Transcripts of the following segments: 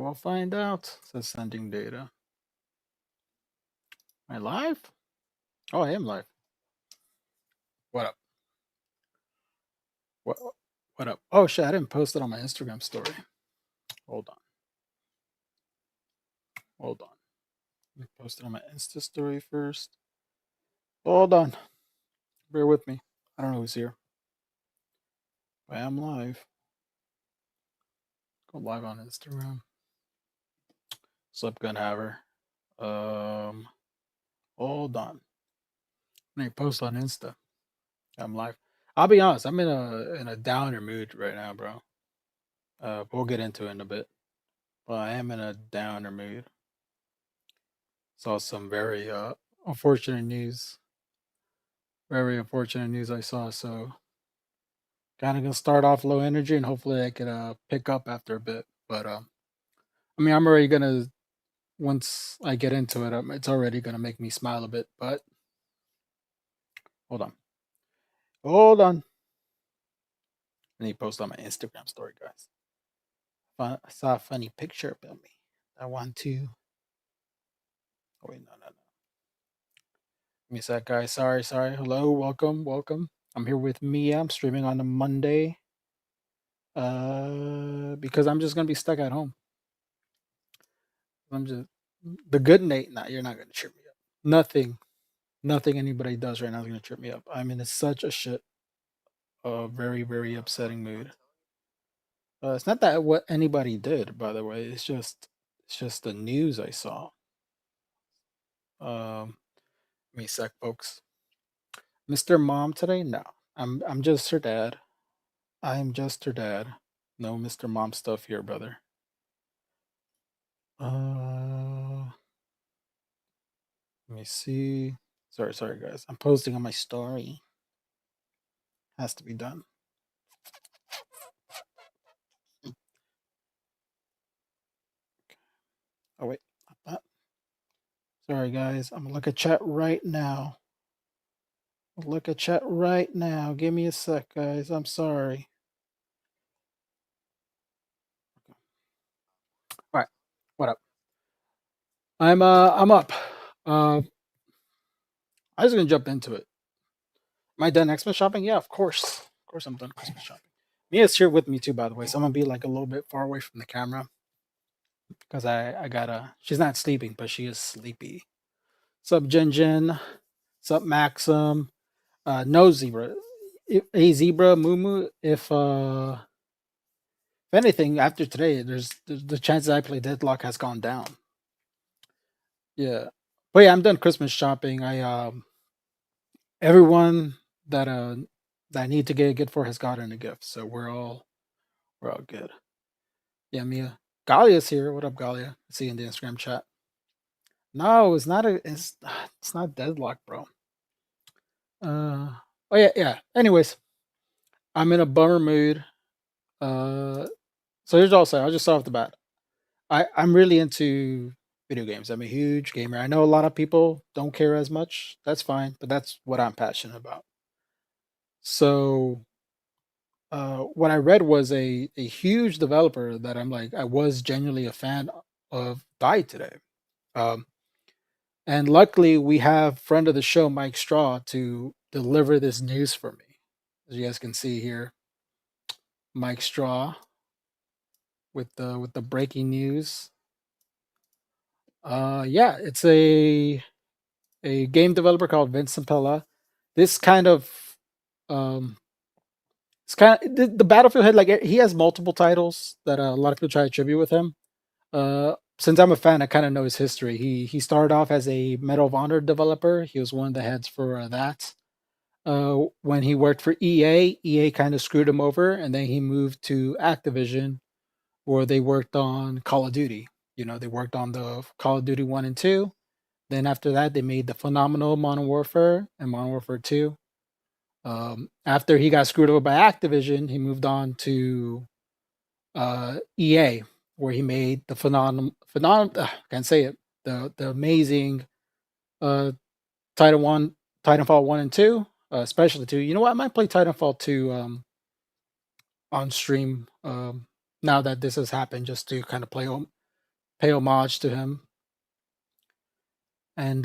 We'll find out. It says sending data. Am I live? Oh, I am live. What up? What what up? Oh shit, I didn't post it on my Instagram story. Hold on. Hold on. Let me post it on my Insta story first. Hold on. Bear with me. I don't know who's here. I am live. Go live on Instagram. Slip Gun Haver. Hold on. Let me post on Insta. I'm live. I'll be honest, I'm in a downer mood right now, bro. We'll get into it in a bit. But I am in a downer mood. Saw some very unfortunate news. Very unfortunate news I saw. So kind of gonna start off low energy and hopefully I could pick up after a bit. But I mean, I'm already gonna once I get into it, it's already gonna make me smile a bit. But hold on, hold on. I need to post on my Instagram story, guys. I saw a funny picture about me. I want to. Oh wait, no. Give me a sec, guys. Sorry. Hello, welcome. I'm here with Mia. I'm streaming on a Monday. Because I'm just gonna be stuck at home. I'm just the good Nate. Nah, you're not gonna trip me up. Nothing anybody does right now is gonna trip me up. I'm in such a shit, very upsetting mood. It's not that what anybody did, by the way. It's just the news I saw. Give me a sec, folks. Mr. Mom today? No, I'm just her dad. I'm just her dad. No Mr. Mom stuff here, brother. Let me see. Sorry, guys. I'm posting on my story. Has to be done. Oh wait, not that. Sorry, guys. I'm gonna look at chat right now. Look at chat right now. Give me a sec, guys. I'm sorry. All right. What up? I'm up. I was gonna jump into it. Am I done Xmas shopping? Yeah, of course. Of course I'm done Christmas shopping. Mia's here with me too, by the way. So I'm gonna be like a little bit far away from the camera because I gotta. She's not sleeping, but she is sleepy. Sup, Jin? Sup, Maxim? No zebra. A zebra, Mumu. If anything, after today, there's the chances I play Deadlock has gone down. Yeah, but yeah, I'm done Christmas shopping. Everyone that that I need to get a gift for has gotten a gift, so we're all good. Yeah, Mia. Galia's here. What up, Galia? I see you in the Instagram chat. No, it's not Deadlock, bro. Oh yeah. Anyways, I'm in a bummer mood. Uh, so here's also I'll just start off the bat. I'm really into video games. I'm a huge gamer. I know a lot of people don't care as much. That's fine, but that's what I'm passionate about. So what I read was a huge developer that I was genuinely a fan of died today. Um, and luckily we have friend of the show Mike Straw to deliver this news for me. As you guys can see here, Mike Straw with the breaking news. Yeah, it's a game developer called Vincent Pella. This kind of um it's kind of the Battlefield head, like he has multiple titles that a lot of people try to attribute with him. Since I'm a fan, I kind of know his history. He started off as a Medal of Honor developer. He was one of the heads for that. When he worked for EA kind of screwed him over, and then he moved to Activision, where they worked on Call of Duty. They worked on the Call of Duty 1 and 2. Then after that, they made the phenomenal Modern Warfare and Modern Warfare 2. After he got screwed over by Activision, he moved on to EA, where he made the can't say it, the amazing uh, Titanfall 1 and 2, especially 2. You know what? I might play Titanfall 2 on stream now that this has happened, just to kind of play pay homage to him. And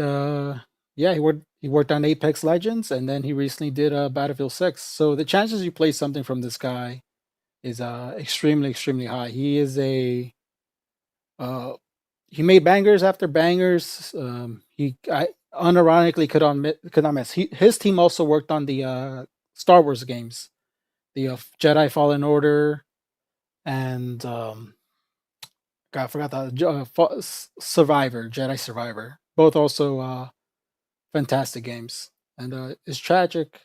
yeah, he worked on Apex Legends, and then he recently did Battlefield 6. So the chances you play something from this guy is extremely extremely high. Uh he made bangers after bangers. Unironically could not miss. His team also worked on the Star Wars games, the Jedi Fallen Order, and God, I forgot that Survivor, Jedi Survivor. Both also fantastic games, and it's tragic.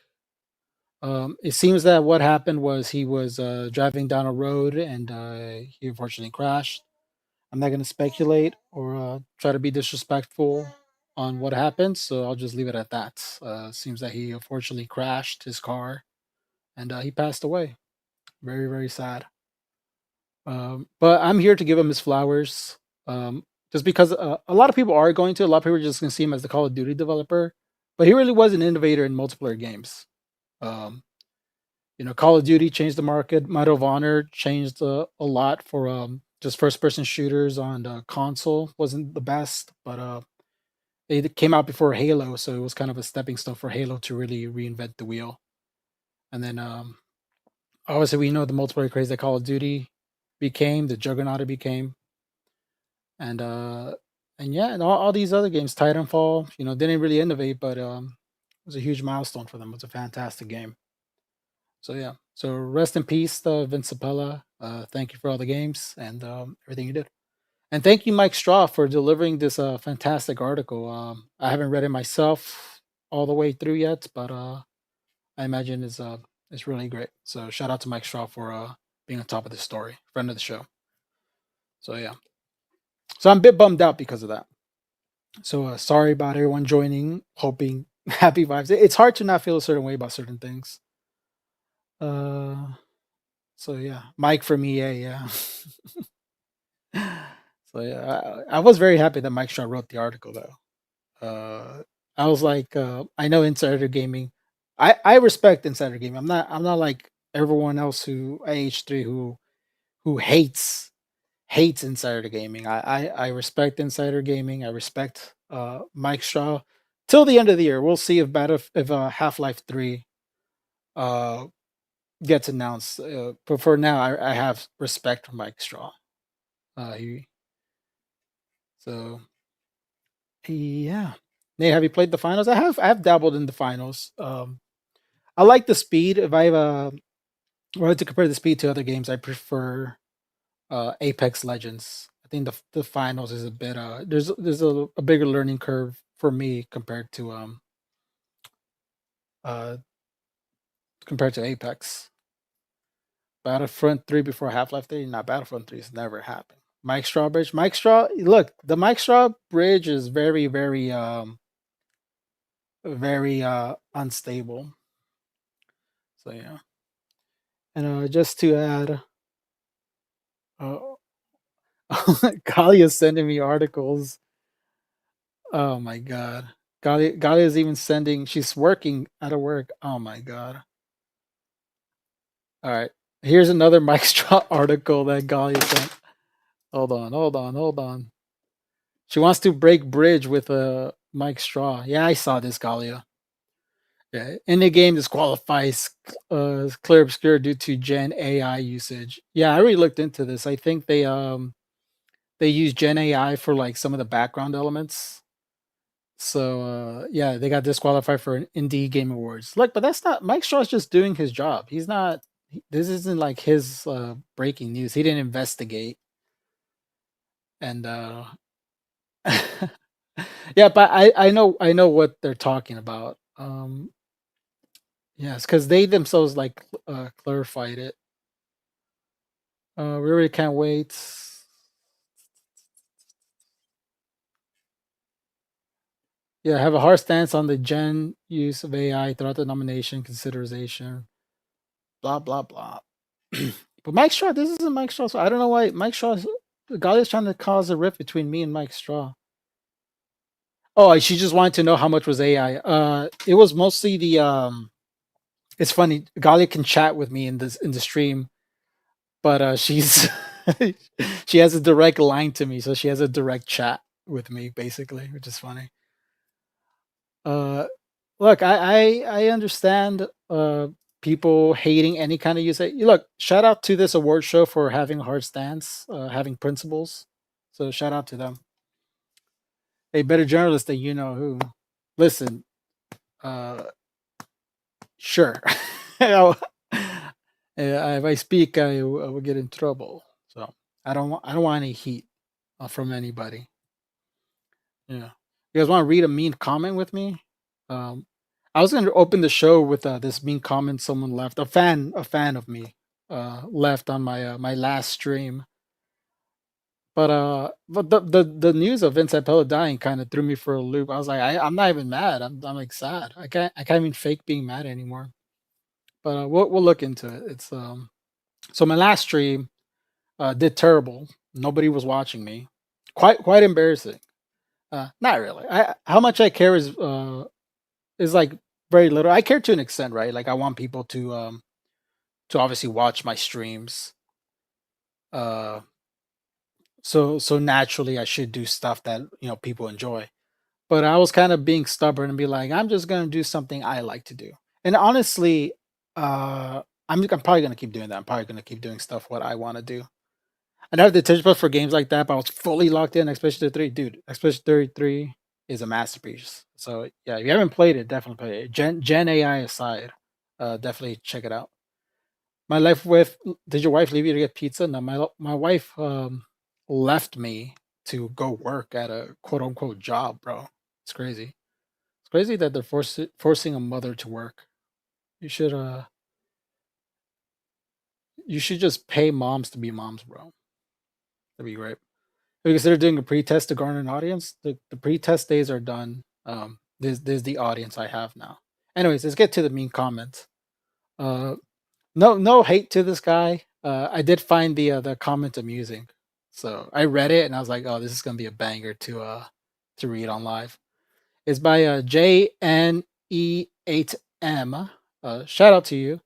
It seems that what happened was he was driving down a road and he unfortunately crashed. I'm not going to speculate or try to be disrespectful on what happened, so I'll just leave it at that. Seems that he unfortunately crashed his car and he passed away. Very, very sad. But I'm here to give him his flowers. Just because a lot of people are going to, a lot of people are just going to see him as the Call of Duty developer, but he really was an innovator in multiplayer games. Um, Call of Duty changed the market. Medal of Honor changed a lot for just first-person shooters on the console. Wasn't the best, but it came out before Halo, so it was kind of a stepping stone for Halo to really reinvent the wheel. And then obviously we know the multiplayer craze that Call of Duty became, the juggernaut it became, and yeah, and all these other games, Titanfall, didn't really innovate, but it was a huge milestone for them. It was a fantastic game. So yeah. So rest in peace, Vince Sapella. Thank you for all the games and everything you did. And thank you, Mike Straw, for delivering this fantastic article. I haven't read it myself all the way through yet, but I imagine it's really great. So shout out to Mike Straw for being on top of the story, friend of the show. So yeah. So I'm a bit bummed out because of that. So sorry about everyone joining, hoping happy vibes. It's hard to not feel a certain way about certain things. Uh So yeah, Mike from EA, yeah. So yeah, I was very happy that Mike Shaw wrote the article though. I was like, I know Insider Gaming. I respect Insider Gaming. I'm not like everyone else who IH3 who hates Insider Gaming. I respect Insider Gaming. I respect Mike Shaw till the end of the year. We'll see if Half-Life 3 uh gets announced. But for now, I have respect for Mike Straw. He so yeah. Nate, have you played the finals? I have dabbled in the finals. I like the speed. If I wanted to compare the speed to other games, I prefer Apex Legends. I think the finals is a bit there's a bigger learning curve for me uh compared to Apex. Battlefront 3 before Half-Life 3, not Battlefront 3 has never happened. Mike Strawbridge. Mike Straw, look, the Mike Straw bridge is very, very unstable. So yeah. And just to add, uh Kalia's sending me articles. Oh my god. Galia's even sending, she's working out of work. Oh my god. All right. Here's another Mike Straw article that Galia sent. Hold on. She wants to break bridge with Mike Straw. Yeah, I saw this, Galia. Yeah, in the game disqualifies Clear Obscure due to Gen AI usage. Yeah, I already looked into this. I think they use Gen AI for like some of the background elements. So yeah, they got disqualified for an Indie Game Awards. Look, but that's not Mike Straw's just doing his job. He's not. This isn't like his breaking news. He didn't investigate, and yeah, but I know what they're talking about. Yes, because they themselves like clarified it. We really can't wait. Yeah, have a hard stance on the gen use of AI throughout the nomination consideration. Blah blah blah. But Mike Straw, this isn't Mike Straw. So I don't know why Mike Straw. God is trying to cause a rift between me and Mike Straw. Oh, she just wanted to know how much was AI. It was mostly the It's funny. Galia can chat with me in the stream, but she's She has a direct line to me, so she has a direct chat with me, basically, which is funny. Uh, Look, I understand people hating any kind of user. Look, shout out to this award show for having a hard stance, having principles. So shout out to them. A better journalist than you know who. Listen, uh, sure. I'll- if I speak, I will get in trouble. So I don't want any heat from anybody. Yeah. You guys want to read a mean comment with me? Um, I was going to open the show with this mean comment someone left. A fan of me, left on my last stream. But the news of Vince Apella dying kind of threw me for a loop. I was like, I'm not even mad. I'm like sad. I can't even fake being mad anymore. But we'll look into it. It's so my last stream did terrible. Nobody was watching me. Quite embarrassing. Not really. I How much I care is like very little. I care to an extent, right? Like I want people to obviously watch my streams. Uh so naturally I should do stuff that, people enjoy. But I was kind of being stubborn and be like, I'm just gonna do something I like to do. And honestly, I'm probably gonna keep doing that. I'm probably gonna keep doing stuff what I want to do. I don't have the attention for games like that, but I was fully locked in. Expedition 33, dude. Expedition 33 is a masterpiece. So yeah, if you haven't played it, definitely play it. Gen AI aside, definitely check it out. My life with Did your wife leave you to get pizza? No, my wife left me to go work at a quote unquote job, bro. It's crazy. It's crazy that they're forcing a mother to work. You should uh you should just pay moms to be moms, bro. That'd be great. Because they're doing a pre-test to garner an audience. The pre-test days are done. There's the audience I have now. Anyways, let's get to the mean comments. Uh, no hate to this guy. I did find the comment amusing, so I read it and I was like, oh, this is gonna be a banger to read on live. It's by JNE8M. Shout out to you.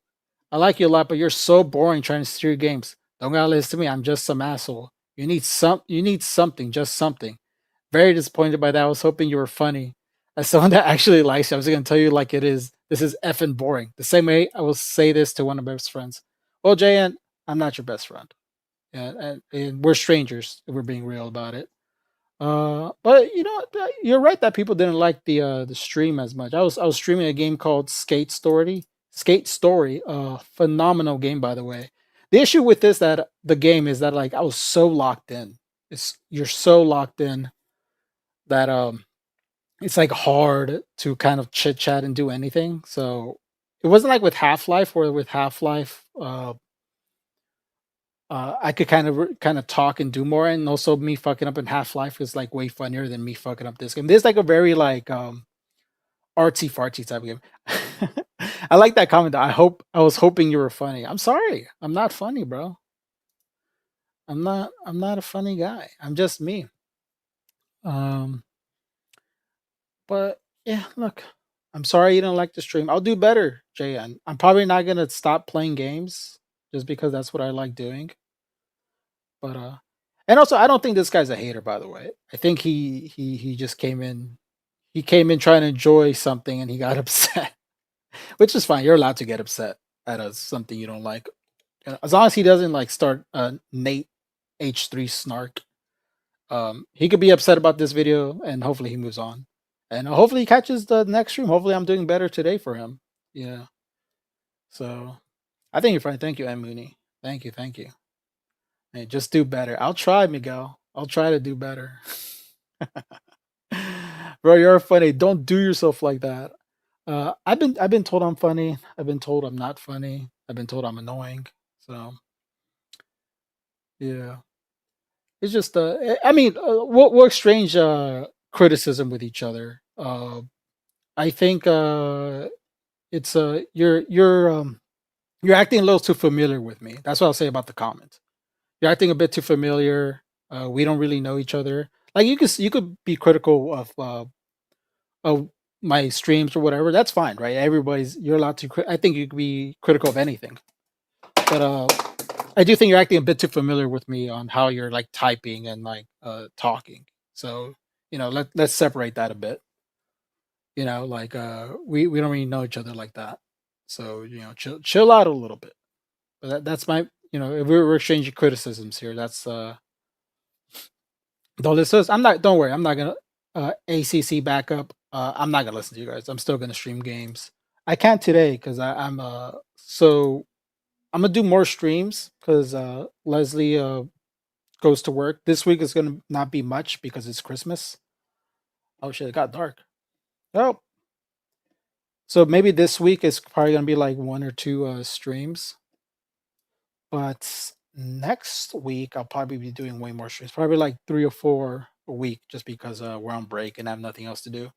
I like you a lot, but you're so boring trying to steer games. Don't gotta listen to me. I'm just some asshole. You need something, just something. Very disappointed by that. I was hoping you were funny. As someone that actually likes you, I was gonna tell you like it is. This is effing boring. The same way I will say this to one of my best friends. Well, JN, I'm not your best friend. Yeah, and we're strangers if we're being real about it. But you're right that people didn't like the stream as much. I was streaming a game called Skate Story. Skate Story, phenomenal game by the way. The issue with this that the game is that like I was so locked in. You're so locked in that it's like hard to kind of chit chat and do anything. So it wasn't like with Half Life, where with Half Life, I could kind of talk and do more, and also me fucking up in Half Life is like way funnier than me fucking up this game. This is like a very like artsy fartsy type of game. I like that comment. I was hoping you were funny. I'm sorry, I'm not funny, bro. I'm not a funny guy. I'm just me. Um, but yeah, look, I'm sorry you don't like the stream. I'll do better, JN. I'm probably not gonna stop playing games just because that's what I like doing. But and also I don't think this guy's a hater, by the way. I think he just came in trying to enjoy something and he got upset. Which is fine. You're allowed to get upset at something you don't like. As long as he doesn't like start Nate H3 snark. He could be upset about this video and hopefully he moves on. And hopefully he catches the next stream. Hopefully I'm doing better today for him. Yeah. So I think you're fine. Thank you, M Mooney. Thank you, thank you. Hey, just do better. I'll try, Miguel. I'll try to do better. Bro, you're funny. Don't do yourself like that. I've been told I'm funny. I've been told I'm not funny. I've been told I'm annoying. So yeah, it's just I mean, we'll exchange criticism with each other. I think it's you're acting a little too familiar with me. That's what I'll say about the comment. You're acting a bit too familiar. We don't really know each other. Like you could be critical of my streams or whatever. That's fine, right? Everybody's you're allowed to. I think you could be critical of anything, but I do think you're acting a bit too familiar with me on how you're like typing and like talking. So let's separate that a bit. Like we don't really know each other like that. So chill out a little bit. But that's my if we're exchanging criticisms here, that's don't listen. I'm not. Don't worry. I'm not gonna ACC backup. I'm not gonna listen to you guys. I'm still gonna stream games. I can't today because I'm so I'm gonna do more streams because Leslie goes to work. This week is gonna not be much because it's Christmas. Oh shit! It got dark. Oh, so maybe this week is probably gonna be like one or two streams, but next week I'll probably be doing way more streams. Probably like 3 or 4 a week, just because we're on break and I have nothing else to do.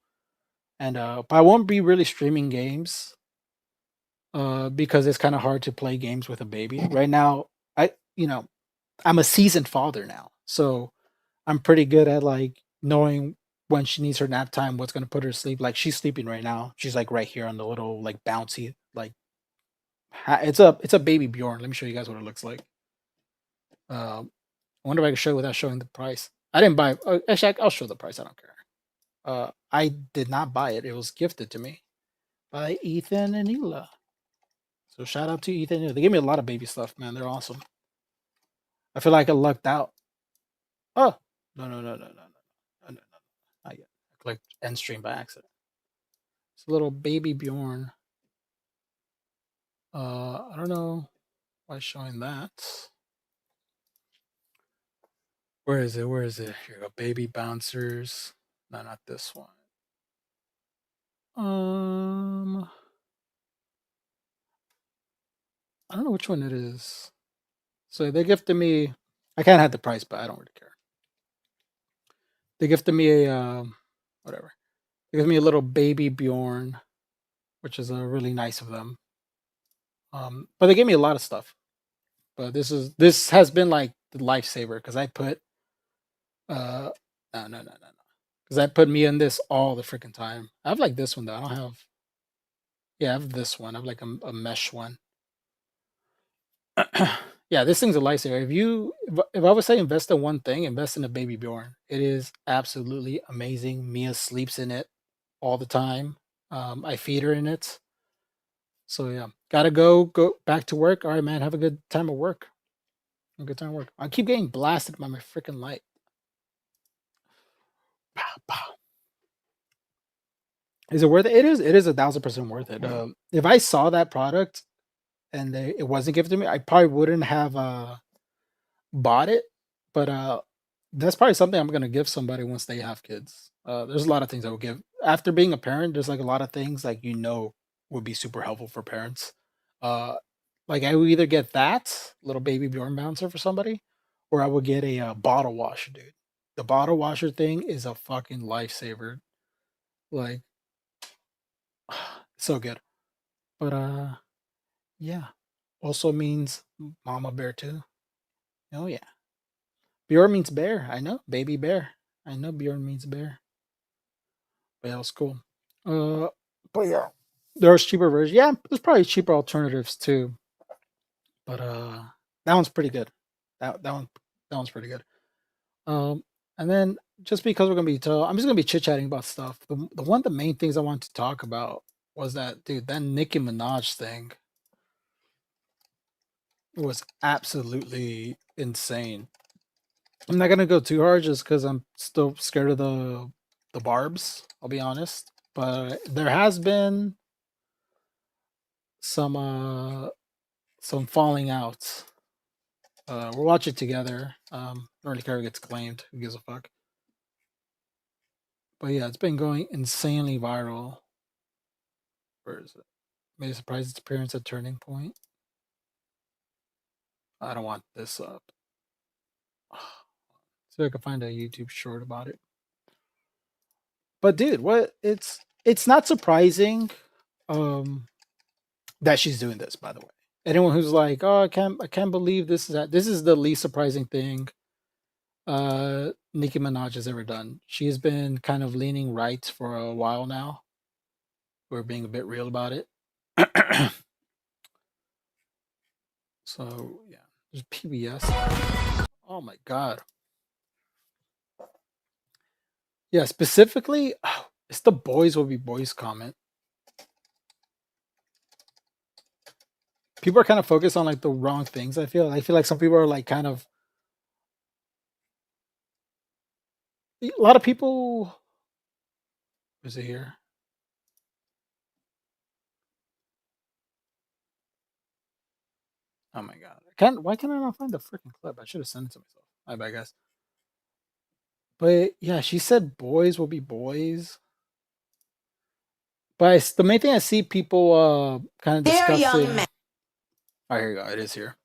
And but I won't be really streaming games because it's kind of hard to play games with a baby right now. I I'm a seasoned father now, so I'm pretty good at like knowing when she needs her nap time, what's gonna put her to sleep. Like she's sleeping right now. She's like right here on the little like bouncy like it's a baby Bjorn. Let me show you guys what it looks like. I wonder if I can show it without showing the price. I didn't buy. Actually, I'll show the price. I don't care. I did not buy it. It was gifted to me by Ethan and Hila. So shout out to Ethan and Hila. They gave me a lot of baby stuff, man. They're awesome. I feel like I lucked out. Oh no no no no no no no no no not yet. I clicked end stream by accident. It's a little baby Bjorn. I don't know why showing that. Where is it? Where is it? Here we go. Baby bouncers. No, not this one. I don't know which one it is. So they gifted me. I can't have the price, but I don't really care. They gifted me a whatever. They gifted me a little baby Bjorn, which is really nice of them. But they gave me a lot of stuff. But this has been like the lifesaver because I put no no no no no because I put me in this all the freaking time. I have like this one though. I don't have. Yeah, I have this one. I have like a mesh one. Yeah, this thing's a lifesaver. If I would say invest in one thing, invest in a baby Bjorn. It is absolutely amazing. Mia sleeps in it all the time. I feed her in it. So yeah, gotta go back to work. All right, man. Have a good time at work. A good time at work. I keep getting blasted by my freaking light. Pow, pow. Is it worth it? It is. It is 1,000% worth it. If I saw that product and it wasn't given to me, I probably wouldn't have bought it, but that's probably something I'm gonna give somebody once they have kids. There's a lot of things I would give after being a parent. There's like a lot of things like would be super helpful for parents. Uh, like I would either get that little baby Bjorn bouncer for somebody, or I would get a bottle washer, dude. The bottle washer thing is a fucking lifesaver. Like so good. But yeah. Also means mama bear too. Oh yeah. Bjorn means bear. I know, baby bear. I know Bjorn means bear. But yeah, it was cool. Uh, but yeah, there's cheaper versions. Yeah, there's probably cheaper alternatives too. But that one's pretty good. That one's pretty good. Um, and then just because we're gonna be I'm just gonna be chit chatting about stuff. The main things I wanted to talk about was that dude, that Nicki Minaj thing was absolutely insane. I'm not gonna go too hard just because I'm still scared of the barbs. I'll be honest, but there has been some falling out. We'll watch it together. Don't really care who gets claimed. Who gives a fuck? But yeah, it's been going insanely viral. Where is it? May surprise its appearance at Turning Point. I don't want this up. See if I can find a YouTube short about it. But dude, what it's not surprising that she's doing this, by the way. Anyone who's like, "Oh, I can't believe this is the least surprising thing Nicki Minaj has ever done. She's been kind of leaning right for a while now. We're being a bit real about it. So yeah. There's PBS. Oh my god. Yeah, specifically, it's the boys will be boys comment. People are kind of focused on like the wrong things. I feel like some people are like kind of a lot of people. Is it here? Oh my god! Can't why can I not find the freaking clip? I should have sent it to myself. I bet, guys. But yeah, she said boys will be boys. But the main thing I see people kind of Dear young discussing. man. Oh, here you go. It is here.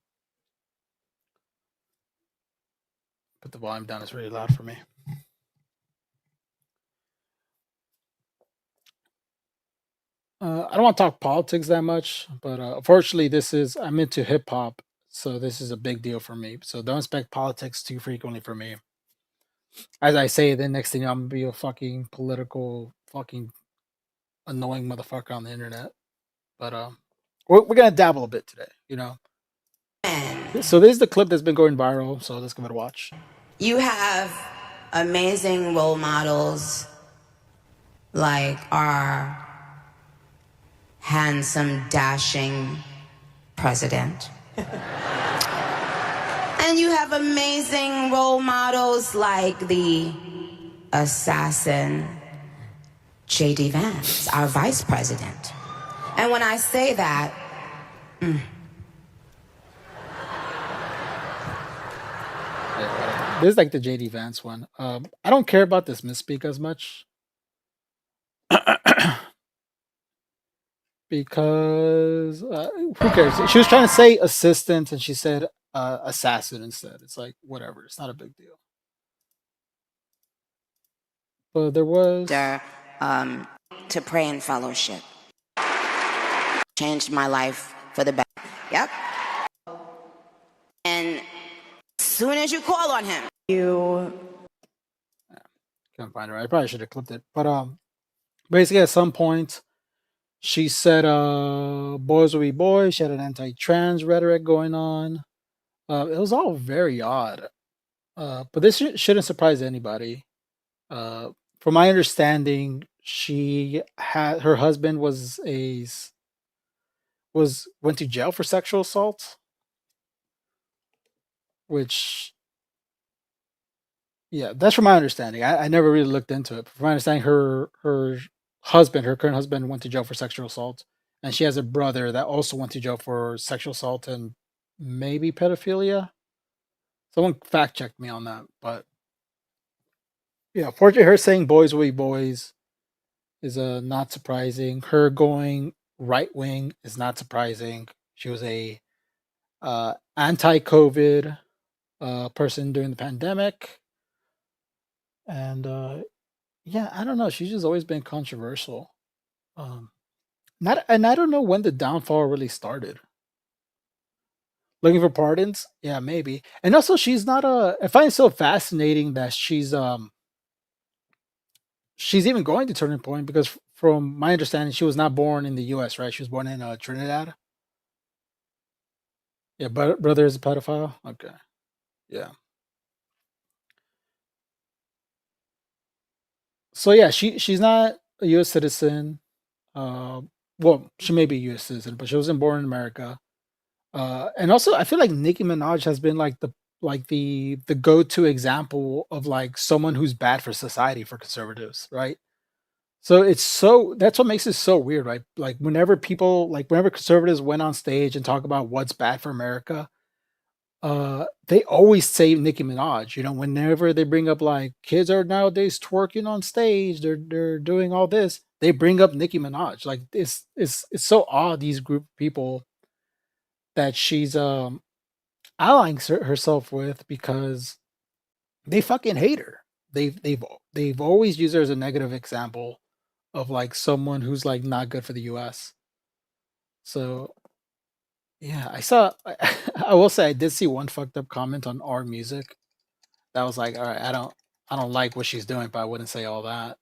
Put the volume down. It's really loud for me. I don't want to talk politics that much, but unfortunately, I'm into hip hop, so this is a big deal for me. So don't expect politics too frequently for me. As I say, the next thing I'm gonna be a fucking political, fucking annoying motherfucker on the internet. But we're gonna dabble a bit today, you know. So this is the clip that's been going viral. So let's give it a watch. You have amazing role models like our handsome, dashing president. And you have amazing role models like the assassin J.D. Vance, our vice president. And when I say that, This is like the JD Vance one. I don't care about this misspeak as much because who cares? She was trying to say assistant and she said assassin instead. It's like whatever. It's not a big deal. But there was to pray in fellowship. Changed my life for the better. Yep. And as soon as you call on him, can't find her. I probably should have clipped it. But basically at some point she said boys will be boys. She had an anti-trans rhetoric going on. It was all very odd. But this shouldn't surprise anybody. Uh, from my understanding, she had her husband went to jail for sexual assault, which yeah, that's from my understanding. I never really looked into it. But from my understanding, her current husband, went to jail for sexual assault, and she has a brother that also went to jail for sexual assault and maybe pedophilia. Someone fact checked me on that, but yeah, fortunately, her saying "boys will be boys" is not surprising. Her going right wing is not surprising. She was a anti-COVID person during the pandemic, and yeah, I don't know. She's just always been controversial. Um, not, and I don't know when the downfall really started. Looking for pardons, yeah, maybe. And also, she's not a. I find it so fascinating that she's even going to Turning Point because, from my understanding, she was not born in the U.S. Right? She was born in Trinidad. Yeah, but brother is a pedophile. Okay, yeah. So yeah, she's not a U.S. citizen. Uh, well, she may be a U.S. citizen, but she wasn't born in America. And also, I feel like Nicki Minaj has been like the go-to example of like someone who's bad for society for conservatives, right? So that's what makes it so weird, right? Whenever conservatives went on stage and talk about what's bad for America, they always say Nicki Minaj. Whenever they bring up like kids are nowadays twerking on stage, they're doing all this, they bring up Nicki Minaj. Like it's so odd these group of people that she's allying herself with because they fucking hate her. They've always used her as a negative example of like someone who's like not good for the U.S. So yeah, I will say I did see one fucked up comment on our music that was like, all right, I don't like what she's doing, but I wouldn't say all that.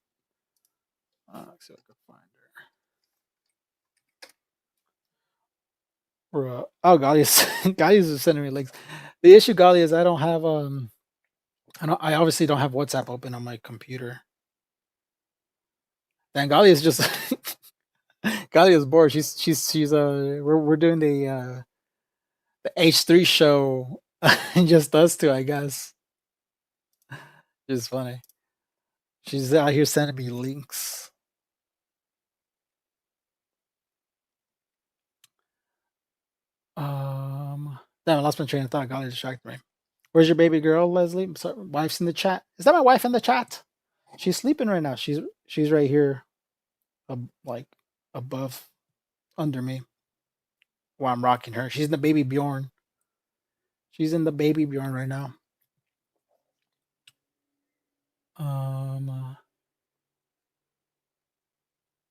Let's see if I can find her. Oh, Galia's Galia's is sending me links. The issue, Galia, is I don't have I obviously don't have WhatsApp open on my computer. And Galia's just Galia's bored. She's we're doing the H3 show just us two, I guess. It's funny. She's out here sending me links. Damn, I lost my train of thought. Galia distracted me. Where's your baby girl, Leslie? I'm sorry, wife's in the chat. Is that my wife in the chat? She's sleeping right now. She's right here, like above, under me, while I'm rocking her. She's in the baby Bjorn. She's in the baby Bjorn right now.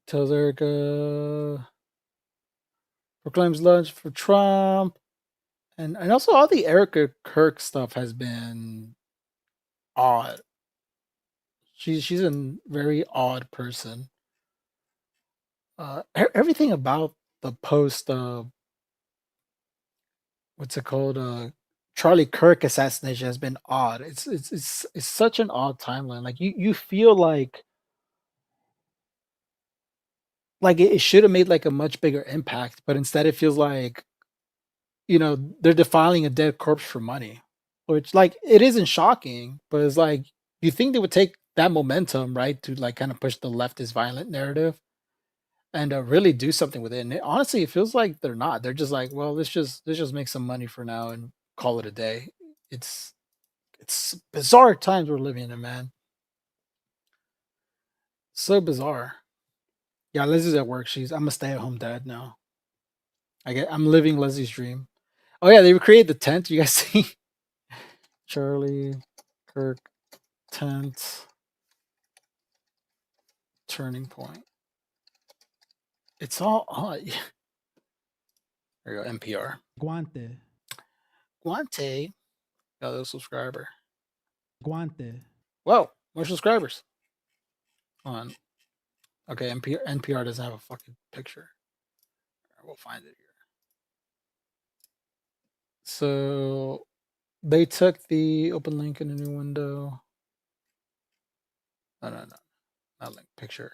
Tells Erica proclaims lunch for Trump, and also all the Erica Kirk stuff has been odd. She's a very odd person. Everything about the post, what's it called? Charlie Kirk assassination has been odd. It's such an odd timeline. Like you feel like it should have made like a much bigger impact, but instead it feels like they're defiling a dead corpse for money, which like it isn't shocking, but it's like you think they would take that momentum, right, to like kind of push the leftist violent narrative and really do something with it. And honestly, it feels like they're not. They're just like, well, let's just make some money for now and call it a day. It's it's bizarre times we're living in, man. So bizarre. Yeah, Leslie's at work. I'm a stay-at-home dad now. I'm living Leslie's dream. Oh yeah, they recreated the tent. You guys see Charlie Kirk tent turning point. It's all odd. There you go, NPR. Guante. Guante. Got a subscriber. Guante. Whoa, more subscribers. Hold on. Okay, NPR doesn't have a fucking picture. We'll find it here. So they took the open link in a new window. No, not link, picture.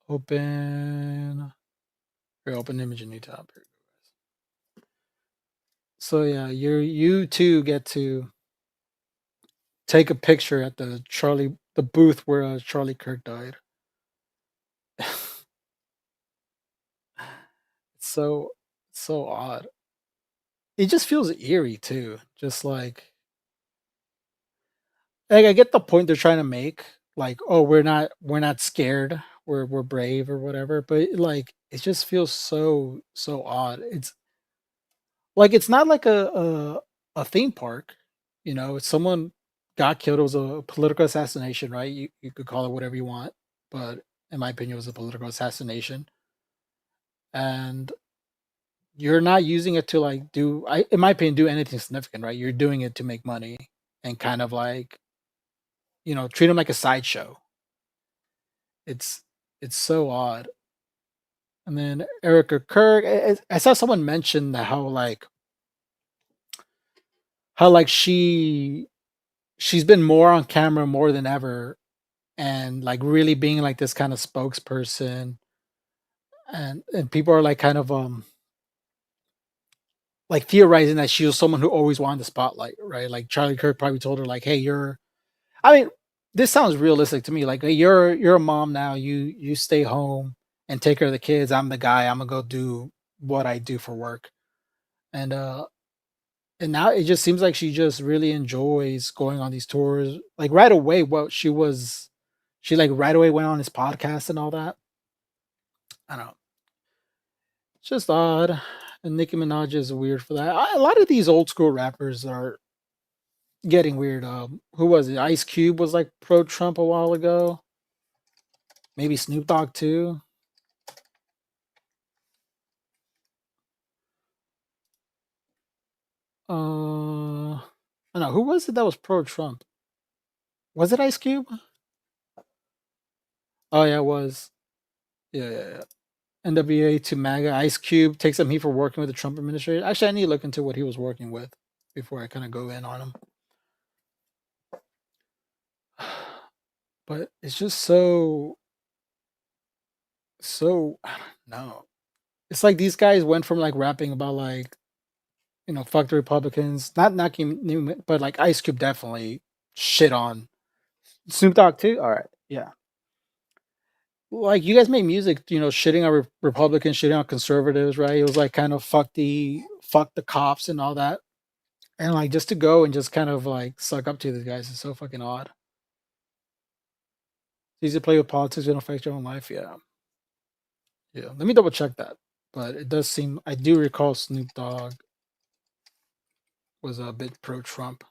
Open. Here, open image in new tab. Here you go, guys. So yeah, you too get to take a picture at the booth where Charlie Kirk died. It's so odd. It just feels eerie too. Just like I get the point they're trying to make. Like, oh, we're not scared. We're brave or whatever. But like, it just feels so odd. It's like it's not like a theme park. If someone got killed, it was a political assassination, right? You could call it whatever you want, but in my opinion, it was a political assassination, and you're not using it to like in my opinion, do anything significant, right? You're doing it to make money and kind of like treat them like a sideshow. It's it's so odd. And then Erica Kirk, I saw someone mention that how like she's been more on camera more than ever, and like really being like this kind of spokesperson, and people are like kind of like theorizing that she was someone who always wanted the spotlight, right? Like Charlie Kirk probably told her like, hey, I mean, this sounds realistic to me. Like, hey, you're a mom now. You stay home and take care of the kids. I'm the guy. I'm gonna go do what I do for work. And now it just seems like she just really enjoys going on these tours. Like right away, she like right away went on his podcast and all that. I don't know. It's just odd. And Nicki Minaj is weird for that. A lot of these old school rappers are getting weird. Who was it? Ice Cube was like pro Trump a while ago. Maybe Snoop Dogg too. I don't know. Who was it that was pro Trump? Was it Ice Cube? Oh yeah, it was. Yeah. NWA to MAGA. Ice Cube takes some heat for working with the Trump administration. Actually, I need to look into what he was working with before I kind of go in on him. But it's just so I don't know. It's like these guys went from like rapping about like, you know, fuck the Republicans, not knocking Newman, but like Ice Cube definitely shit on Snoop Dogg too. All right, yeah. Like you guys make music, you know, shitting on Republicans, shitting on conservatives, right? It was like kind of fuck the cops and all that, and like just to go and just kind of like suck up to these guys is so fucking odd. It's easy to play with politics, it don't affect your own life. Yeah, yeah. Let me double check that, but it does seem I do recall Snoop Dogg was a bit pro Trump.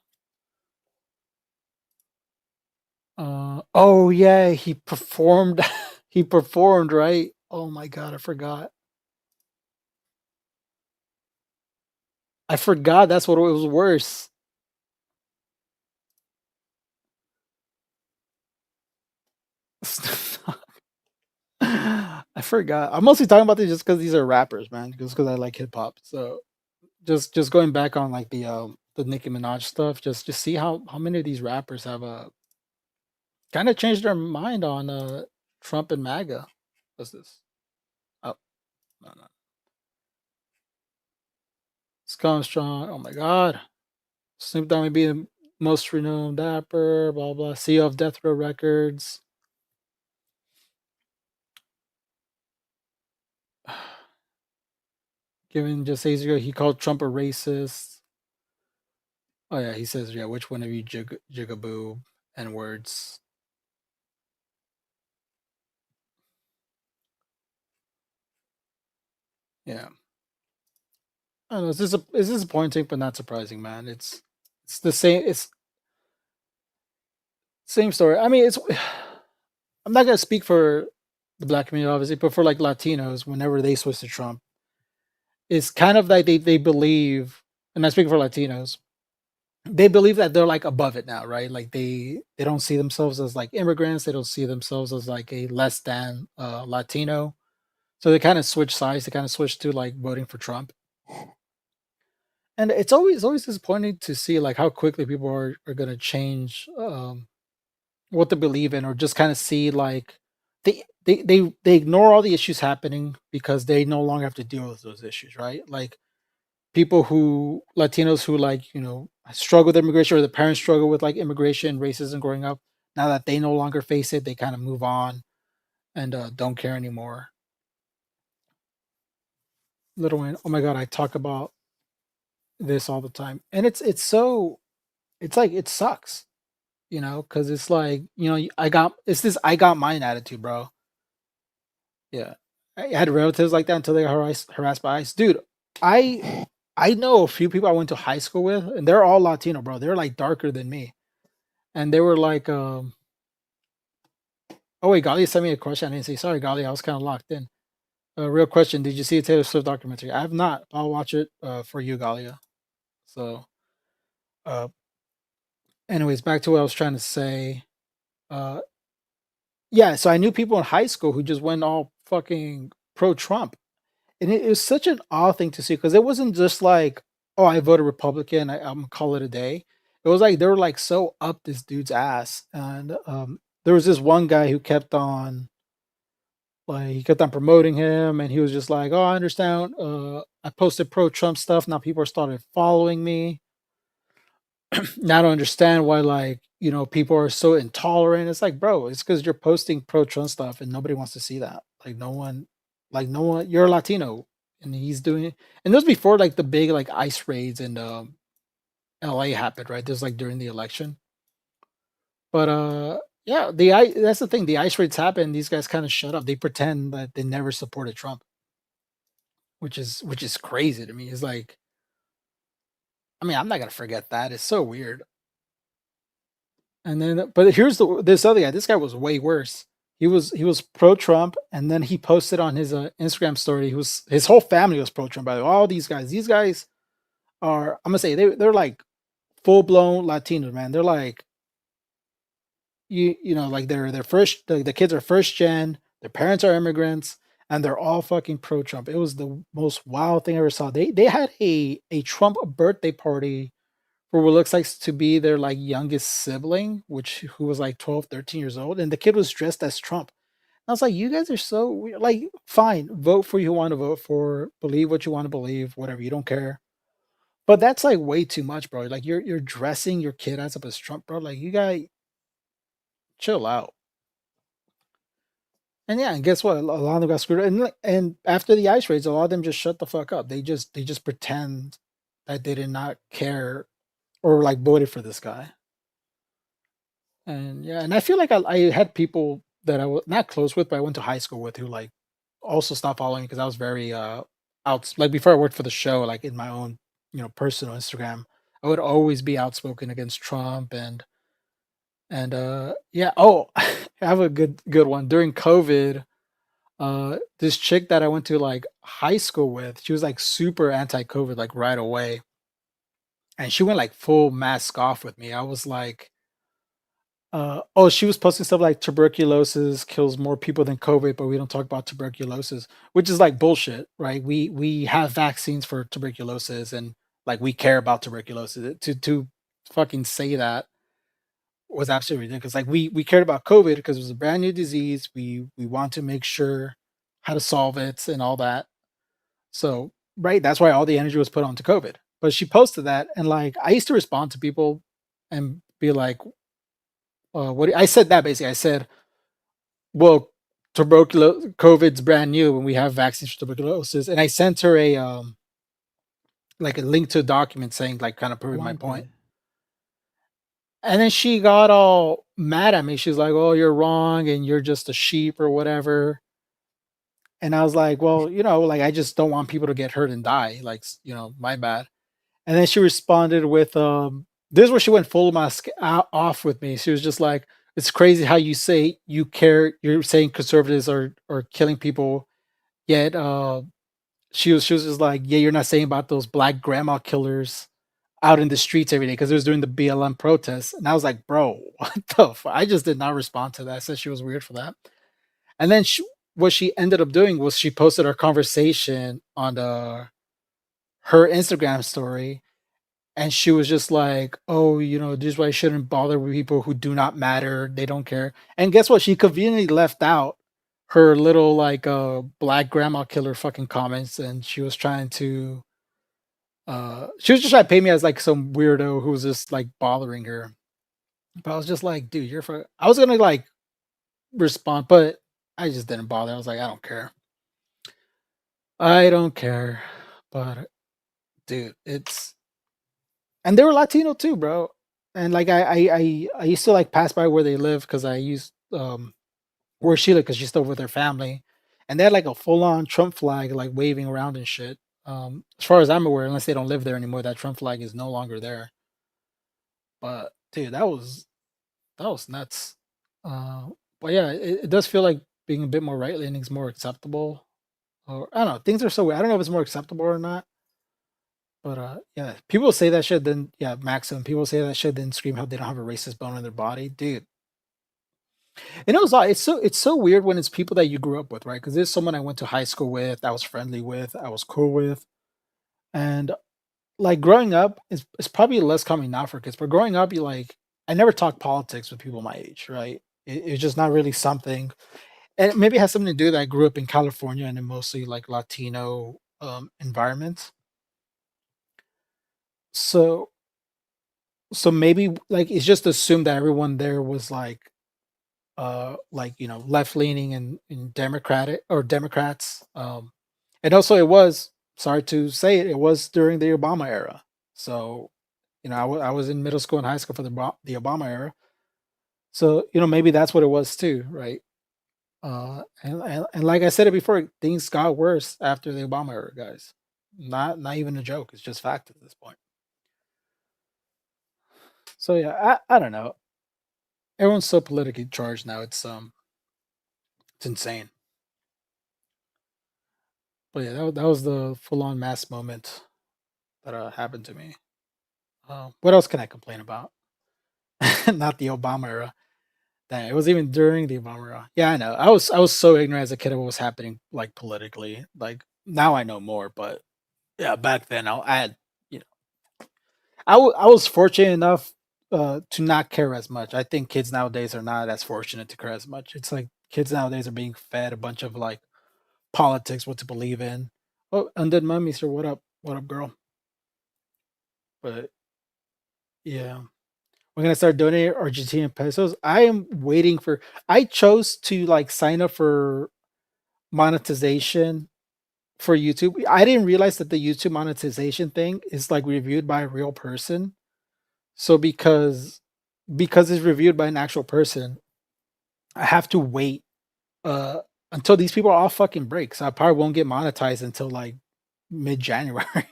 Oh yeah, he performed. He performed, right? Oh my god, I forgot. I forgot that's what it was worse. I forgot. I'm mostly talking about this just because these are rappers, man. Just because I like hip hop. So just going back on like the Nicki Minaj stuff, just see how many of these rappers have kind of changed their mind on Trump and MAGA. What's this? Oh no no. Scum Strong. Oh my god. Snoop Dogg may be the most renowned rapper, blah blah. CEO of Death Row Records. Given just days ago, he called Trump a racist. Oh yeah, he says, yeah, which one of you jigaboo and words? Yeah. I don't know, it's disappointing but not surprising, man. It's the same it's same story. I mean, it's I'm not gonna speak for the black community, obviously, but for like Latinos, whenever they switch to Trump, it's kind of like they believe, and I speak for Latinos, they believe that they're like above it now, right? Like they don't see themselves as like immigrants, they don't see themselves as like a less than Latino. So they kind of switch sides, they kind of switch to like voting for Trump. And it's always disappointing to see like how quickly people are gonna change what they believe in, or just kind of see like they ignore all the issues happening because they no longer have to deal with those issues, right? Like people who Latinos who like, you know, struggle with immigration, or the parents struggle with like immigration, racism growing up. Now that they no longer face it, they kind of move on and don't care anymore. Little Wayne, oh my god, I talk about this all the time, and it's so it's like it sucks, you know, because it's like, you know, I got it's this I got mine attitude, bro. Yeah, I had relatives like that until they got harassed by ICE, dude. I know a few people I went to high school with, and they're all Latino, bro. They're like darker than me, and they were like, oh wait, Gali sent me a question. I didn't say sorry, Gali. I was kind of locked in. Real question: did you see the Taylor Swift documentary? I have not. I'll watch it for you, Galia. So, uh, anyways, back to what I was trying to say. Uh, yeah, so I knew people in high school who just went all fucking pro Trump, and it was such an odd thing to see because it wasn't just like, oh, I voted Republican, I'm gonna call it a day. It was like they were like so up this dude's ass, and there was this one guy who kept on like he kept on promoting him, and he was just like, "Oh, I understand. I posted pro Trump stuff. Now people started following me. Now I don't understand why, like, you know, people are so intolerant." It's like, bro, it's because you're posting pro Trump stuff, and nobody wants to see that. Like no one. You're Latino, and he's doing it. And this was before like the big like ICE raids in L.A. happened, right? This was like during the election. But yeah, that's the thing. The ICE raids happen. These guys kind of shut up. They pretend that they never supported Trump, which is crazy to me. It's like, I mean, I'm not gonna forget that. It's so weird. And then, but here's this other guy. This guy was way worse. He was pro Trump, and then he posted on his Instagram story. His whole family was pro Trump. By the way, all these guys. These guys are, I'm gonna say, they're like full blown Latinos, man. They're like, you know, like they're first, the kids are first gen. Their parents are immigrants, and they're all fucking pro Trump. It was the most wild thing I ever saw. They had a Trump birthday party for what looks like to be their like youngest sibling, which who was like 12, 13 years old, and the kid was dressed as Trump. I was like, you guys are so weird. Like, fine, vote for who you want to vote for, believe what you want to believe, whatever, you don't care. But that's like way too much, bro. Like you're dressing your kid as up as Trump, bro. Like you gotta chill out. And yeah, and guess what? A lot of them got screwed. And after the ice raids, a lot of them just shut the fuck up. They just pretend that they did not care or like voted for this guy. And yeah, and I feel like I had people that I was not close with, but I went to high school with who like also stopped following because I was very out like before I worked for the show, like in my own, personal Instagram, I would always be outspoken against Trump and yeah, oh, I have a good one. During COVID, this chick that I went to like high school with, she was like super anti-COVID like right away. And she went like full mask off with me. I was like, oh, she was posting stuff like tuberculosis kills more people than COVID, but we don't talk about tuberculosis, which is like bullshit, right? We have vaccines for tuberculosis, and like we care about tuberculosis. To fucking say that was absolutely ridiculous. Like we cared about COVID because it was a brand new disease. We want to make sure how to solve it and all that. So right, that's why all the energy was put onto COVID. But she posted that, and like I used to respond to people and be like, I said that basically. I said, well, COVID's brand new, and we have vaccines for tuberculosis. And I sent her a like a link to a document saying like kind of proving my point. Guante. And then she got all mad at me. She's like, "Oh, you're wrong, and you're just a sheep or whatever." And I was like, "Well, like I just don't want people to get hurt and die. Like, my bad." And then she responded with, this is where she went full mask off with me. She was just like, "It's crazy how you say you care. You're saying conservatives are killing people, yet she was just like, yeah, you're not saying about those black grandma killers out in the streets every day because it was during the BLM protests." And I was like, "Bro, what the fuck?" I just did not respond to that. I said she was weird for that. And then what she ended up doing was she posted our conversation on her Instagram story, and she was just like, "Oh, this is why I shouldn't bother with people who do not matter. They don't care." And guess what? She conveniently left out her little like black grandma killer fucking comments, and she was trying to she was just trying to paint me as like some weirdo who was just like bothering her. But I was just like, dude, I was gonna like respond, but I just didn't bother. I was like, I don't care. I don't care. But dude, it's and they were Latino too, bro. And like I used to like pass by where they live because I used where she lived because she's still with her family, and they had like a full on Trump flag like waving around and shit. As far as I'm aware, unless they don't live there anymore, that Trump flag is no longer there. But dude, that was nuts. Uh, but yeah, it does feel like being a bit more right leaning is more acceptable. Or I don't know, things are so weird. I don't know if it's more acceptable or not. But yeah, people say that shit, then yeah, Maxim. People say that shit, then scream how they don't have a racist bone in their body, dude. And it was it's so weird when it's people that you grew up with, right? Because there's someone I went to high school with, I was friendly with, I was cool with, and like growing up is probably less common now for kids. But growing up, you like I never talked politics with people my age, right? It's just not really something, and maybe it has something to do that I grew up in California and in mostly like Latino environments. So maybe like it's just assumed that everyone there was like left leaning and democratic or democrats, and also it was, sorry to say it, it was during the Obama era. So I was in middle school and high school for the Obama era. So maybe that's what it was too, right? And like I said it before, things got worse after the Obama era, guys. Not even a joke, it's just fact at this point. So yeah, I don't know, everyone's so politically charged now, it's insane. But yeah, that was the full on mass moment that happened to me. What else can I complain about? Not the Obama era. Dang, it was even during the Obama era. Yeah, I know. I was so ignorant as a kid of what was happening, like, politically. Like, now I know more, but yeah, back then I had, you know, I was fortunate enough to not care as much. I think kids nowadays are not as fortunate to care as much. It's like kids nowadays are being fed a bunch of like politics, what to believe in. Oh, Undead Mummy, sir, what up? What up, girl? But yeah, we're gonna start donating Argentinian pesos. I am waiting for. I chose to like sign up for monetization for YouTube. I didn't realize that the YouTube monetization thing is like reviewed by a real person. So because it's reviewed by an actual person, I have to wait uh until these people are all fucking break. So I probably won't get monetized until like mid January.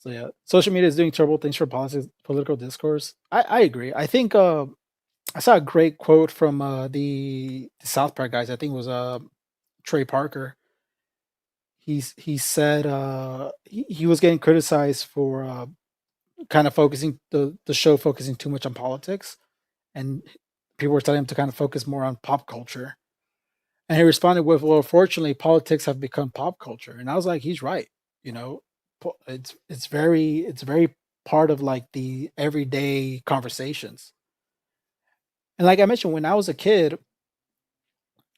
So yeah, social media is doing terrible things for political discourse. I agree. I think I saw a great quote from the South Park guys. I think it was Trey Parker. He said he was getting criticized for kind of focusing the show focusing too much on politics, and people were telling him to kind of focus more on pop culture. And he responded with, "Well, fortunately, politics have become pop culture." And I was like, "He's right. You know, it's very part of like the everyday conversations." And like I mentioned, when I was a kid,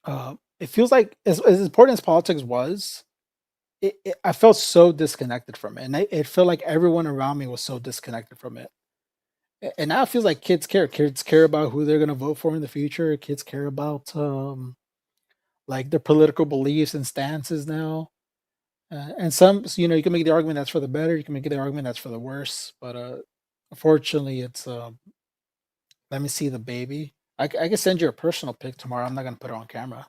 it feels like as important as politics was, I felt so disconnected from it, and it felt like everyone around me was so disconnected from it. And now it feels like kids care. Kids care about who they're going to vote for in the future. Kids care about like their political beliefs and stances now. And some, you know, you can make the argument that's for the better. You can make the argument that's for the worse. But unfortunately, it's let me see the baby. I can send you a personal pic tomorrow. I'm not gonna put it on camera.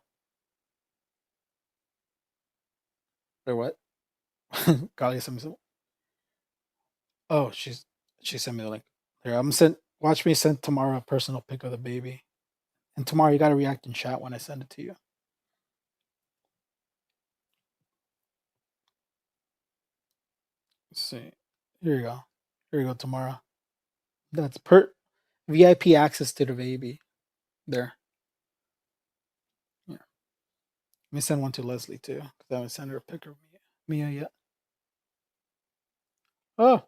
Or what? Galia sent me some. Oh, she sent me the link. Here, I'm send. Watch me send tomorrow a personal pic of the baby. And tomorrow you gotta react in chat when I send it to you. Let's see. Here you go. Here you go tomorrow. That's per VIP access to the baby. There. Yeah. Let me send one to Leslie too, because I haven't sent her a picture of Mia yet. Oh,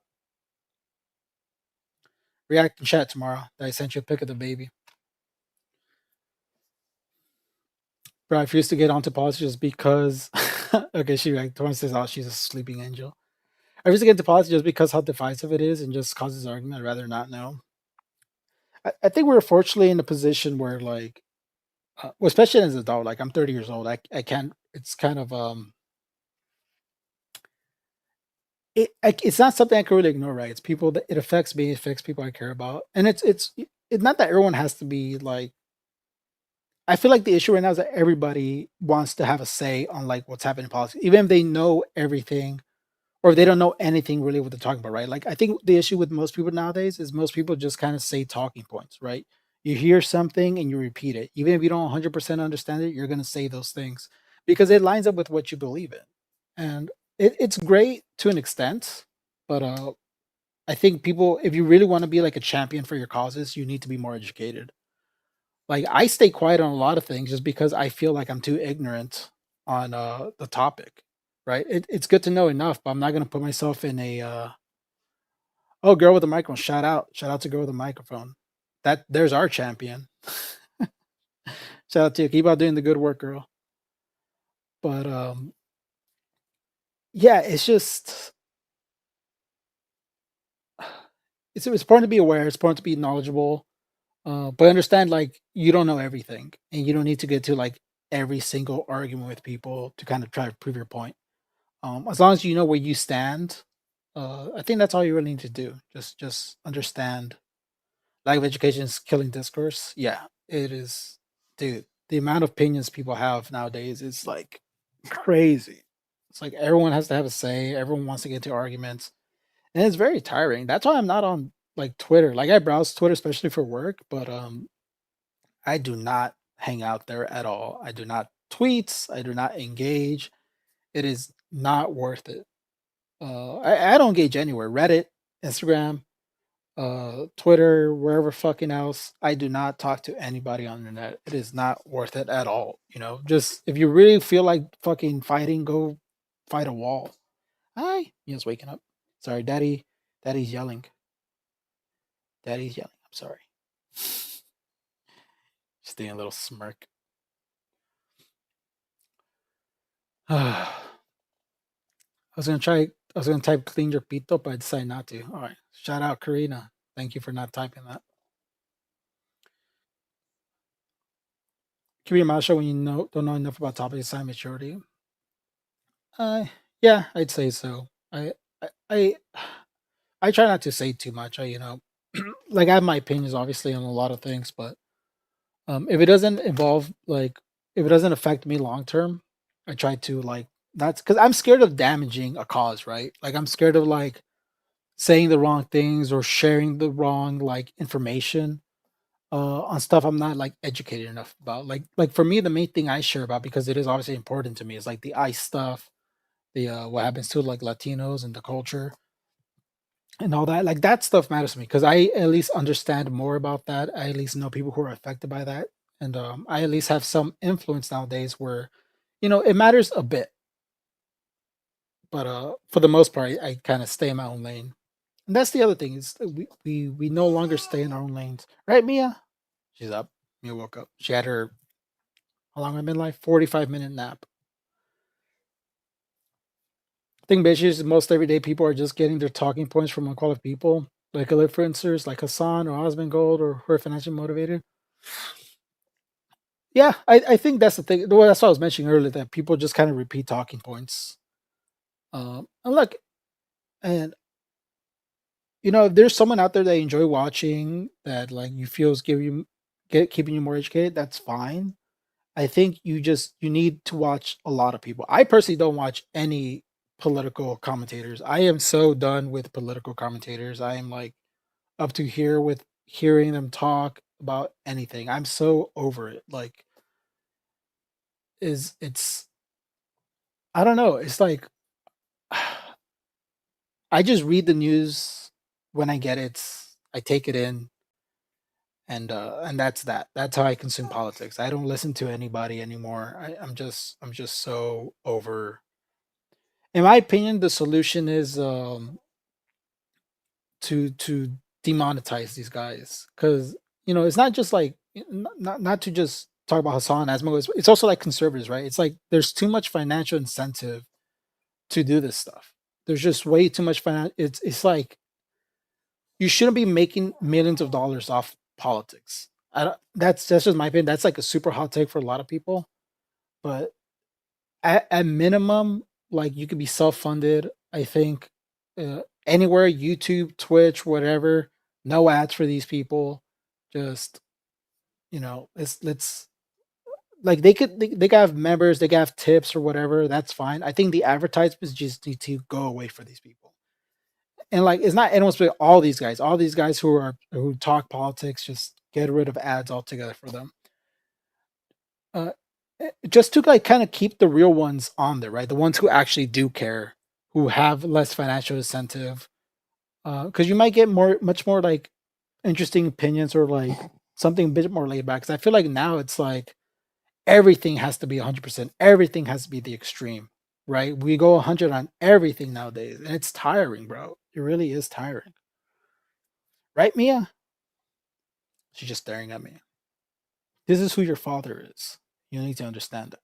react in chat tomorrow that I sent you a pic of the baby. Bro, I refuse to get onto politics just because. Okay, she like Torrance says, "Oh, she's a sleeping angel." I refuse to get into politics just because how divisive it is and just causes argument. I'd rather not know. I think we're fortunately in a position where, like, well, especially as an adult, like I'm 30 years old. I can't. It's kind of it's not something I can really ignore, right? It's people that it affects me, it affects people I care about, and it's not that everyone has to be like. I feel like the issue right now is that everybody wants to have a say on like what's happening in politics, even if they know everything or if they don't know anything really what they're talking about, right? Like I think the issue with most people nowadays is most people just kind of say talking points, right? You hear something and you repeat it, even if you don't 100% understand it, you're going to say those things because it lines up with what you believe in, and it's great to an extent, but I think people, if you really want to be like a champion for your causes, you need to be more educated. Like I stay quiet on a lot of things just because I feel like I'm too ignorant on the topic, right? It's good to know enough, but I'm not gonna put myself in a oh, girl with a microphone. Shout out to girl with a microphone. That there's our champion. Shout out to you. Keep on doing the good work, girl. But yeah, it's just it's important to be aware. It's important to be knowledgeable. But understand like you don't know everything, and you don't need to get to like every single argument with people to kind of try to prove your point. As long as you know where you stand, I think that's all you really need to do. Just understand. Lack of education is killing discourse. Yeah, it is, dude. The amount of opinions people have nowadays is like crazy. It's like everyone has to have a say. Everyone wants to get into arguments, and it's very tiring. That's why I'm not on like Twitter. Like I browse Twitter especially for work, but I do not hang out there at all. I do not tweets. I do not engage. It is not worth it. I don't engage anywhere. Reddit, Instagram, Twitter, wherever fucking else. I do not talk to anybody on the internet. It is not worth it at all. You know, just if you really feel like fucking fighting, go fight a wall. Hi, Mia's waking up. Sorry, daddy's yelling. Daddy's yelling. I'm sorry. Just doing a little smirk. I was gonna type clean your pito, but I decided not to. All right. Shout out Karina. Thank you for not typing that. Keep your mouth shut when you don't know enough about topics sign maturity. Uh yeah, I'd say so. I I, I try not to say too much. Like I have my opinions obviously on a lot of things, but if it doesn't involve like if it doesn't affect me long term, I try to like that's because I'm scared of damaging a cause, right? Like I'm scared of like saying the wrong things or sharing the wrong like information on stuff I'm not like educated enough about. Like for me, the main thing I share about because it is obviously important to me is like the ICE stuff, the what happens to like Latinos and the culture and all that. Like that stuff matters to me because I at least understand more about that. I at least know people who are affected by that, and I at least have some influence nowadays where, it matters a bit. But for the most part, I kind of stay in my own lane. And that's the other thing is that we no longer stay in our own lanes, right, Mia? She's up. Mia woke up. She had her how long have I been like 45-minute nap. I think basically most everyday people are just getting their talking points from unqualified people, like influencers like Hassan or Osmond Gold or who are financially motivated. Yeah, I think that's the thing. Well, that's what I was mentioning earlier that people just kind of repeat talking points. And look, and if there's someone out there that you enjoy watching that like you feel is giving you get keeping you more educated, that's fine. I think you need to watch a lot of people. I personally don't watch any political commentators. I am so done with political commentators. I am like up to here with hearing them talk about anything. I'm so over it. Like is it's I don't know. It's like I just read the news when I get it. I take it in and that's that. That's how I consume politics. I don't listen to anybody anymore. I'm just so over. In my opinion, the solution is to demonetize these guys because it's not just like not to just talk about Hassan Asmo. It's also like conservatives, right? It's like there's too much financial incentive to do this stuff. There's just way too much financial. It's like you shouldn't be making millions of dollars off politics. I don't, that's just my opinion. That's like a super hot take for a lot of people, but at minimum, like you could be self funded. I think anywhere, YouTube, Twitch, whatever, no ads for these people. Just let's like they could have members, they could have tips or whatever. That's fine. I think the advertisements just need to go away for these people. And like it's not anyone's but all these guys who talk politics, just get rid of ads altogether for them. Uh, just to like kind of keep the real ones on there, right? The ones who actually do care, who have less financial incentive, because you might get much more like interesting opinions or like something a bit more laid back. Because I feel like now it's like everything has to be 100%. Everything has to be the extreme, right? We go 100 on everything nowadays, and it's tiring, bro. It really is tiring, right, Mia? She's just staring at me. This is who your father is. You need to understand that.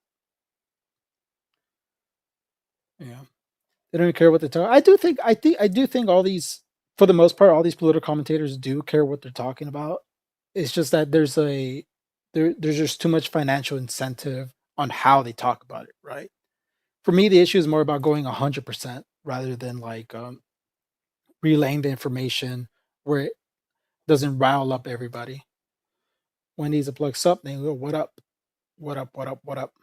Yeah. They don't even care what they talk. I do think all these, for the most part, all these political commentators do care what they're talking about. It's just that there's just too much financial incentive on how they talk about it, right? For me, the issue is more about going 100% rather than like relaying the information where it doesn't rile up everybody. Wendy's a plug up, they go, what up? What up? What up? What up?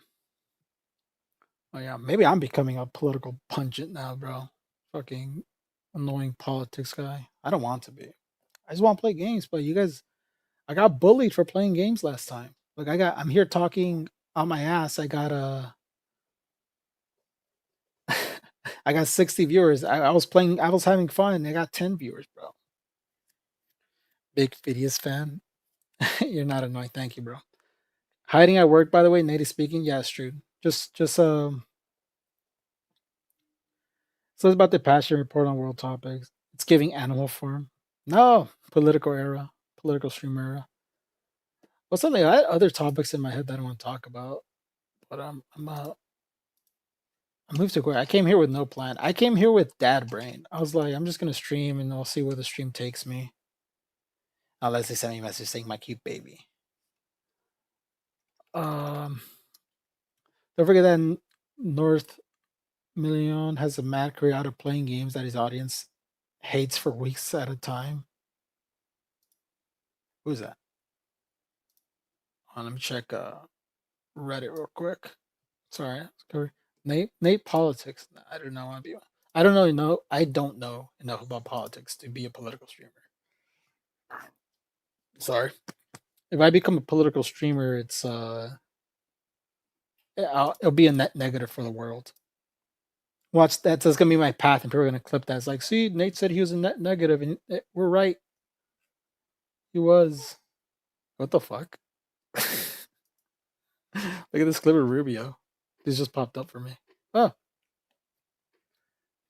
Oh yeah, maybe I'm becoming a political pundit now, bro. Fucking annoying politics guy. I don't want to be. I just want to play games, but you guys, I got bullied for playing games last time. Like I'm here talking on my ass. I got I got 60 viewers. I was playing. I was having fun. And I got 10 viewers, bro. Big Phidias fan. You're not annoying. Thank you, bro. Hiding at work, by the way, native speaking. Yeah, it's true. Just so it's about the passion report on world topics. It's giving animal form. No, political era, political stream era. Well, something I had other topics in my head that I want to talk about, but I moved too quick. I came here with no plan. I came here with dad brain. I was like, I'm just gonna stream and I'll see where the stream takes me. Unless they send me a message saying my cute baby. Don't forget that North Million has a mad career out of playing games that his audience hates for weeks at a time. Who's that? Let me check Reddit real quick. Sorry, Nate politics. I don't know. I don't know. I don't know enough about politics to be a political streamer. Sorry. If I become a political streamer, it'll be a net negative for the world. Watch that. That's gonna be my path, and people are gonna clip that. It's like, see, Nate said he was a net negative, and we're right. He was. What the fuck? Look at this clip of Rubio. This just popped up for me. Oh,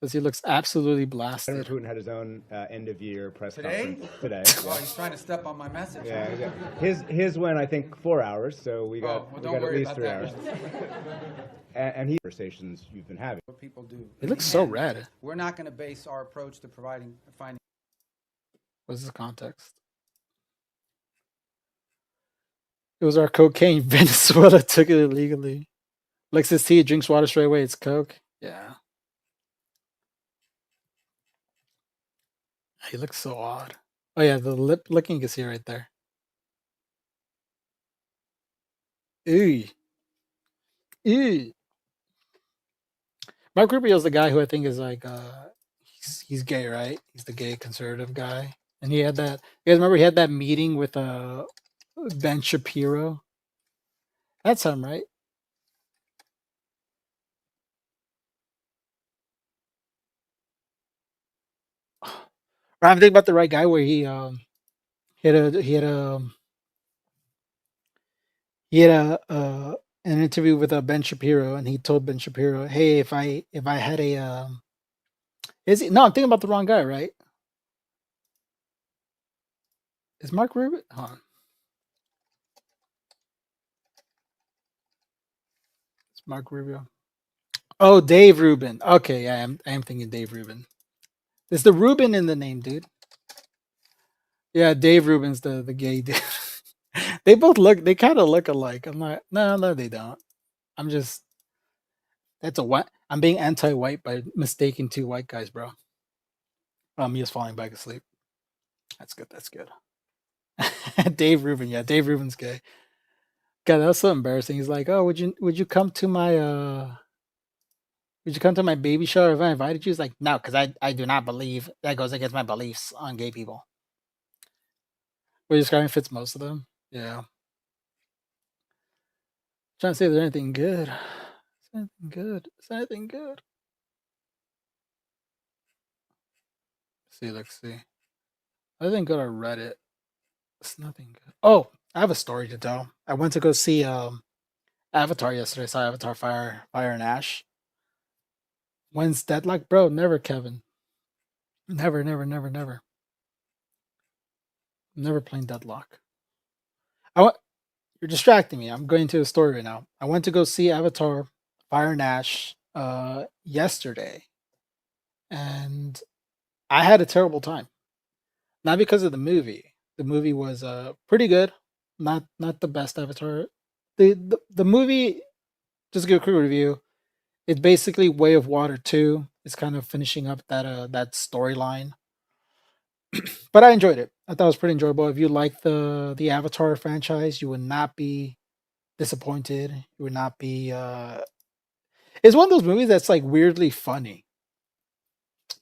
because he looks absolutely blasted. Senator Putin had his own end of year press Today? conference today. Well, he's trying to step on my message. Yeah. His went, I think, 4 hours, so we got well, we don't got at worry least about 3 that. hours. And he conversations you've been having. What people do. He looks so And red. We're not going to base our approach to finding. What's the context? It was our cocaine. Venezuela took it illegally. Lexus T drinks water straight away. It's coke. Yeah. He looks so odd. Oh yeah, the lip licking is here right there. Ew. Ew. Mark Rubio's the guy who I think is like he's gay, right? He's the gay conservative guy. And he had that, you guys remember he had that meeting with Ben Shapiro? That's him, right? Or I'm thinking about the right guy where he had an interview with Ben Shapiro, and he told Ben Shapiro, "Hey, if I had a no, I'm thinking about the wrong guy, right? Is Mark Rubio? Hold on. It's Mark Rubio. Oh, Dave Rubin. Okay, yeah, I am thinking Dave Rubin. There's the Rubin in the name, dude. Yeah, Dave Rubin's the gay dude. They kind of look alike. I'm not, no, they don't. I'm just, I'm being anti-white by mistaking two white guys, bro. I'm just falling back asleep. That's good. Dave Rubin, yeah, Dave Rubin's gay. God, that was so embarrassing. He's like, "Oh, would you come to my baby shower if I invited you?" He's like, "No, because I do not believe that goes against my beliefs on gay people." What you're describing fits most of them. Yeah. Trying to see if there's anything good. Is anything good? Let's see. I didn't go to Reddit. It's nothing good. Oh, I have a story to tell. I went to go see Avatar yesterday. I saw Avatar Fire and Ash. When's Deadlock? Bro, never, Kevin. Never. Never playing Deadlock. You're distracting me. I'm going to a story right now. I went to go see Avatar Fire and Ash yesterday, and I had a terrible time. Not because of the movie. The movie was pretty good. Not the best Avatar. The movie, just to give a quick review, it's basically Way of Water 2. It's kind of finishing up that storyline. But I enjoyed it. I thought it was pretty enjoyable. If you like the Avatar franchise, you would not be disappointed. You would not be it's one of those movies that's like weirdly funny.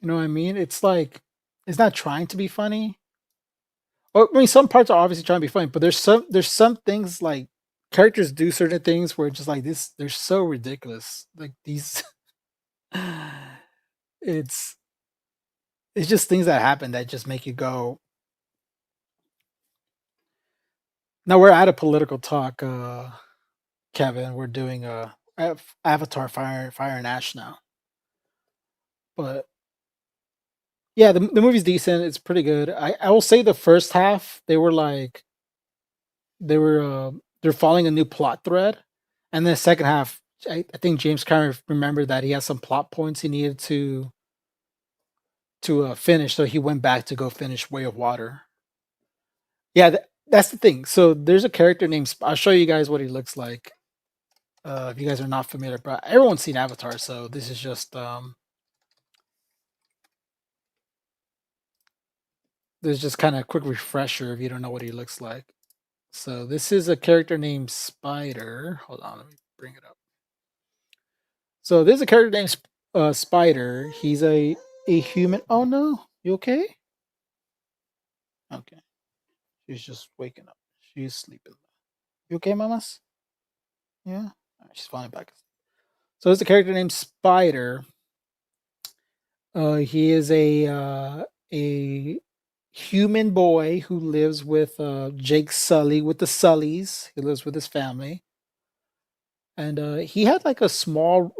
You know what I mean? It's like it's not trying to be funny. I mean, some parts are obviously trying to be funny, but there's some things like characters do certain things where it's just like this. They're so ridiculous. Like these, it's just things that happen that just make you go, Now we're at a political talk, Kevin. We're doing Avatar Fire and Ash now. But yeah, the movie's decent. It's pretty good. I will say the first half they were like they're following a new plot thread, and the second half I think James Cameron remembered that he has some plot points he needed to finish, so he went back to go finish Way of Water. Yeah, that's the thing. So there's a character named I'll show you guys what he looks like. If you guys are not familiar, but everyone's seen Avatar, so this is just there's just kind of a quick refresher if you don't know what he looks like. So this is a character named Spider. Hold on, let me bring it up. So there's a character named Spider. He's a human. Oh no, you okay? Okay, she's just waking up. She's sleeping. You okay, mamas? Yeah, all right, she's falling back. So there's a character named Spider. He is a human boy who lives with Jake Sully with the Sullys. He lives with his family, and he had like a small,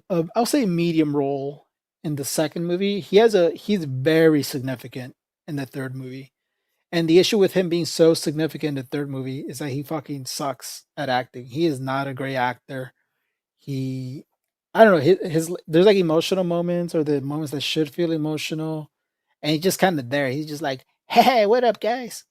I'll say medium role in the second movie. He's very significant in the third movie, and the issue with him being so significant in the third movie is that he fucking sucks at acting. He is not a great actor. He I don't know, his there's like emotional moments or the moments that should feel emotional, and he's just kind of there. He's just like, "Hey, what up, guys?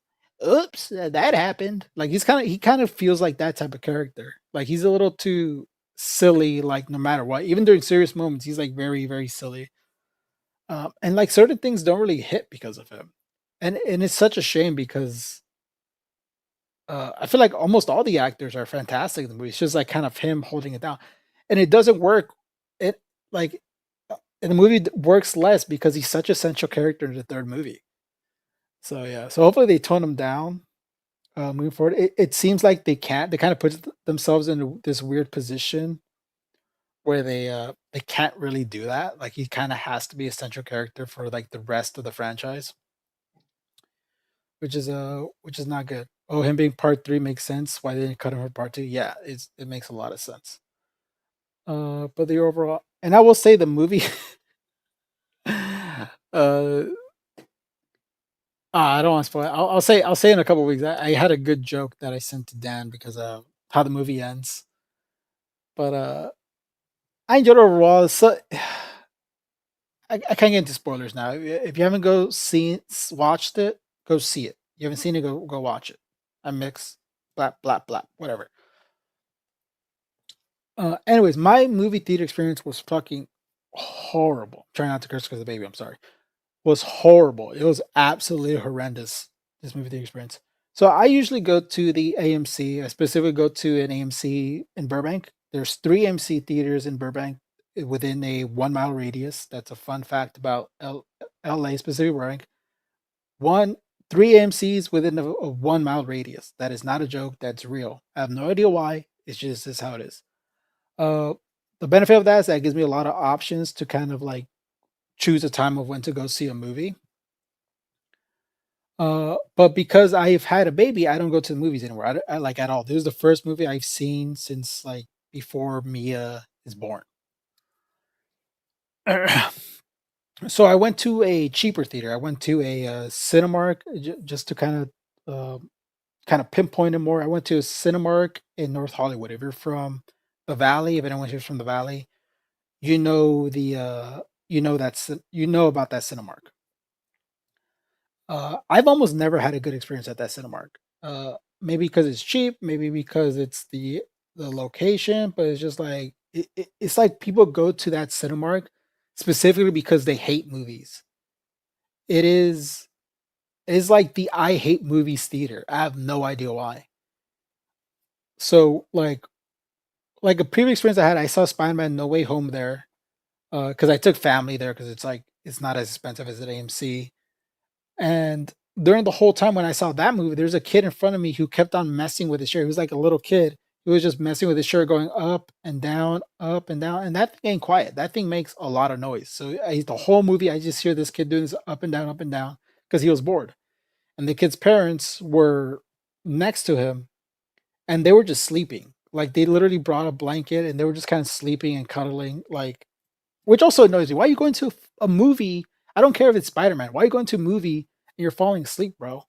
Oops, that happened." Like he kind of feels like that type of character. Like he's a little too silly, like no matter what. Even during serious moments, he's like very, very silly. And like certain things don't really hit because of him, and it's such a shame because I feel like almost all the actors are fantastic in the movie. It's just like kind of him holding it down, and it doesn't work. It like and the movie works less because he's such a central character in the third movie. So yeah, so hopefully they tone him down moving forward. It seems like they can't. They kind of put themselves in this weird position where they can't really do that. Like he kind of has to be a central character for like the rest of the franchise, which is not good. Oh, him being part three makes sense. Why they didn't cut him for part two? Yeah, it makes a lot of sense. But the overall, and I will say the movie, uh, I don't want to spoil it. I'll say in a couple weeks. I had a good joke that I sent to Dan because of how the movie ends. But I enjoyed it overall. So I can't get into spoilers now. If you haven't watched it, go see it. You haven't seen it, go watch it. I mix, blah blah blah, whatever. Anyways, my movie theater experience was fucking horrible. Try not to curse because of the baby. I'm sorry. Was horrible. It was absolutely horrendous. This movie theater experience. So I usually go to the AMC. I specifically go to an AMC in Burbank. There's 3 AMC theaters in Burbank within a 1 mile radius. That's a fun fact about LA, specifically Burbank. 3 AMCs within a 1 mile radius. That is not a joke. That's real. I have no idea why. It's just this is how it is. Uh, the benefit of that is that it gives me a lot of options to kind of like choose a time of when to go see a movie. But because I've had a baby, I don't go to the movies anymore. I like at all. This is the first movie I've seen since like before Mia is born. So I went to a cheaper theater. I went to a Cinemark just to kind of pinpoint it more. I went to a Cinemark in North Hollywood. If you're from the Valley, if anyone here's from the Valley, you know you know about that Cinemark. I've almost never had a good experience at that Cinemark. Maybe because it's cheap, maybe because it's the location, but it's just like it's like people go to that Cinemark specifically because they hate movies. It is like the I hate movies theater. I have no idea why. So like a previous experience I had, I saw Spider-Man No Way Home there because I took family there because it's like it's not as expensive as at AMC. And during the whole time when I saw that movie, there's a kid in front of me who kept on messing with his shirt. He was like a little kid. He was just messing with his shirt, going up and down. And that thing ain't quiet. That thing makes a lot of noise. So the whole movie, I just hear this kid doing this up and down, because he was bored. And the kid's parents were next to him, and they were just sleeping. Like they literally brought a blanket and they were just kind of sleeping and cuddling, like, which also annoys me. Why are you going to a movie? I don't care if it's Spider Man. Why are you going to a movie and you're falling asleep, bro?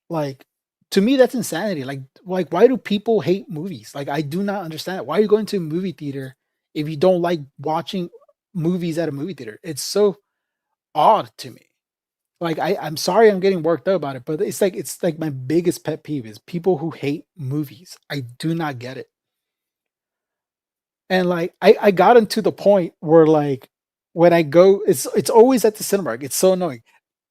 Like, to me, that's insanity. Like, why do people hate movies? Like, I do not understand it. Why are you going to a movie theater if you don't like watching movies at a movie theater? It's so odd to me. Like, I'm sorry I'm getting worked up about it, but it's like my biggest pet peeve is people who hate movies. I do not get it. And like I got into the point where like when I go, it's always at the Cinemark. It's so annoying.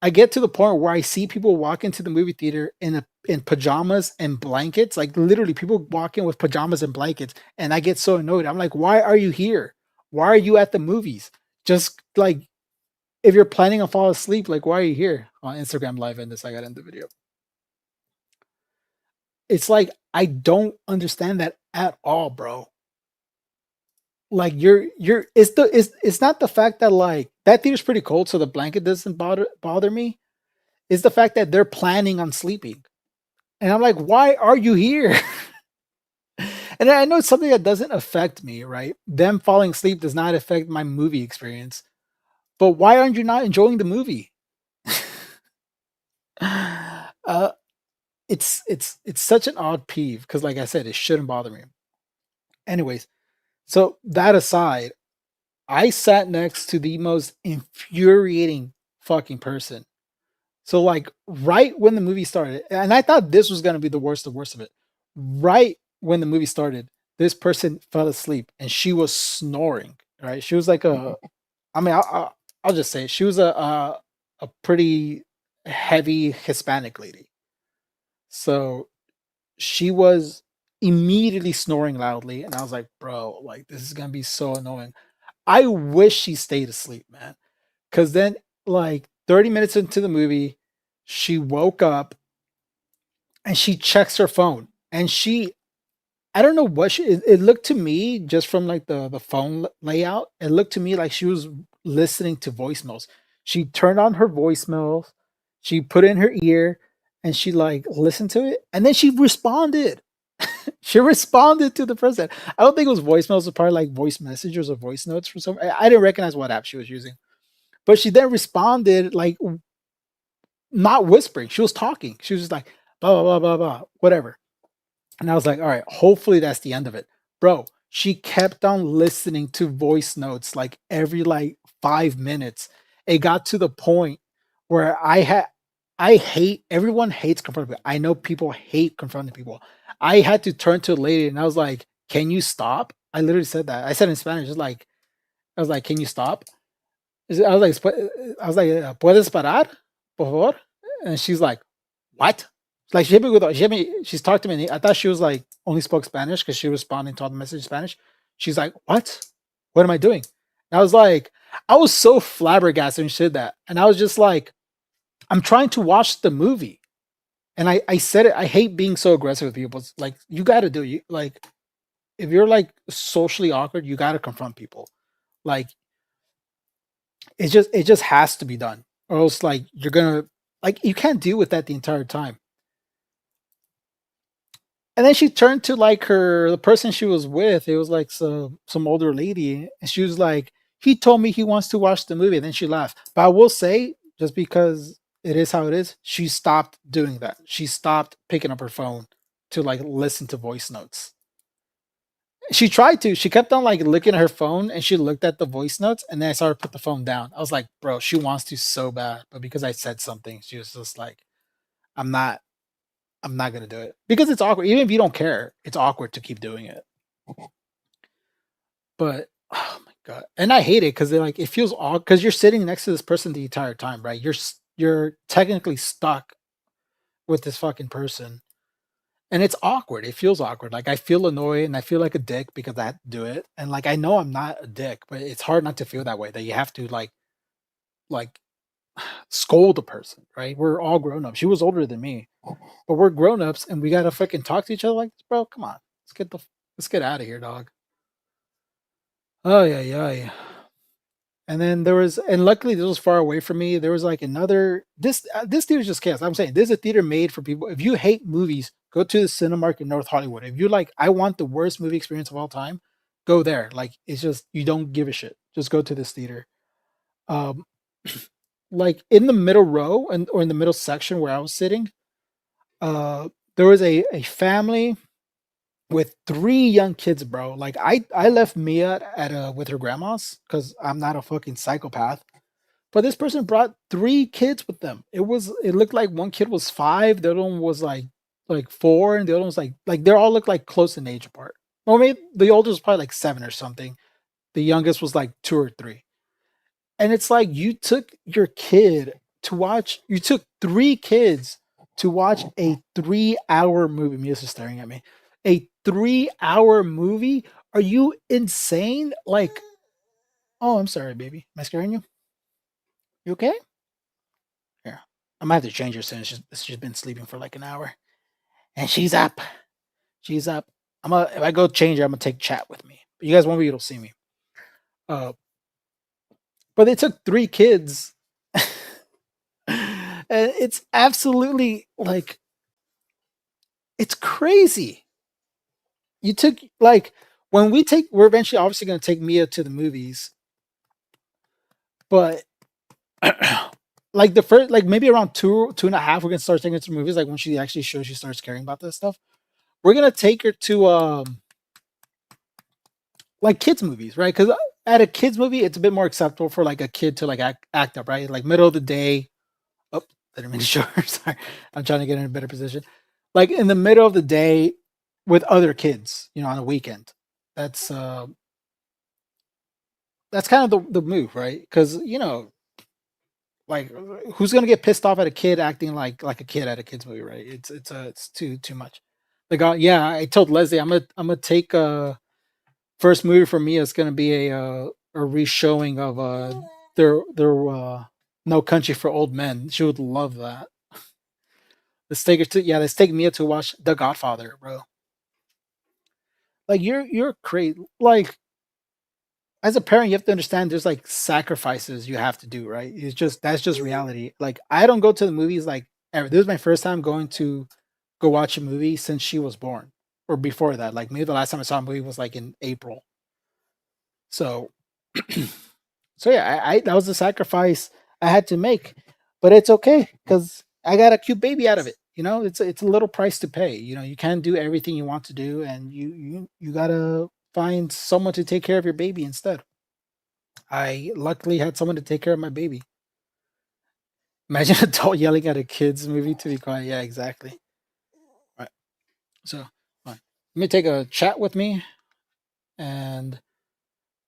I get to the point where I see people walk into the movie theater in pajamas and blankets, like literally people walking with pajamas and blankets, and I get so annoyed. I'm like, why are you here? Why are you at the movies? Just like if you're planning on falling asleep, like why are you here on Instagram Live? And this I got in the video. It's like I don't understand that at all, bro. Like you're it's not the fact that like that theater's pretty cold, so the blanket doesn't bother me. It's the fact that they're planning on sleeping. And I'm like, why are you here? And I know it's something that doesn't affect me, right? Them falling asleep does not affect my movie experience. But why aren't you not enjoying the movie? uh it's such an odd peeve because like I said, it shouldn't bother me. Anyways, so that aside, I sat next to the most infuriating fucking person. So like right when the movie started, and I thought this was gonna be the worst of it. Right when the movie started, this person fell asleep and she was snoring. Right, she was like I mean, I'll just say it. She was a pretty heavy Hispanic lady. So she was immediately snoring loudly, and I was like, bro, like this is gonna be so annoying. I wish she stayed asleep, man. Cause then, like 30 minutes into the movie, she woke up and she checks her phone. And I don't know what it looked to me just from like the phone layout. It looked to me like she was listening to voicemails. She turned on her voicemails, she put in her ear, and she like listened to it, and then she responded. She responded to the president. I don't think it was voicemails, it was probably like voice messages or voice notes for some. I didn't recognize what app she was using. But she then responded like not whispering. She was talking. She was just like blah blah blah blah blah, whatever. And I was like, all right, hopefully that's the end of it. Bro, she kept on listening to voice notes like every like 5 minutes. It got to the point where I hate everyone hates confronting people. I know people hate confronting people. I had to turn to a lady and I was like, can you stop? I literally said that. I said in Spanish, just like I was like, can you stop? ¿Puedes parar, por favor? And she's like, what? Like she's talked to me. I thought she was like only spoke Spanish because she was responding to all the message in Spanish. She's like, what? What am I doing? And I was like, I was so flabbergasted when she said that. And I was just like, I'm trying to watch the movie. And I said it, I hate being so aggressive with people. It's like, you got to do it. Like, if you're like socially awkward, you got to confront people. Like, it just has to be done, or else like you're gonna like you can't deal with that the entire time. And then she turned to like the person she was with. It was like some older lady, and she was like, "He told me he wants to watch the movie." And then she laughed. But I will say, just because it is how it is, she stopped doing that. She stopped picking up her phone to like listen to voice notes. She tried to. She kept on like looking at her phone, and she looked at the voice notes, and then I saw her put the phone down. I was like, "Bro, she wants to so bad," but because I said something, she was just like, "I'm not. I'm not gonna do it because it's awkward. Even if you don't care, it's awkward to keep doing it." But oh my god, and I hate it because they're like it feels awkward because you're sitting next to this person the entire time, right? You're technically stuck with this fucking person, and it's awkward. It feels awkward. Like I feel annoyed and I feel like a dick because I have to do it. And like I know I'm not a dick, but it's hard not to feel that way. That you have to like scold a person, right? We're all grown ups. She was older than me, but we're grown ups and we gotta fucking talk to each other like this, bro. Come on, let's get out of here, dog. Oh yeah, yeah. And then and luckily this was far away from me. There was like another this theater's just chaos. I'm saying this is a theater made for people. If you hate movies, Go to the Cinemark in North Hollywood. If you're like, I want the worst movie experience of all time, go there. Like, it's just you don't give a shit. Just go to this theater. Um, like in the middle row and or in the middle section where I was sitting, there was a family with 3 young kids, bro. Like I left Mia at with her grandma's because I'm not a fucking psychopath. But this person brought 3 kids with them. It looked like one kid was 5, the other one was like 4, and the other one was like they all looked like close in age apart. Well, maybe the oldest was probably like 7 or something. The youngest was like 2 or 3. And it's like you took 3 kids to watch a 3-hour movie. Mia's just staring at me. A 3-hour movie? Are you insane? Like, oh, I'm sorry, baby. Am I scaring you? You okay? Here. I'm gonna have to change her since she's been sleeping for like an hour. And she's up. She's up. If I go change her, I'm gonna take chat with me. But you guys won't be able to see me. Uh but they took 3 kids. And it's absolutely like it's crazy. You took like we're eventually obviously gonna take Mia to the movies, but like the first like maybe around 2.5, we're gonna start taking her to movies, like when she actually shows she starts caring about this stuff. We're gonna take her to like kids movies, right? Because at a kids movie, it's a bit more acceptable for like a kid to like act up, right? Like middle of the day. Oh, I didn't mean to show her. Sorry, I'm trying to get in a better position. Like in the middle of the day with other kids, on a weekend. That's that's kind of the move, right? Because like who's gonna get pissed off at a kid acting like a kid at a kids movie, right? It's too much. Like yeah, I told Leslie I'm gonna take first movie for me is gonna be a reshowing of their No Country for Old Men. She would love that. Let's take Mia to watch The Godfather, bro. Like you're crazy. Like as a parent, you have to understand there's like sacrifices you have to do, right? That's just reality. Like I don't go to the movies like ever. This was my first time going to go watch a movie since she was born, or before that. Like maybe the last time I saw a movie was like in April. So, so yeah, I that was the sacrifice I had to make, but it's okay because I got a cute baby out of it. It's a little price to pay. You can't do everything you want to do, and you gotta find someone to take care of your baby instead. I luckily had someone to take care of my baby. Imagine an adult yelling at a kids movie to be quiet. Yeah, exactly. Right. So, let me take a chat with me, and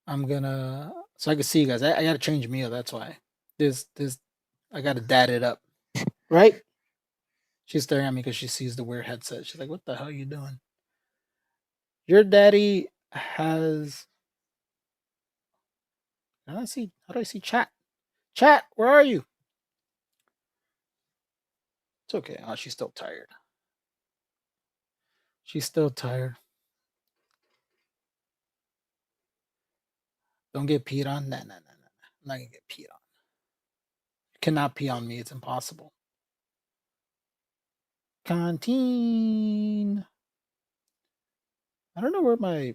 I'm gonna so I can see you guys. I gotta change Mia. That's why. This I gotta dad it up. Right? She's staring at me because she sees the weird headset. She's like, "What the hell are you doing?" Your daddy has. How do I see chat? Chat, where are you? It's okay. Oh, she's still tired. She's still tired. Don't get peed on. Nah. I'm not gonna get peed on. You cannot pee on me. It's impossible. Canteen. I don't know where my.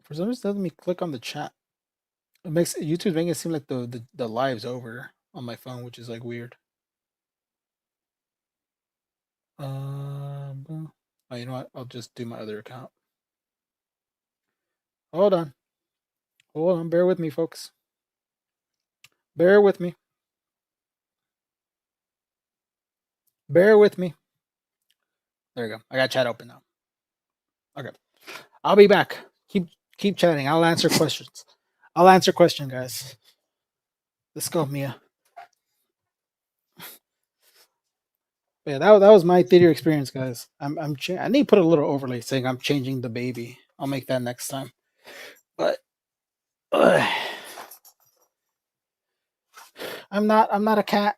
For some reason, it doesn't let me click on the chat. It makes YouTube's making it seem like the live's over on my phone, which is like weird. Oh, you know what? I'll just do my other account. Hold on. Bear with me, folks. Bear with me. Bear with me. There you go. I got chat open now. Okay. I'll be back. Keep chatting. I'll answer questions. I'll answer questions, guys. Let's go, Mia. Yeah, that was my theater experience, guys. I need to put a little overlay saying I'm changing the baby. I'll make that next time. But I'm not a cat.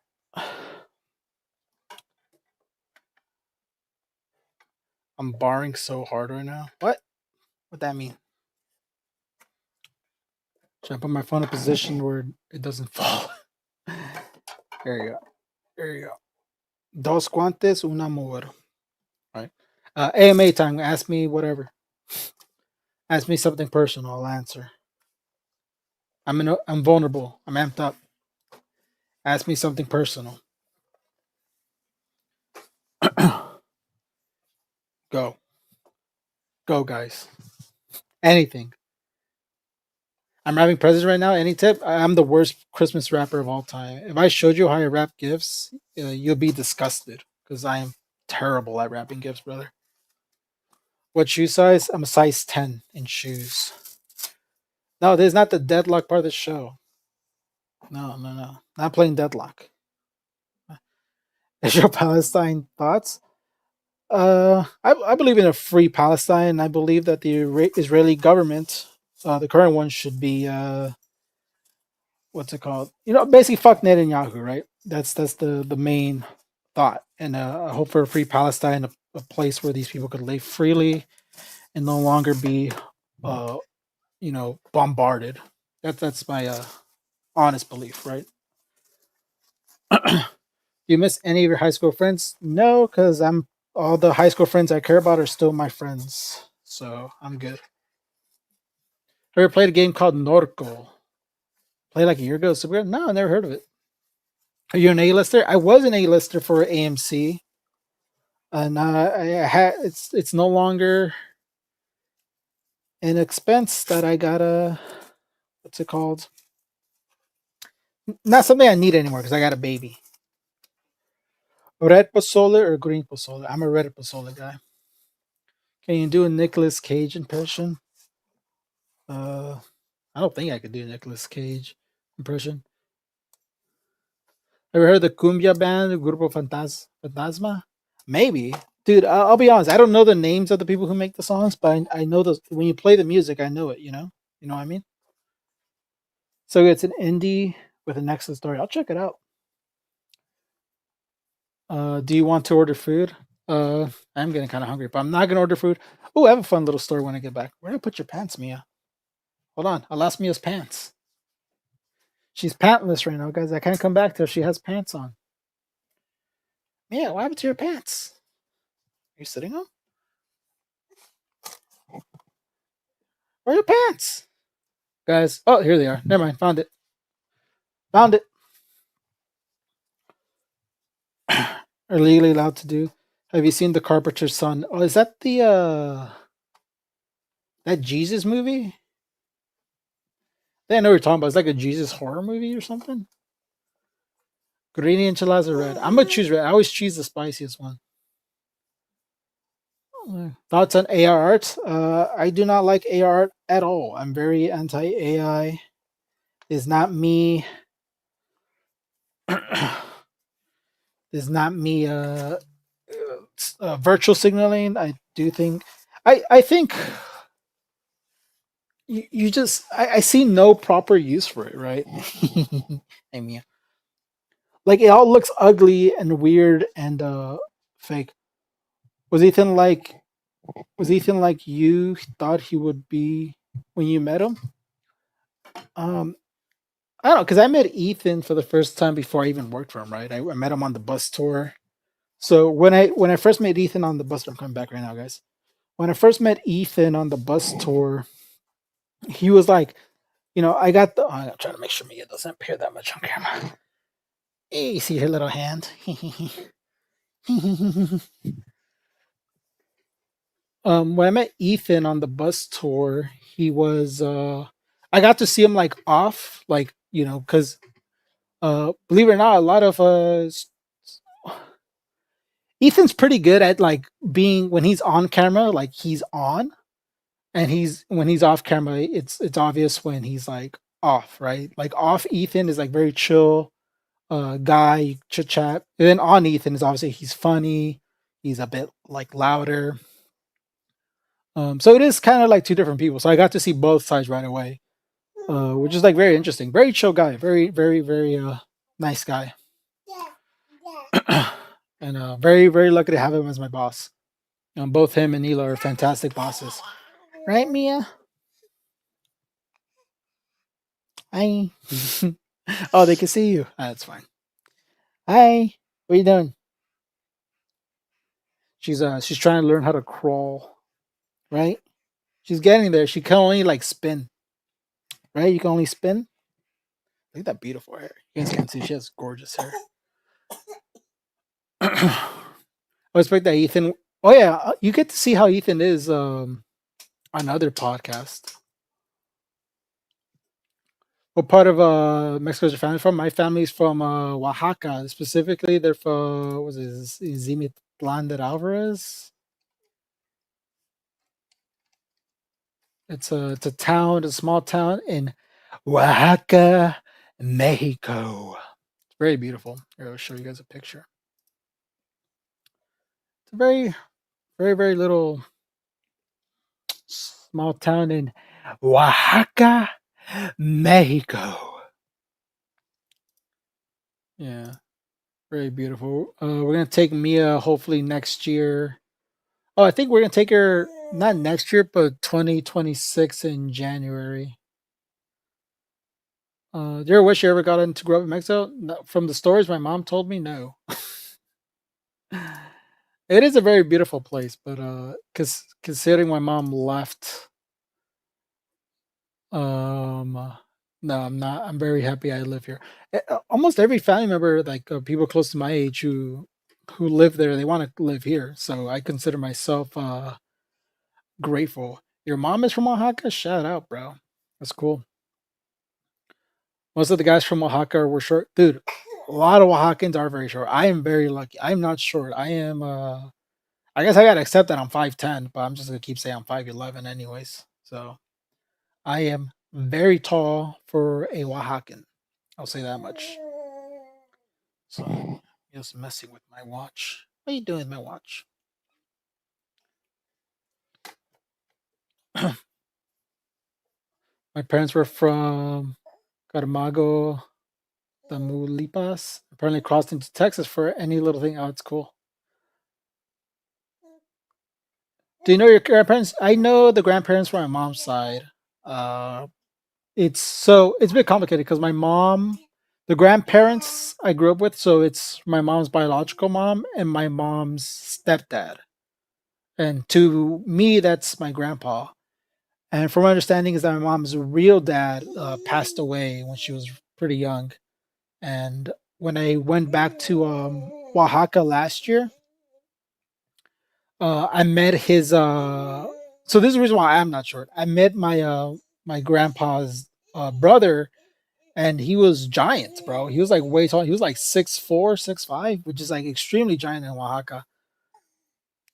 I'm barring so hard right now. What that mean? Should I put my phone in a position where it doesn't fall? There you go. Dos guantes, un amor. Right. AMA time. Ask me whatever. Ask me something personal. I'll answer. I'm vulnerable. I'm amped up. Ask me something personal. Go. Go, guys. Anything. I'm wrapping presents right now. Any tip? I'm the worst Christmas rapper of all time. If I showed you how I wrap gifts, you'll be disgusted because I am terrible at wrapping gifts, brother. What shoe size? I'm a size 10 in shoes. No, this is not the deadlock part of the show. No. Not playing deadlock. Israel Palestine thoughts? I believe in a free Palestine. I believe that the Israeli government, the current one, should be what's it called? Basically, fuck Netanyahu, right? That's the main thought, and I hope for a free Palestine, a place where these people could live freely and no longer be, bombarded. That's my honest belief, right? Do you miss any of your high school friends? No, because I'm all the high school friends I care about are still my friends, so I'm good. Ever played a game called Norco? Played like a year ago. So weird. No, I never heard of it. Are you an A-lister? I was an A-lister for AMC, and I had it's no longer an expense that I gotta. What's it called? Not something I need anymore because I got a baby. Red pozole or green pozole? I'm a red pozole guy. Can you do a Nicolas Cage impression? I don't think I could do a Nicolas Cage impression. Ever heard the cumbia band Grupo Fantasma? Maybe, dude. I'll be honest. I don't know the names of the people who make the songs, but I know those. When you play the music, I know it. You know what I mean. So it's an indie with an excellent story. I'll check it out. Do you want to order food? I'm getting kind of hungry, but I'm not gonna order food. Oh, I have a fun little story when I get back. Where did I put your pants, Mia? Hold on. I lost Mia's pants. She's pantless right now, guys. I can't come back till she has pants on. Mia, what happened to your pants? Are you sitting on? Where are your pants? Guys, oh, here they are. Never mind. Found it. Found it. Are legally allowed to do. Have you seen The Carpenter's Son? Oh, is that the that Jesus movie? I know what you're talking about. It's like a Jesus horror movie or something. Green enchiladas are red. I'm gonna choose red. I always choose the spiciest one. Thoughts on AR art? I do not like AR art at all. I'm very anti AI. Is not me. Is not me. Virtual signaling. I do think. I think you just. I see no proper use for it. Right. I mean, like it all looks ugly and weird and fake. Was Ethan like? Was Ethan like you thought he would be when you met him? I don't know because I met Ethan for the first time before I even worked for him. Right, I met him on the bus tour. So when I first met Ethan on the bus, I'm coming back right now, guys. When I first met Ethan on the bus tour, he was like, I got the. I'm trying to make sure Mia doesn't appear that much on camera. Hey, you see her little hand? When I met Ethan on the bus tour, he was. I got to see him like off, like because believe it or not, a lot of Ethan's pretty good at like being when he's on camera, like he's on, and he's when he's off camera, it's obvious when he's like off, right? Like off Ethan is like very chill guy, chit chat. And then on Ethan is obviously he's funny, he's a bit like louder. So it is kind of like two different people. So I got to see both sides right away. Which is like very interesting. Very chill guy, very, very, very nice guy. And very, very lucky to have him as my boss. Both him and Neela are fantastic bosses. Right, Mia? Hi. Oh, they can see you. That's fine. Hi. What are you doing? She's trying to learn how to crawl, right? She's getting there. She can only like spin, right? You can only spin. Look at that beautiful hair. You guys can't see. She has gorgeous hair. I expect that Ethan. Oh yeah, you get to see how Ethan is on other podcasts. What part of Mexico is your family from? My family's from Oaxaca. Specifically, they're from what was it Zimitlan de Alvarez? It's a town, a small town in Oaxaca, Mexico. It's very beautiful. Here, I'll show you guys a picture. It's a very, very, very little small town in Oaxaca, Mexico. Yeah, very beautiful. We're gonna take Mia hopefully next year. Oh, I think we're gonna take her not next year, but 2026 in January. Do you ever wish you ever got into grow up in Mexico? No, from the stories my mom told me, no. It is a very beautiful place, but considering my mom left, no, I'm not. I'm very happy I live here. Almost every family member, like people close to my age who live there, they want to live here. So I consider myself grateful. Your mom is from Oaxaca? Shout out, bro. That's cool. Most of the guys from Oaxaca were short. Dude, a lot of Oaxacans are very short. I am very lucky. I'm not short. I am I guess I gotta accept that I'm 5'10, but I'm just gonna keep saying I'm 5'11 anyways. So I am very tall for a Oaxacan. I'll say that much. So just messing with my watch. What are you doing with my watch? My parents were from Caramago, Tamaulipas. Apparently crossed into Texas for any little thing. Oh, it's cool. Do you know your grandparents? I know the grandparents from my mom's side. Uh, it's a bit complicated because my mom, the grandparents I grew up with, so it's my mom's biological mom and my mom's stepdad, and to me that's my grandpa. And from my understanding is that my mom's real dad passed away when she was pretty young. And when I went back to Oaxaca last year, I met his. So this is the reason why I'm not short. I met my grandpa's brother, and he was giant, bro. He was like way tall. He was like 6'4", 6'5", which is like extremely giant in Oaxaca.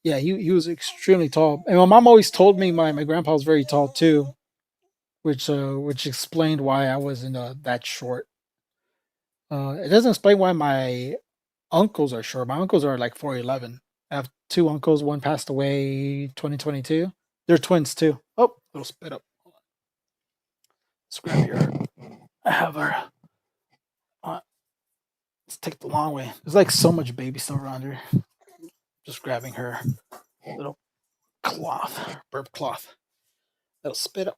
Yeah, he was extremely tall. And my mom always told me my grandpa was very tall too, which explained why I wasn't that short. It doesn't explain why my uncles are short. My uncles are like 4'11". I have two uncles. One passed away 2022. They're twins too. Oh, little spit up. Let's grab your. I have her. Let's take the long way. There's like so much baby stuff around here. Just grabbing her little cloth, burp cloth. That'll spit up.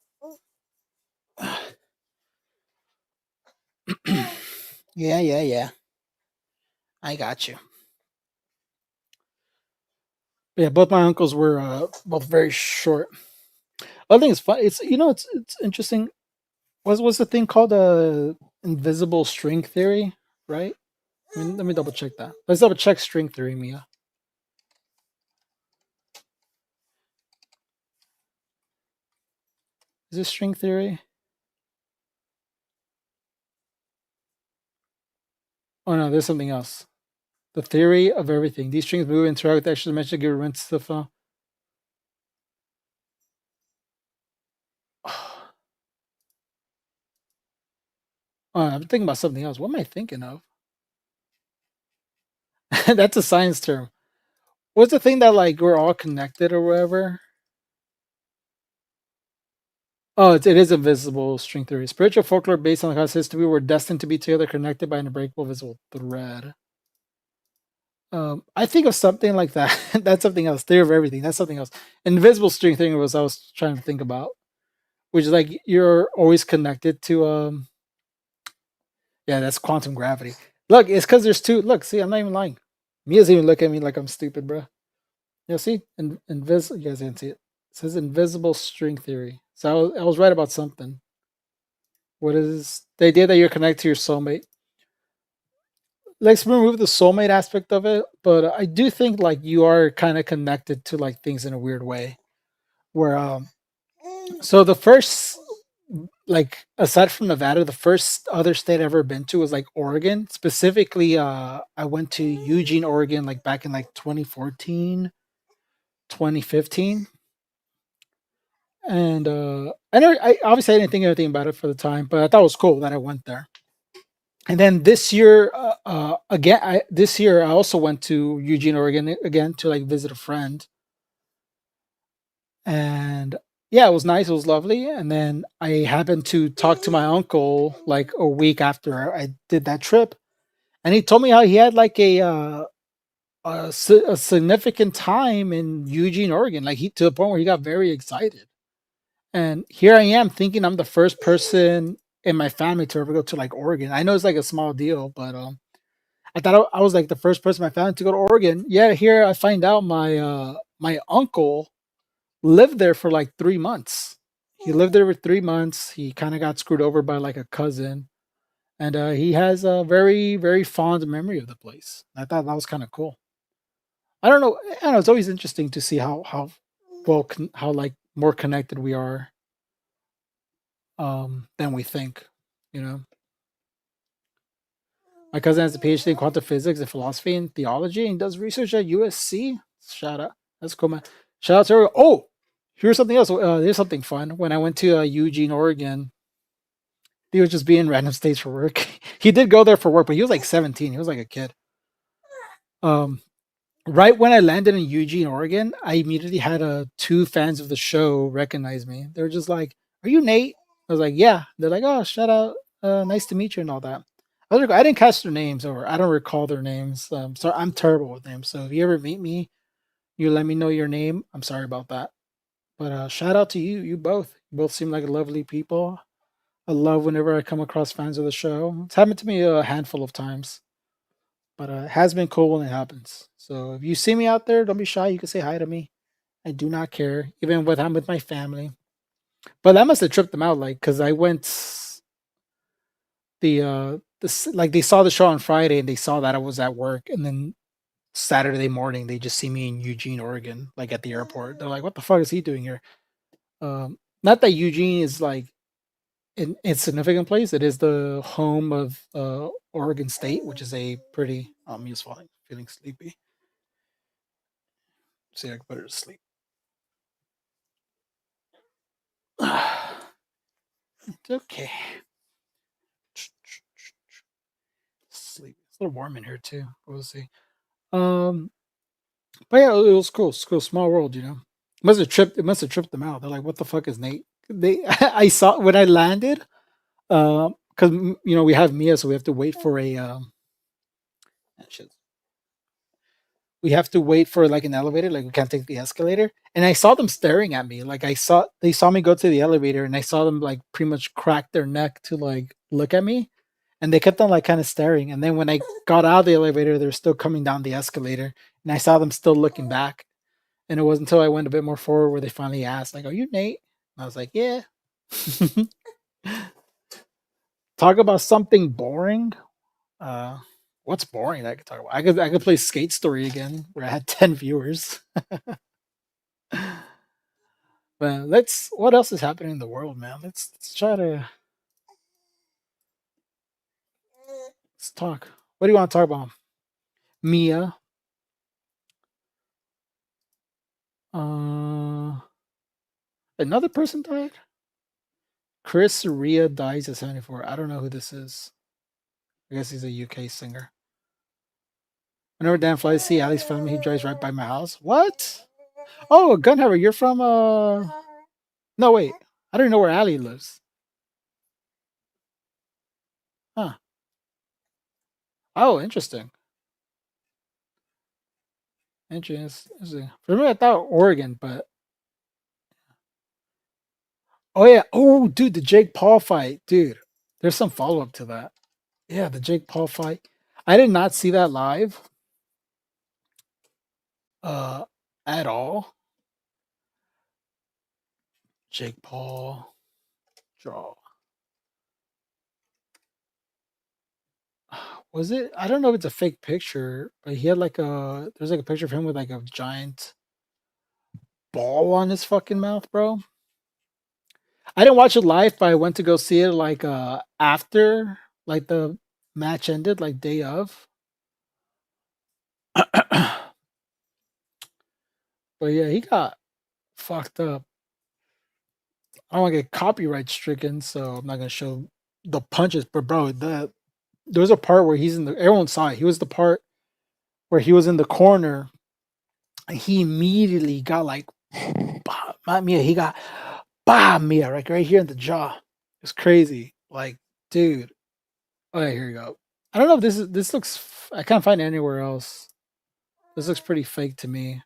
Yeah. I got you. Yeah, both my uncles were both very short. Other thing is fun. It's interesting. What's the thing called invisible string theory, right? Let me double check that. Let's double check string theory, Mia. Is this string theory? Oh no, there's something else. The theory of everything. These strings move, interact with extra dimension, give rinse stuff. Oh, I'm thinking about something else. What am I thinking of? That's a science term. What's the thing that like we're all connected or whatever? Oh, it is invisible string theory. Spiritual folklore based on the cosmic history were destined to be together, connected by an unbreakable visible thread. I think of something like that. That's something else. Theory of everything. That's something else. Invisible string theory was I was trying to think about, which is like you're always connected to. Yeah, that's quantum gravity. Look, it's because there's two. Look, see, I'm not even lying. Mia's even looking at me like I'm stupid, bro. Yeah, see, invisible. You guys didn't see it. It says invisible string theory. So I was right about something. What is the idea that you're connected to your soulmate? Let's remove the soulmate aspect of it, but I do think like you are kind of connected to like things in a weird way. Where so the first, like aside from Nevada, the first other state I've ever been to was like Oregon. Specifically, I went to Eugene, Oregon, like back in like 2014, 2015. And I obviously I didn't think anything about it for the time, but I thought it was cool that I went there. And then this year, again, this year I also went to Eugene, Oregon again to like visit a friend. And yeah, it was nice. It was lovely. And then I happened to talk to my uncle like a week after I did that trip, and he told me how he had like a significant time in Eugene, Oregon, like he to the point where he got very excited. And here I am thinking I'm the first person in my family to ever go to like Oregon. I know it's like a small deal, but I thought I was like the first person in my family to go to Oregon. Yeah, here I find out my uncle lived there for like 3 months. He lived there for 3 months. He kind of got screwed over by like a cousin, and he has a very very fond memory of the place. I thought that was kind of cool. I don't know. I don't know. It's always interesting to see how well how like more connected we are than we think. You know, my cousin has a PhD in quantum physics and philosophy and theology, and does research at USC. Shout out. That's cool, man. Shout out to her. Oh, here's something else. Here's something fun. When I went to Eugene, Oregon, he was just being random states for work. He did go there for work, but he was like 17. He was like a kid. Um, right when I landed in Eugene, Oregon, I immediately had two fans of the show recognize me. They were just like, "Are you Nate?" I was like, "Yeah." They're like, "Oh, shout out, nice to meet you," and all that. I didn't catch their names, or I don't recall their names. So I'm terrible with names. So if you ever meet me, you let me know your name. I'm sorry about that. But shout out to you, you both. You both seem like lovely people. I love whenever I come across fans of the show. It's happened to me a handful of times, but it has been cool when it happens. So if you see me out there, don't be shy. You can say hi to me. I do not care, even when I'm with my family. But that must have tripped them out, like, because I went like they saw the show on Friday and they saw that I was at work, and then Saturday morning they just see me in Eugene, Oregon, like at the airport. They're like, "What the fuck is he doing here?" Not that Eugene is like an insignificant place. It is the home of Oregon State, which is a pretty useful. Feeling sleepy. See, I can put her to sleep. It's okay. Sleep. It's a little warm in here too. We'll see. Um, but yeah, it was cool. It's cool. Small world, you know. It must have tripped them out. They're like, "What the fuck is Nate?" They. I saw when I landed. Because you know we have Mia, so we have to wait for a. Shit. We have to wait for like an elevator. Like we can't take the escalator. And I saw them staring at me. Like they saw me go to the elevator, and I saw them like pretty much crack their neck to like look at me, and they kept on like kind of staring. And then when I got out of the elevator, they were still coming down the escalator, and I saw them still looking back. And it wasn't until I went a bit more forward where they finally asked, like, "Are you Nate?" And I was like, "Yeah." Talk about something boring. Uh, what's boring that I could talk about? I could play Skate Story again, where I had 10 viewers. But let's. What else is happening in the world, man? Let's try to let's talk. What do you want to talk about? Mia. Uh, another person died. Chris Ria dies at 74. I don't know who this is. I guess he's a UK singer. Whenever Dan flies to see Ali's family, he drives right by my house. What? Oh, Gunhammer, you're from no wait. I don't know where Ali lives. Huh. Oh, interesting. Interesting. For me, I thought Oregon, but oh yeah. Oh, dude, the Jake Paul fight, dude. There's some follow up to that. Yeah, the Jake Paul fight. I did not see that live. Uh, at all. Jake Paul draw. Was it? I don't know if it's a fake picture, but he had like there's like a picture of him with like a giant ball on his fucking mouth, bro. I didn't watch it live, but I went to go see it like after like the match ended, like day of. But yeah, he got fucked up. I don't want to get copyright stricken, so I'm not gonna show the punches. But bro, there was a part where he's in the everyone saw it. He was the part where he was in the corner. And he immediately got like, not Mia. He got, Mia, right here in the jaw. It's crazy. Like, dude. Oh yeah, here you go. I don't know if this looks. I can't find it anywhere else. This looks pretty fake to me.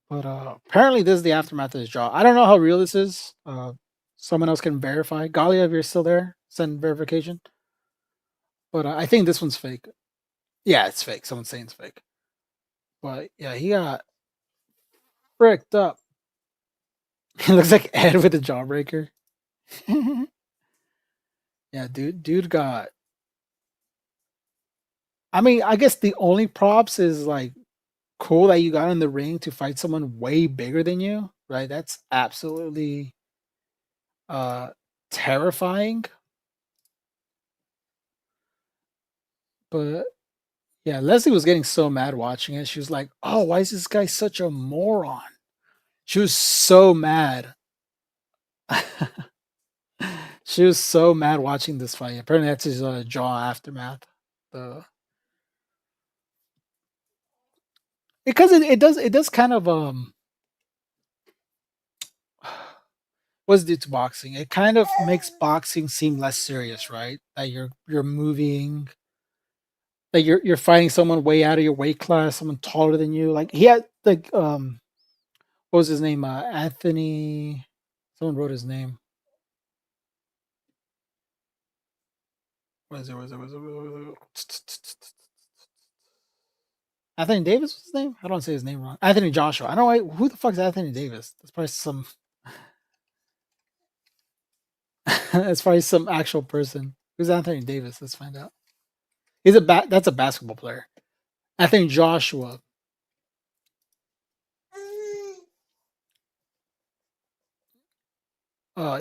But apparently this is the aftermath of his jaw. I don't know how real this is. Someone else can verify. Galia, if you're still there, send verification. But I think this one's fake. Yeah, it's fake. Someone's saying it's fake. But yeah, he got fricked up. He looks like Ed with a jawbreaker. Yeah, dude got. I mean, I guess the only props is like cool that you got in the ring to fight someone way bigger than you, right? That's absolutely terrifying. But yeah, Leslie was getting so mad watching it. She was like, "Oh, why is this guy such a moron?" She was so mad. She was so mad watching this fight. Apparently, that's his jaw aftermath. The because it does kind of what's it to boxing? It kind of makes boxing seem less serious, right? That you're moving, that you're fighting someone way out of your weight class, someone taller than you. Like he had like what was his name? Anthony. Someone wrote his name. What is it? Anthony Davis was his name? I don't want to say his name wrong. Anthony Joshua. I don't know who the fuck is Anthony Davis. That's probably some that's probably some actual person. Who's Anthony Davis? Let's find out. That's a basketball player. Anthony Joshua.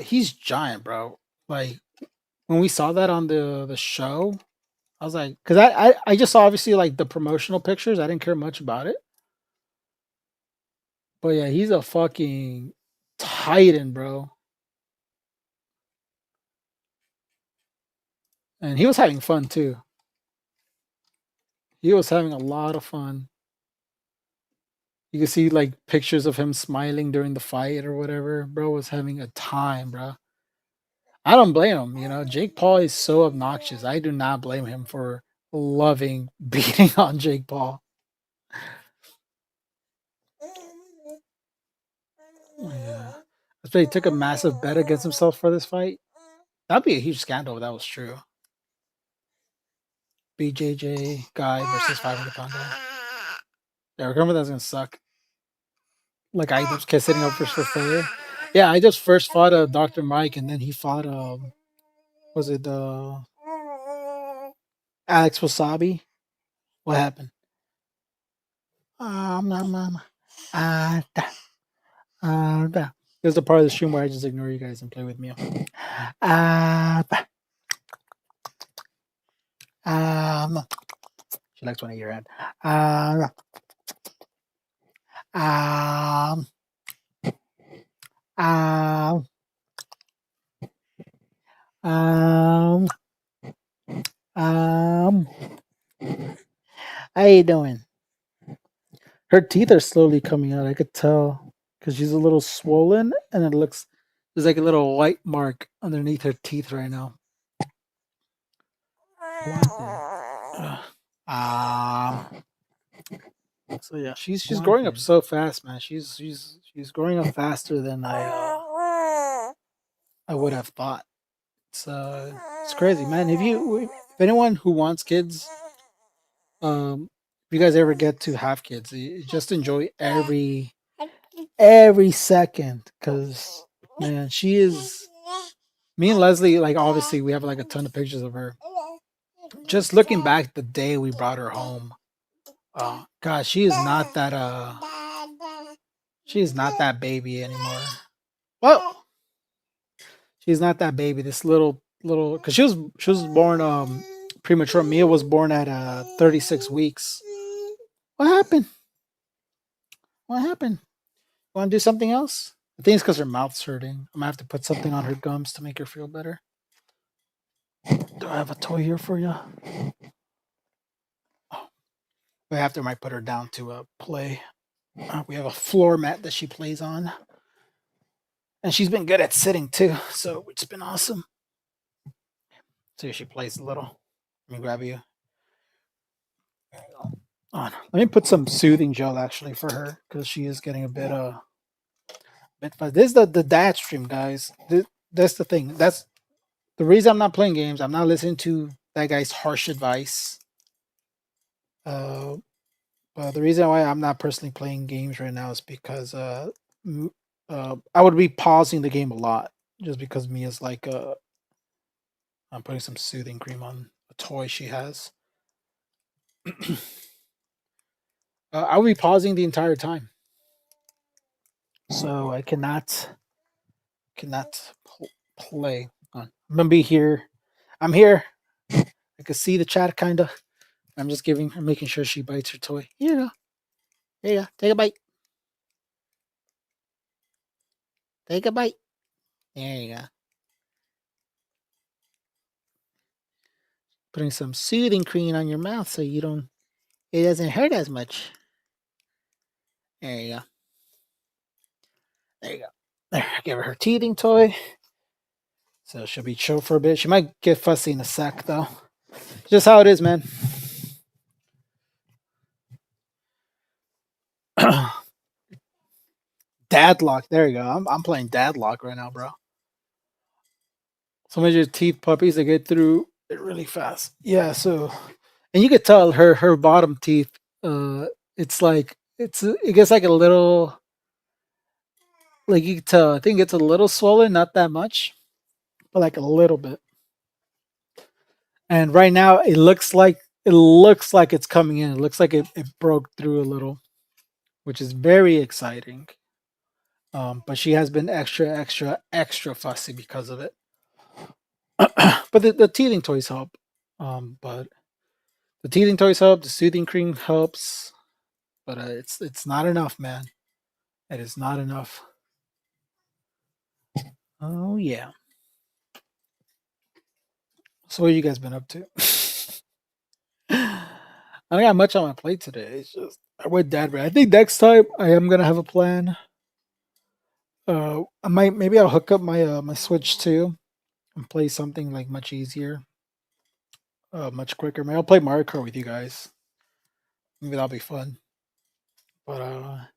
He's giant, bro. Like when we saw that on the show, I was like, because I just saw obviously like the promotional pictures. I didn't care much about it. But yeah, he's a fucking titan, bro. And he was having fun too. He was having a lot of fun. You can see like pictures of him smiling during the fight or whatever. Bro was having a time, bro. I don't blame him. You know, Jake Paul is so obnoxious. I do not blame him for loving beating on Jake Paul. Yeah. I bet he took a massive bet against himself for this fight. That'd be a huge scandal if that was true. BJJ guy versus 500-pound guy. Yeah, remember that's gonna suck. Like I just kept sitting up for failure. Yeah, I just first fought Dr. Mike, and then he fought was it Alex Wasabi? What happened? There's the part of the stream where I just ignore you guys and play with me. She likes when I hear it. How you doing? Her teeth are slowly coming out. I could tell because she's a little swollen, and it looks there's like a little white mark underneath her teeth right now. So yeah, she's growing up so fast, man. She's growing up faster than I would have thought. It's crazy, man. If anyone who wants kids, if you guys ever get to have kids, just enjoy every second, because man, she is. Me and Leslie, like obviously, we have like a ton of pictures of her. Just looking back, the day we brought her home, God, she is not that she is not that baby anymore. Well, she's not that baby. This little, because she was born premature. Mia was born at 36 weeks. What happened? What happened? Want to do something else? I think it's because her mouth's hurting. I'm gonna have to put something on her gums to make her feel better. Do I have a toy here for you? Oh, but after I might put her down to play. We have a floor mat that she plays on, and she's been good at sitting too, so it's been awesome. See if she plays a little. Let me grab you. There you go. On. Let me put some soothing gel actually for her because she is getting a bit fast. This is the dad stream, guys. That's the thing. That's the reason I'm not playing games. I'm not listening to that guy's harsh advice. But the reason why I'm not personally playing games right now is because I would be pausing the game a lot just because Mia's like I'm putting some soothing cream on a toy she has. I will be pausing the entire time, so I cannot play. I'm gonna be here. I'm here. I can see the chat kind of. I'm making sure she bites her toy. Here you go. There you go. Take a bite. Take a bite. There you go. Putting some soothing cream on your mouth so it doesn't hurt as much. There you go. There you go. There, give her her teething toy. So she'll be chill for a bit. She might get fussy in a sec, though. Just how it is, man. Dadlock. There you go. I'm playing Dadlock right now, bro. Some of your teeth puppies, they get through it really fast. Yeah, so and you could tell her bottom teeth, it's like it gets like a little, like you can tell, I think it's a little swollen, not that much, but like a little bit. And right now it looks like it's coming in. It looks like it broke through a little, which is very exciting. But she has been extra fussy because of it. But the teething toys help. But the teething toys help. The soothing cream helps, but it's not enough, man. It is not enough. Oh yeah. So what have you guys been up to? I don't got much on my plate today. It's just I went dad red. I think next time I am gonna have a plan. Maybe I'll hook up my Switch too and play something like much easier, much quicker. Maybe I'll play Mario Kart with you guys. Maybe that'll be fun. But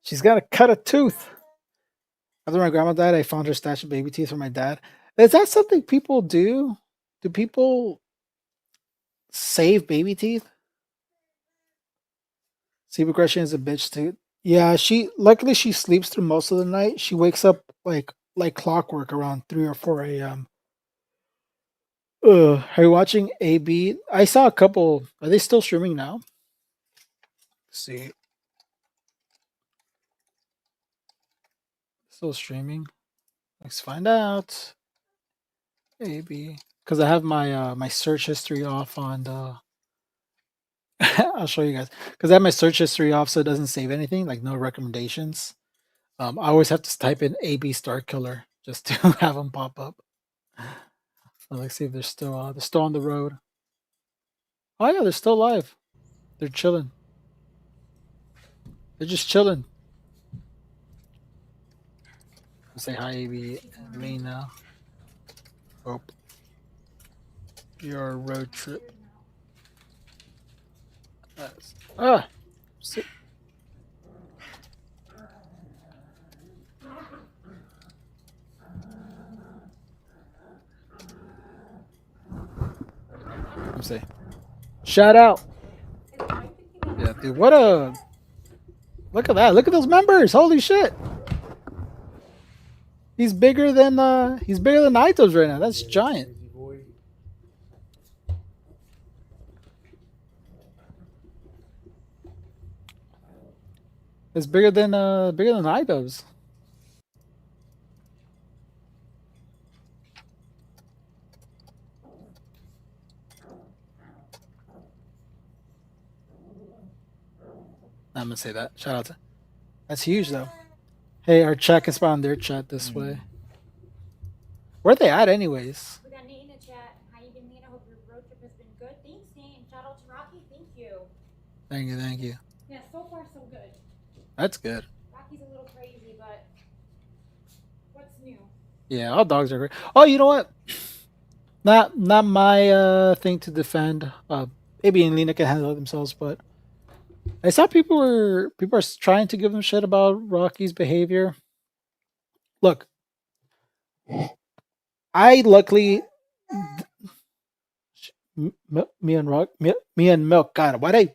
she's got to cut a tooth. After my grandma died, I found her stash of baby teeth for my dad. Is that something people do? Do people save baby teeth? Sleep regression is a bitch too. Yeah, luckily she sleeps through most of the night. She wakes up like clockwork around 3 or 4 a.m. Are you watching AB? I saw a couple. Are they still streaming now? Let's see. Still streaming. Let's find out. AB. Because I have my search history off on the I'll show you guys. Because I have my search history off so it doesn't save anything, like no recommendations. I always have to type in AB Star Killer just to have them pop up. So let's see if they're still on the road. Oh yeah, they're still live. They're chilling. They're just chilling. Say hi, AB and me now. Hope your road trip. See. Let me see. Shout out. Dude, what a look at that! Look at those members! Holy shit! He's bigger than Naito's right now. That's giant. It's bigger than Naito's. I'm gonna say that. Shout out to. That's huge though. Hey, our chat can spawn their chat this way. Where they at, anyways? We got Nate in the chat. How you been, Nate? I hope your road trip has been good. Thanks, Nate. And shout out to Rocky. Thank you. Thank you, thank you. Yeah, so far so good. That's good. Rocky's a little crazy, but what's new? Yeah, all dogs are great. Oh, you know what? Not my thing to defend. Maybe and Lena can handle it themselves, but I saw people are trying to give him shit about Rocky's behavior. Look, I luckily me and Milk. God, why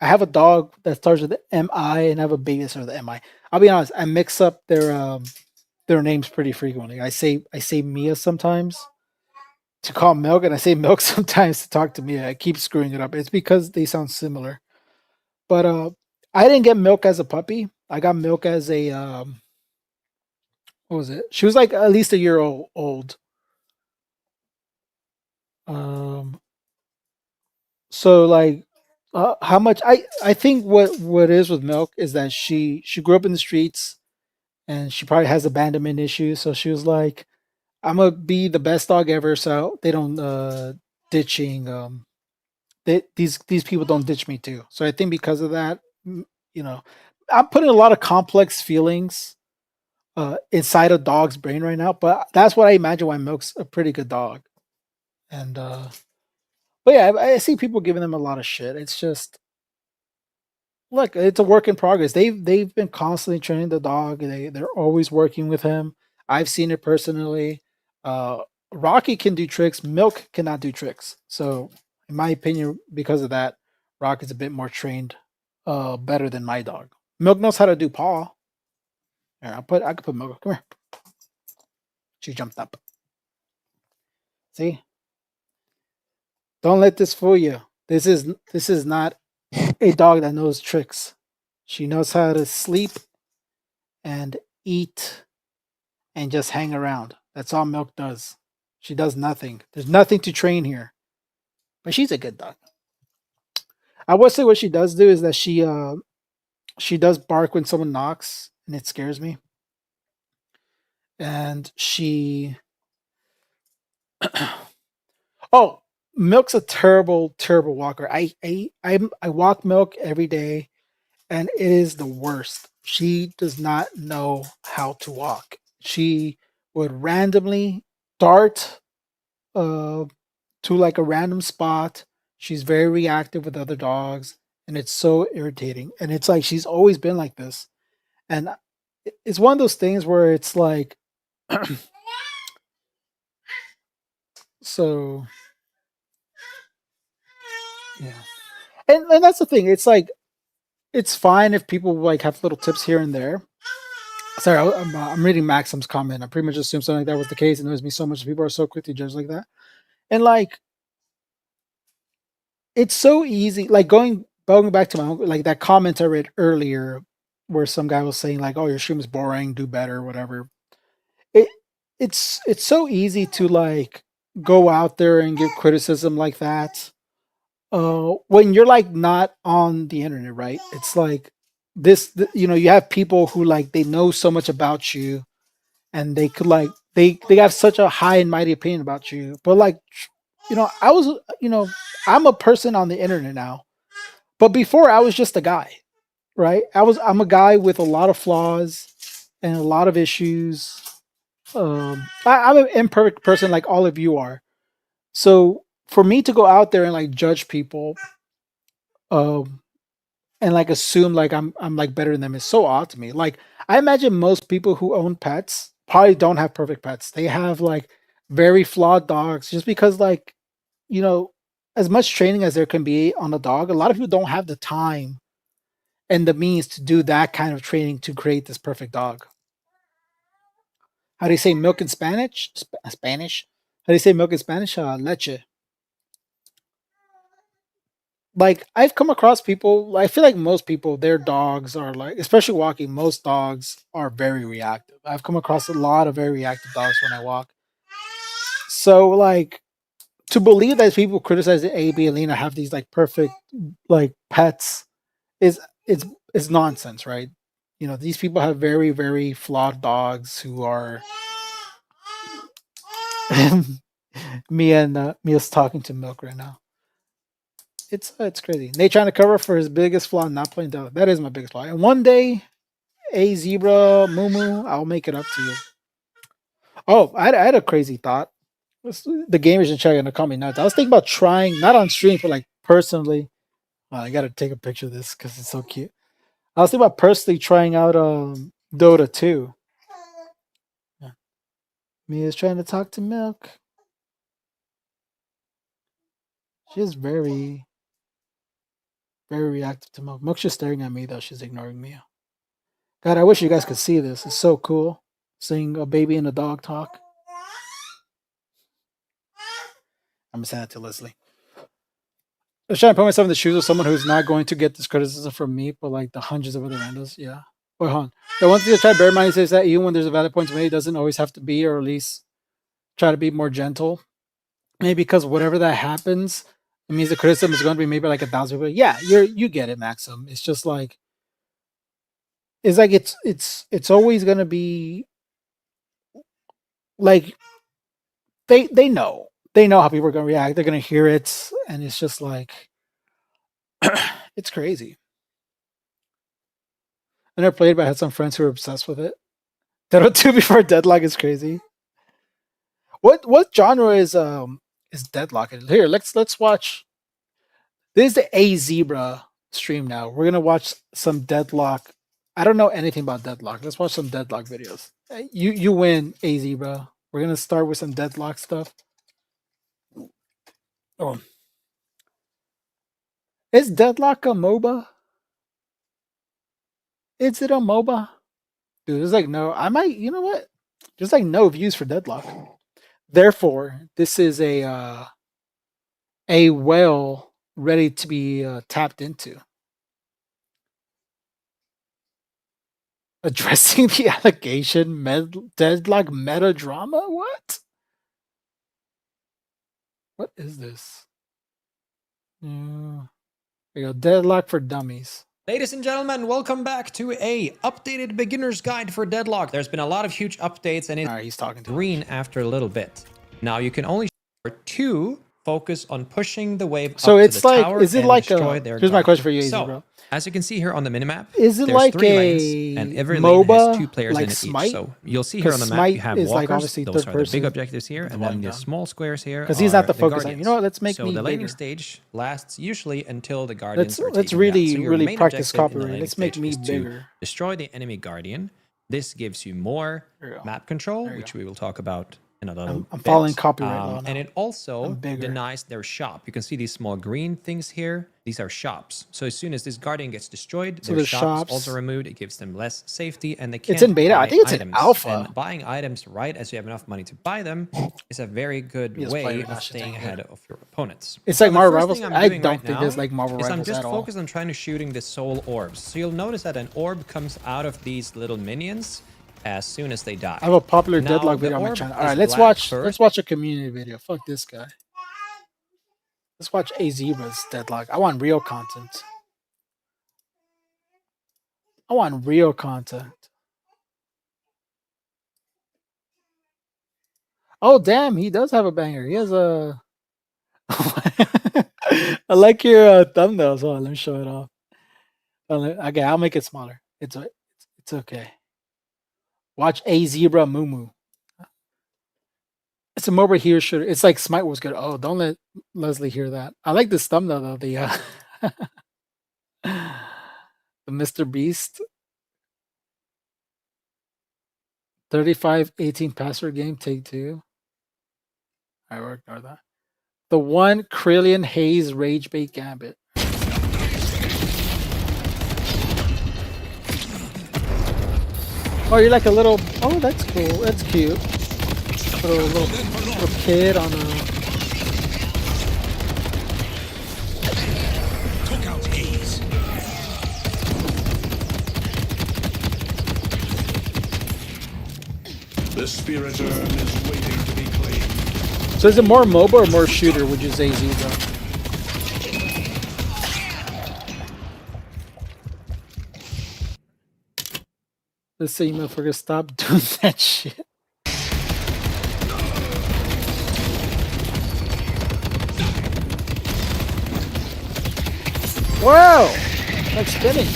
I have a dog that starts with the M-I and I have a baby that starts with the M-I. I'll be honest, I mix up their names pretty frequently. I say Mia sometimes to call Milk, and I say Milk sometimes to talk to Mia. I keep screwing it up. It's because they sound similar. But I didn't get Milk as a puppy. I got Milk as a what was it? She was like at least a year old. So like how much I think what is with Milk is that she grew up in the streets and she probably has abandonment issues. So she was like, I'm gonna be the best dog ever, so they don't ditching these people don't ditch me too. So I think because of that, you know, I'm putting a lot of complex feelings inside a dog's brain right now, but that's what I imagine why Milk's a pretty good dog. And but yeah, I see people giving them a lot of shit. It's just look, it's a work in progress. They've been constantly training the dog. They're always working with him. I've seen it personally. Rocky can do tricks. Milk cannot do tricks. So, in my opinion, because of that, Rocky's a bit more trained, better than my dog. Milk knows how to do paw. Here, I could put Milk. Come here. She jumped up. See? Don't let this fool you. This is not a dog that knows tricks. She knows how to sleep and eat and just hang around. That's all Milk does. She does nothing. There's nothing to train here. But she's a good dog. I would say what she does do is that she does bark when someone knocks, and it scares me. And she oh, Milk's a terrible, terrible walker. I walk Milk every day, and it is the worst. She does not know how to walk. She would randomly dart to like a random spot. She's very reactive with other dogs, and it's so irritating. And it's like she's always been like this. And it's one of those things where it's like so yeah. And that's the thing. It's like it's fine if people like have little tips here and there. Sorry, I'm reading Maxim's comment. I pretty much assumed something like that was the case, and there's me so much. People are so quick to judge like that, and like it's so easy. Like going back to my own, like that comment I read earlier, where some guy was saying like, "Oh, your stream is boring. Do better, whatever." It it's so easy to like go out there and give criticism like that when you're like not on the internet, right? It's like you know, you have people who like they know so much about you, and they could like they have such a high and mighty opinion about you. But like, you know, I'm a person on the internet now, but before I was just a guy, right? I'm a guy with a lot of flaws and a lot of issues. I'm an imperfect person like all of you are. So for me to go out there and like judge people, um, and like assume like I'm like better than them is so odd to me. Like I imagine most people who own pets probably don't have perfect pets. They have like very flawed dogs just because like, you know, as much training as there can be on a dog, a lot of people don't have the time and the means to do that kind of training to create this perfect dog. How do you say milk in Spanish? Spanish. How do you say milk in Spanish? Leche. Like I've come across people. I feel like most people, their dogs are like, especially walking. Most dogs are very reactive. I've come across a lot of very reactive dogs when I walk. So like to believe that people criticize the AB and Lena have these like perfect like pets is it's nonsense, right? You know, these people have very, very flawed dogs who are Mia's talking to Milk right now. It's crazy. Nate trying to cover for his biggest flaw, not playing dog. That is my biggest flaw. And one day, a zebra, Moo, I'll make it up to you. Oh, I had a crazy thought. The gamers in chat are gonna call me nuts. I was thinking about trying, not on stream, but like personally. I gotta take a picture of this because it's so cute. I was thinking about personally trying out Dota 2. Yeah. Mia's trying to talk to Milk. She's very, very reactive to Milk. Milk's just staring at me though. She's ignoring Mia. God, I wish you guys could see this. It's so cool seeing a baby and a dog talk. I'm gonna send that to Leslie. I was trying to put myself in the shoes of someone who's not going to get this criticism from me, but like the hundreds of other randos. Yeah. Wait, hold on. The one thing to try to bear in mind is that even when there's a valid point made, it doesn't always have to be, or at least try to be more gentle. Maybe because whatever that happens, it means the criticism is going to be maybe like 1,000 people. Yeah, you get it, Maxim. It's just like it's always gonna be like they know how people are gonna react. They're gonna hear it, and it's just like it's crazy. I never played, but I had some friends who were obsessed with it. Dota 2 before Deadlock is crazy. What genre is Deadlock? Here, let's watch. This is the A Zebra stream now. We're gonna watch some Deadlock. I don't know anything about Deadlock. Let's watch some Deadlock videos. You win, A Zebra. We're gonna start with some Deadlock stuff. Oh, is Deadlock a MOBA? Is it a MOBA? Dude, there's like no. I might. You know what? There's like no views for Deadlock. Therefore, this is a well ready to be tapped into. Addressing the allegation, Deadlock meta drama. What is this? There you go. Deadlock for Dummies. Ladies and gentlemen, welcome back to a updated beginner's guide for Deadlock. There's been a lot of huge updates and it's All right, he's talking to me. green after a little bit. Now you can only to focus on pushing the wave So up it's to the like, tower is it and like destroy a? their Here's my guardian. question for you, Easy, So, bro. as you can see here on the minimap, Is it there's like 3 lanes, and a every lane has MOBA, 2 players like in it Smite? each. So you'll see here on the 'Cause map, Smite you have is like walkers, obviously those third are the big person objectives here, and then going the down. small squares here 'Cause he's not are the focus. guardians. You know what? Let's make so me the laning bigger. stage lasts usually until the guardians are Let's taken really down. So your really main practice objective in the copyright. laning Let's make stage me is to bigger. destroy the enemy guardian. This gives you more There you go. map control, There you which go. we will talk about in a little I'm bit. following copyright law And now. it also I'm bigger. denies their shop. You can see these small green things here. These are shops. So as soon as this guardian gets destroyed, So their there's shop is shops. also removed. It gives them less safety, and they can't It's in beta. I buy think it's in items. alpha. And buying items right as you have enough money to buy them is a very good Yes, player way now of should staying take it. ahead of your opponents. It's So like the Marvel first Rivals. thing I'm I doing don't right think now there's like Marvel is I'm Rivals just at all. focused on trying to shooting the soul orbs. So you'll notice that an orb comes out of these little minions as soon as they die. I have a popular Now, Deadlock the video on my orb channel. is All right, let's black watch. first. Let's watch a community video. Fuck this guy. Let's watch A Zebra's Deadlock. I want real content. I want real content. Oh damn, he does have a banger. He has a. I like your thumbnails. Hold on, let me show it off. Okay, I'll make it smaller. It's okay. Watch A Zebra Moo. It's a MOBA here shooter. It's like Smite was good. Oh, don't let Leslie hear that. I like this thumbnail though. The the Mr. Beast 35-18 password game. Take 2. I worked on that. The one Krillian Hayes Rage Bait Gambit. Oh, you're like a little. Oh, that's cool. That's cute. Little kid on a. The spirit urn is waiting to be claimed. So is it more MOBA or more shooter? Would you say, Zebra? Let's say, motherfucker, stop doing that shit. Wow! Like spinning.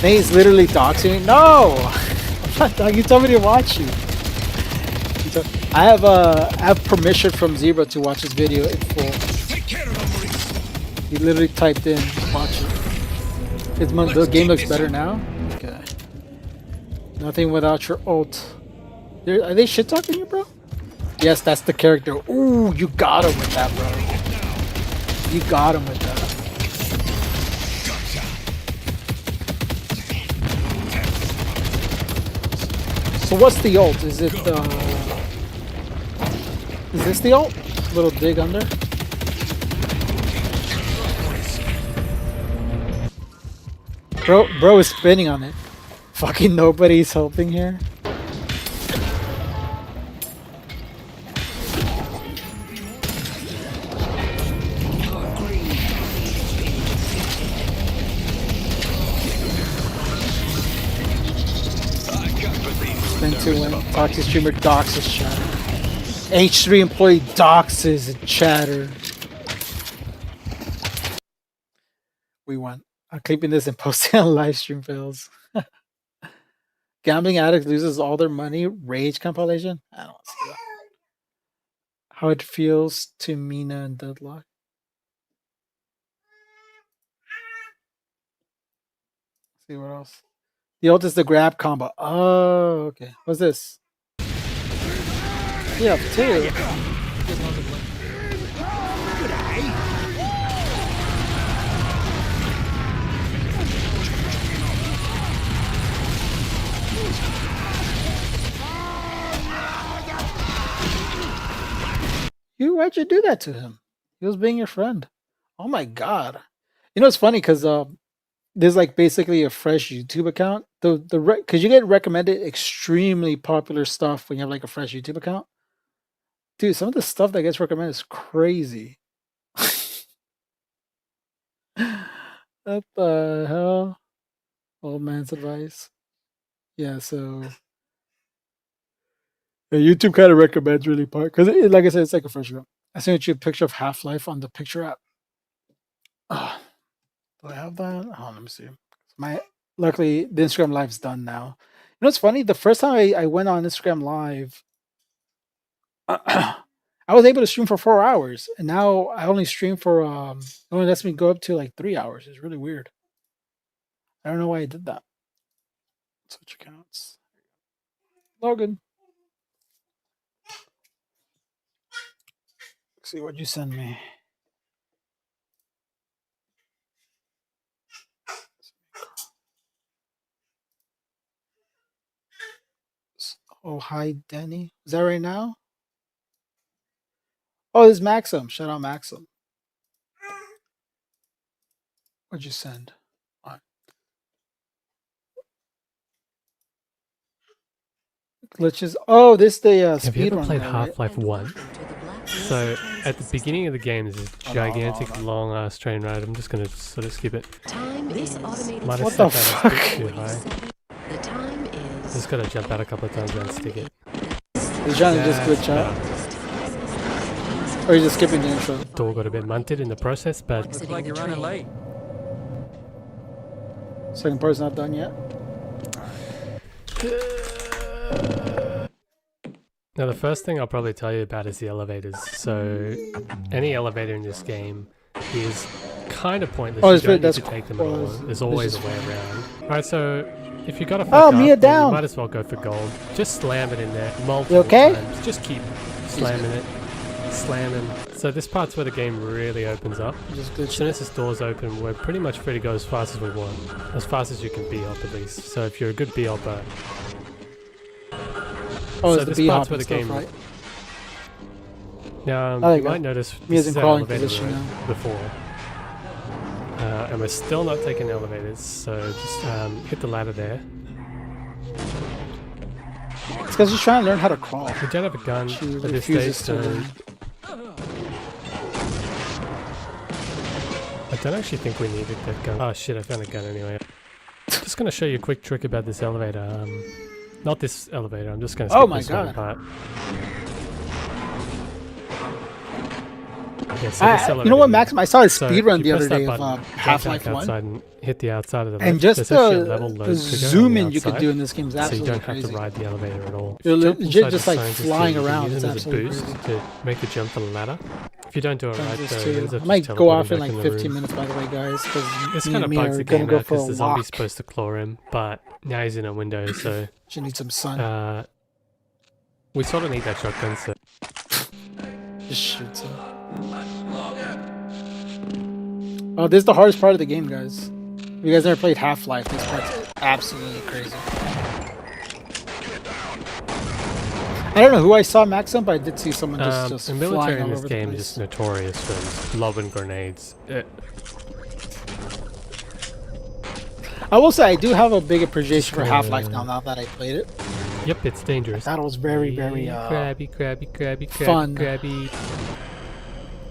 Nate's literally doxing me. No! I'm not dog. You told me to watch you. I have permission from Zebra to watch this video in full. Take care of them, Maurice. He literally typed in, watch it. The game looks better now? Okay. Nothing without your ult. Are they shit talking you, bro? Yes, that's the character. Ooh, you got him with that, bro. You got him with that. So what's the ult? Is it is this the ult? Little dig under? Bro is spinning on it. Fucking nobody's helping here. Spin to win. Toxic streamer doxes chatter. H3 employee doxes chatter. We won. I'm clipping this and posting on live stream fails. Gambling addict loses all their money. Rage compilation. I don't see that. How it feels to Mina and Deadlock. See what else. The ult is the grab combo. Oh, okay. What's this? Yeah, two. Why'd you do that to him? He was being your friend. Oh my god. You know, it's funny because there's like basically a fresh YouTube account. Because you get recommended extremely popular stuff when you have like a fresh YouTube account. Dude, some of the stuff that gets recommended is crazy. What the hell? Old man's advice. Yeah, so yeah, YouTube kind of recommends really part because, like I said, it's like a fresh account. I sent you a picture of Half-Life on the picture app. Do I have that? Oh, let me see. Luckily, the Instagram Live's done now. You know what's funny? The first time I went on Instagram Live, I was able to stream for 4 hours, and now I only stream for it only lets me go up to like 3 hours. It's really weird. I don't know why I did that. Switch accounts. Logan. Let's see what you send me. Oh, hi, Danny. Is that right now? Oh, this is Maxim. Shout out Maxim. What'd you send? All right. Glitches. Oh, this is the Have you speed ever run. played guy, right? Half-Life 1? So, at the beginning of the game, there's this gigantic, long-ass train ride. I'm just going to sort of skip it. Time is automated. Might have What the set that a bit fuck? too high. The time is. Just got to jump out a couple of times and stick it. He's trying to just glitch out. Or he's just skipping the intro. Door got a bit munted in the process, but Looks like you're running late. Second part's not done yet. now the first thing I'll probably tell you about is the elevators. So, any elevator in this game is kind of pointless. Oh, You it's don't need that's to take them well, all. this There's always is a way around. Alright, so if you got to fuck Oh, up, Mia then down. you might as well go for gold. Just slam it in there multiple You okay? times. Just keep slamming it, slamming. So this part's where the game really opens up. Just As soon glitching. as this door's open, we're pretty much free to go as fast as we want. As fast as you can B-hop at least. So if you're a good B-hopper... Oh, so it's the this B part's hop where the stuff, game... right? Now, there you you go. might notice He this is is in our crawling elevator position road now. before. And we're still not taking elevators, so just hit the ladder there. It's because he's trying to learn how to crawl. We don't have a gun She at this refuses stage, to so... learn. I don't actually think we needed that gun. Oh shit, I found a gun anyway. Just gonna show you a quick trick about this elevator. Not this elevator, I'm just gonna skip Oh my this one God. part. Yeah, so this You know elevator what, here. Maxim? I saw a So speed run you the press other that day of button, jump Half-Life back 1. outside and hit the outside of the And lift. just There's actually a the, level the load to go on zoom the in you could outside, do in this game is so you absolutely don't have crazy. to ride the elevator at all. You're Jump legit inside just the like scientist flying here, you can around. use It's them as a absolutely boost crazy. to make the jump for the ladder. If you don't do it right, This though, too. it ends up I might just go off teleporting in back like in the 15 room. minutes, by the way, guys, because This me kind and of me bugs are the gonna game go out for a because the zombie's walk. supposed to claw him, but now he's in a window, so She needs some sun. we sort of need that shotgun. So Just shoots him. Oh, this is the hardest part of the game, guys. If you guys never played Half-Life, this part's absolutely crazy. I don't know who I saw Maxim, but I did see someone just the flying military all in this over the game is place. just notorious for lobbing grenades. I will say I do have a big appreciation for Half-Life now that I played it. Yep, it's dangerous. That was very, very crabby, fun. crabby.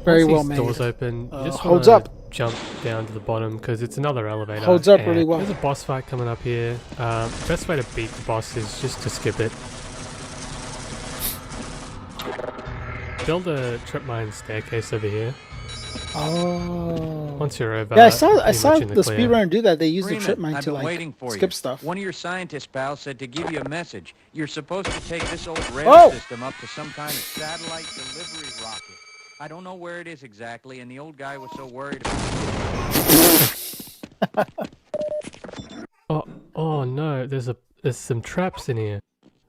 very Once well these made. doors open, you just Holds wanna up. jump down to the bottom because it's another elevator. Holds up and really well. There's a boss fight coming up here. Best way to beat the boss is just to skip it. Build a trip mine staircase over here. Oh. Once you're over, Yeah, I saw pretty the much in clear. speedrunner do that. They use the Freeman, trip mine I've to been waiting like for skip you. stuff. One of your scientist pals said to give you a message. You're supposed to take this old rail Oh! system up to some kind of satellite delivery rocket. I don't know where it is exactly, and the old guy was so worried about Oh no, there's some traps in here.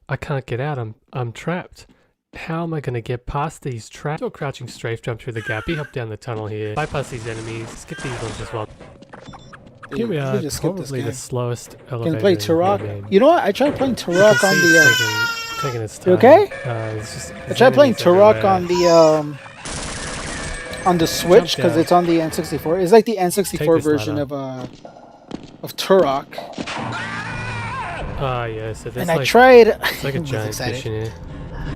I can't get out. I'm trapped. How am I gonna get past these traps? Do a crouching strafe jump through the gap, hop down the tunnel here, bypass these enemies, skip these ones as well. Here we You are, just skip this probably the guy. slowest Can elevator you play in the whole Turok? game. You know what? I tried playing You can Turok on see the. it's taking its time. You okay? It's just, I there's tried playing enemies Turok everywhere. on the Switch because down. it's on the N64. It's like the Take N64 this version ladder. of Turok. Ah, yeah, so there's And like, I tried. it's like a I was giant excited. fish in here.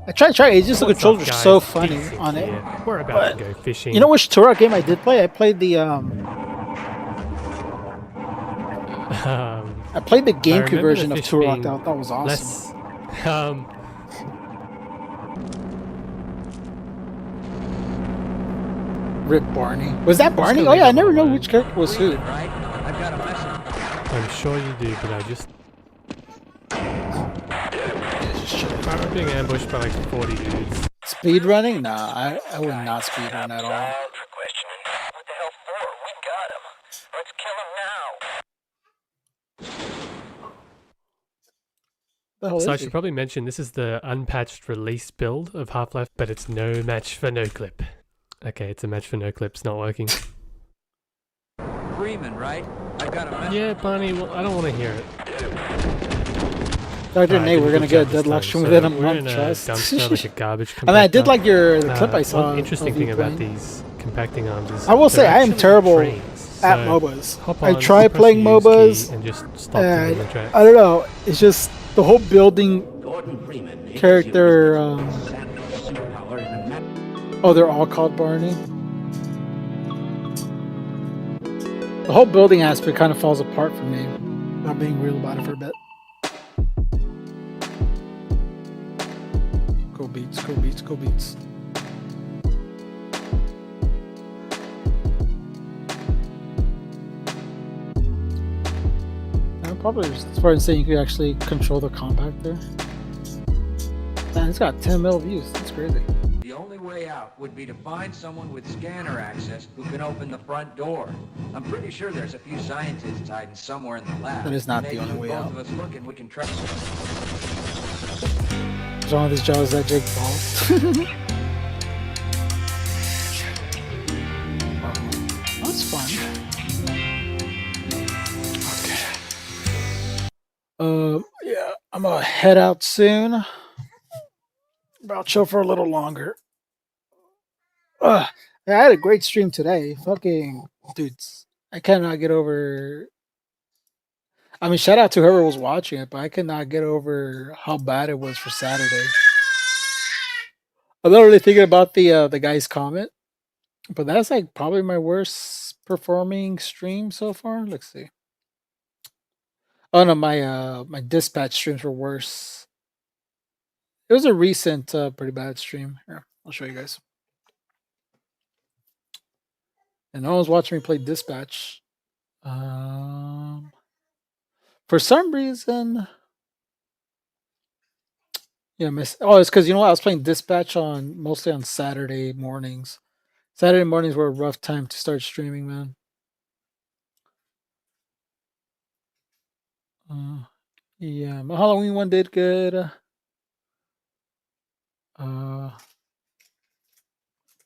I tried. It's just the What's controls up, are guys? so funny Decent on it. here. We're about to go fishing. You know which Turok game I did play? I played the I played the GameCube remember version the of fish Turok. being That was awesome. less, Rip Barney. Was that Barney? gonna Oh yeah, I leave never that know alone. which character was who. right? I've got a message. I'm sure you do, but I just... I'm being ambushed by like 40 dudes. Speed running? Nah, I would not speed run at all. What the hell for? We got him. Let's kill him now. The hell So I is he? should probably mention this is the unpatched release build of Half-Life, but it's no match for NoClip. Okay, it's a match for NoClip. It's not working. Freeman, right? I've got a message. Yeah, Barney, well, I don't want to hear it. Dr. Alright, Nate, we're good gonna get a job this deadlock time. stream So within a we're in month, a trust. dumpster, like a garbage I mean, I did compactor. like the clip I saw. One interesting of thing you about playing. these compacting arms is I will say they're I am actually terrible trains. at So MOBAs. hop I on, try press playing the use MOBAs, key and just stop doing and the track. I don't know. It's just the whole building character. Oh, they're all called Barney. The whole building aspect kind of falls apart for me. Not being real about it for a bit. Go beats, go beats, go beats. Probably as far as saying you could actually control the compactor. Man, it's got 10 mil views. That's crazy. The only way out would be to find someone with scanner access who can open the front door. I'm pretty sure there's a few scientists hiding somewhere in the lab. That is not the Maybe only with way both out. of us looking, we can trust them. What's wrong with this jaw? Is that Jake Paul? Yeah, I'm gonna head out soon. But I'll chill for a little longer. I had a great stream today. Fucking dudes, I cannot get over. I mean, shout out to whoever was watching it, but I cannot get over how bad it was for Saturday. I'm not really thinking about the guy's comment, but that's like probably my worst performing stream so far. Let's see. Oh no, my dispatch streams were worse. It was a recent pretty bad stream. Here, I'll show you guys. And no one's watching me play dispatch. For some reason, yeah, it's because you know what? I was playing dispatch on mostly on Saturday mornings. Saturday mornings were a rough time to start streaming, man. Yeah, my Halloween one did good.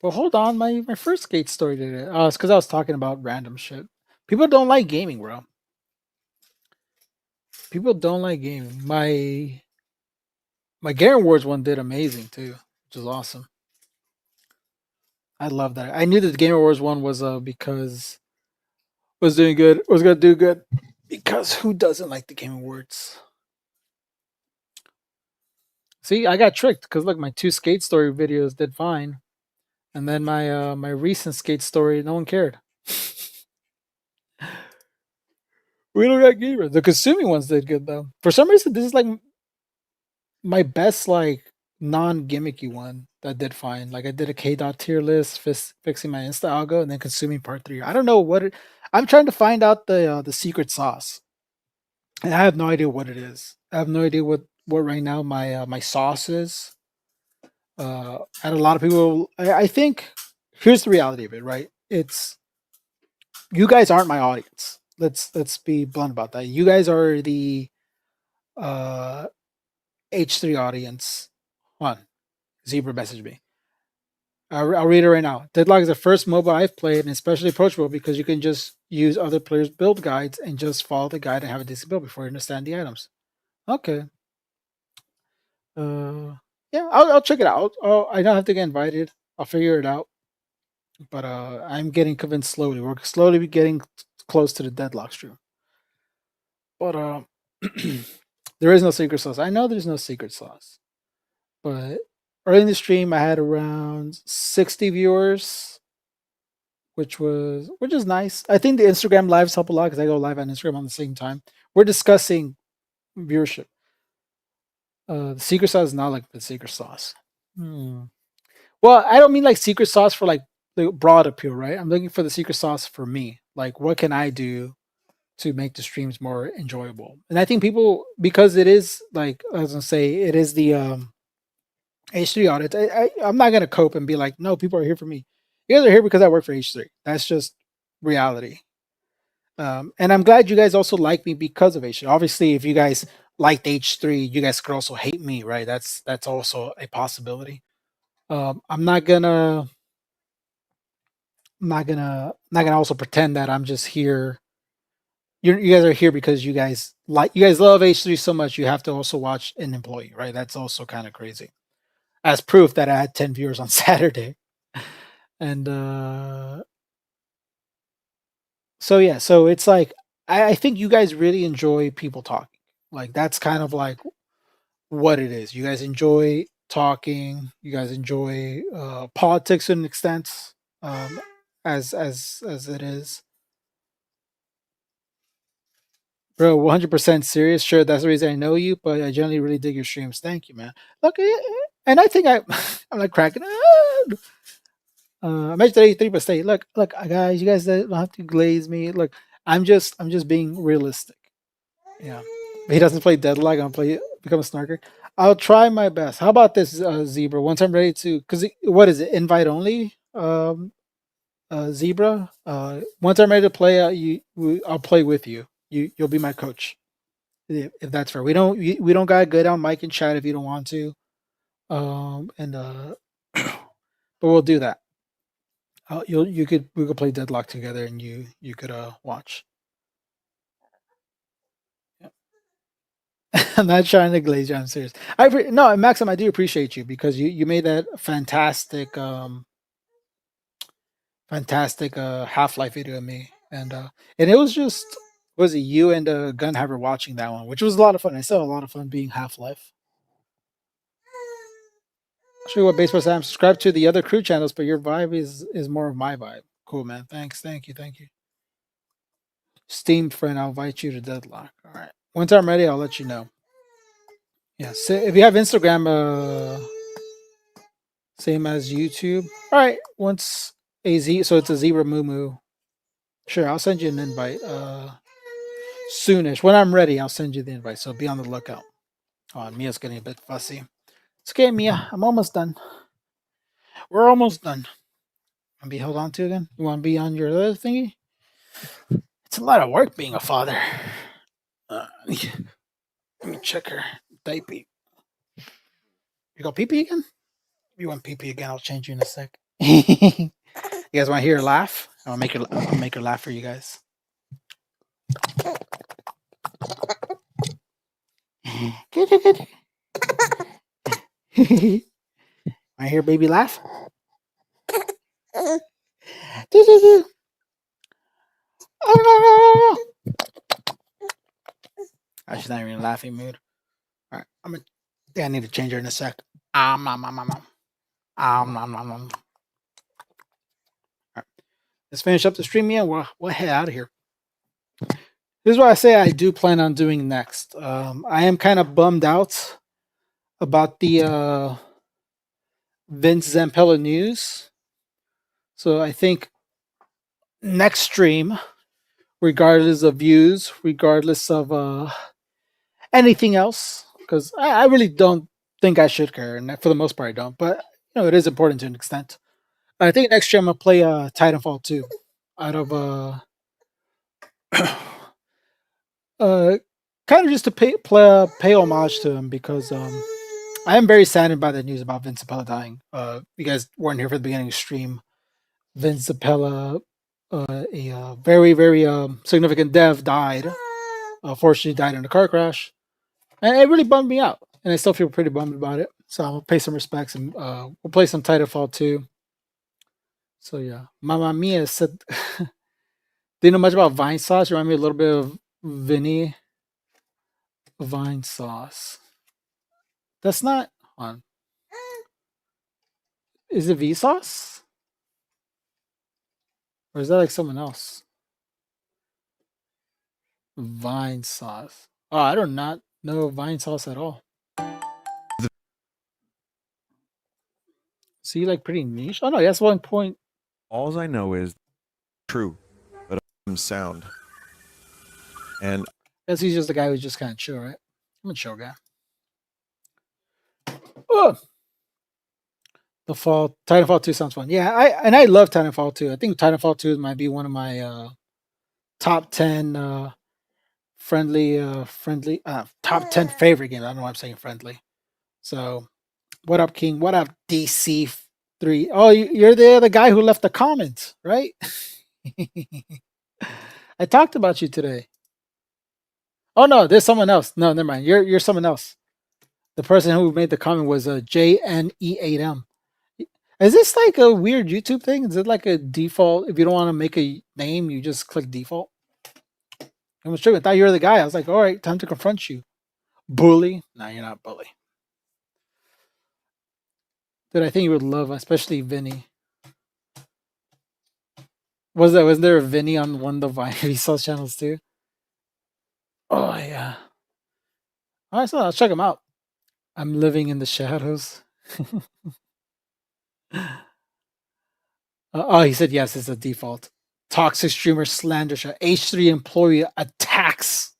But hold on, my first skate story did it. Oh, it's because I was talking about random shit. People don't like gaming, bro. People don't like gaming. My Game Awards one did amazing too, which is awesome. I love that. I knew that the Game Awards one was because was doing good. Was gonna do good because who doesn't like the Game Awards? See, I got tricked because look, my 2 skate story videos did fine, and then my recent skate story, no one cared. We don't got gamers. The consuming ones did good though. For some reason, this is like my best like non-gimmicky one that did fine. Like I did a K-dot tier list, fixing my Insta algo, and then consuming part 3. I don't know what it. I'm trying to find out the secret sauce, and I have no idea what it is. I have no idea what right now my sauce is. And a lot of people, I think, here's the reality of it, right? It's you guys aren't my audience. Let's be blunt about that. You guys are the H3 audience. Hold on. Zebra messaged me. I'll read it right now. Deadlock is the first MOBA I've played and especially approachable because you can just use other players' build guides and just follow the guide and have a decent build before you understand the items. Okay. Yeah, I'll check it out. I don't have to get invited. I'll figure it out. But I'm getting convinced slowly. We're slowly getting close to the Deadlock stream. But there is no secret sauce. I know there's no secret sauce. But early in the stream, I had around 60 viewers, which is nice. I think the Instagram lives help a lot because I go live on Instagram on the same time. We're discussing viewership. The secret sauce is not like the secret sauce. Well, I don't mean like secret sauce for like the broad appeal, right? I'm looking for the secret sauce for me. Like, what can I do to make the streams more enjoyable? And I think people, because it is like I was gonna say, it is the H3 audit. I'm not gonna cope and be like, no, people are here for me. You guys are here because I work for H3. That's just reality. And I'm glad you guys also like me because of H3. Obviously, if you guys liked H3, you guys could also hate me, right? That's also a possibility. I'm not gonna also pretend that I'm just here. You guys are here because you guys love H3 so much. You have to also watch an employee, right? That's also kind of crazy. As proof that I had 10 viewers on Saturday, and so yeah, so it's like I think you guys really enjoy people talking. Like that's kind of like what it is. You guys enjoy talking. You guys enjoy politics to an extent, as it is. Bro, 100% serious. Sure, that's the reason I know you, but I generally really dig your streams. Thank you, man. Look, and I think I'm like cracking. I'm actually 3 stay. Look, guys, you guys don't have to glaze me. Look, I'm just being realistic. Yeah, he doesn't play Deadlock. I'm become a snarker. I'll try my best. How about this, Zebra? Once I'm ready to, because what is it? Invite only, Zebra. Once I'm ready to play, I'll play with you. You'll be my coach, if that's fair. We don't gotta go down mic and chat if you don't want to, but we'll do that. we could play Deadlock together, and you could watch. Yep. I'm not trying to glaze you. I'm serious. No, Maxim, I do appreciate you because you made that fantastic Half-Life video of me, and it was just was it you and Gunhaver watching that one, which was a lot of fun. I still had a lot of fun being Half-Life. Show you what Baseball Sam subscribe to the other crew channels, but your vibe is more of my vibe. Cool, man. Thanks. Thank you. Steamed friend, I'll invite you to Deadlock. All right. Once I'm ready, I'll let you know. Yeah. So if you have Instagram, same as YouTube. All right. Once so it's a Zebra Moo. Sure, I'll send you an invite. Soonish. When I'm ready, I'll send you the invite. So be on the lookout. Oh, Mia's getting a bit fussy. It's okay, Mia. I'm almost done. We're almost done. Want to be held on to again? You want to be on your other thingy? It's a lot of work being a father. Let me check her diaper. You go pee-pee again? If you want pee-pee again, I'll change you in a sec. You guys want to hear her laugh? I'll make her laugh for you guys. Good. I hear baby laugh. Oh no. She's not even in a laughing mood. All right, I need to change her in a sec. All right, let's finish up the stream, yeah. We'll head out of here. This is what I say I do plan on doing next. I am kind of bummed out about the Vince Zampella news. So I think next stream, regardless of views, regardless of anything else, because I really don't think I should care, and for the most part I don't, but it is important to an extent. I think next year I'm gonna play Titanfall 2 out of kind of just to pay homage to him, because I am very saddened by the news about Vince Zampella dying. You guys weren't here for the beginning of the stream. Vince Zampella, a very, very significant dev, died. Fortunately, died in a car crash, and it really bummed me out. And I still feel pretty bummed about it. So I'll pay some respects, and we'll play some Titanfall 2. So yeah, Mamma Mia said, "Do you know much about Vine Sauce? Remind me a little bit of Vinny." Vine Sauce. That's not on. Is it Vsauce? Or is that like someone else? Vine Sauce. Oh, I do not know Vine Sauce at all. See, like pretty niche. Oh no, that's 1 point. All I know is true, but I'm sound. And guess he's just a guy who's just kind of chill, right? I'm a chill guy. Oh, Titanfall 2 sounds fun. Yeah, I love Titanfall 2. I think Titanfall 2 might be one of my top 10 top 10 favorite games. I don't know why I'm saying friendly. So, what up, King? What up, DC3? Oh, you're the guy who left the comment, right? I talked about you today. Oh no, there's someone else. No, never mind. You're someone else. The person who made the comment was JNE8M. Is this like a weird YouTube thing? Is it like a default? If you don't want to make a name, you just click default. I was tripping. I thought you were the guy. I was like, all right, time to confront you. Bully? No, you're not bully. Dude, I think you would love, especially Vinny. Was there a Vinny on one of the Vsauce channels too? Oh yeah. All right, so I'll check him out. I'm living in the shadows. Oh, he said yes, it's a default. Toxic streamer slander shot. H3 employee attacks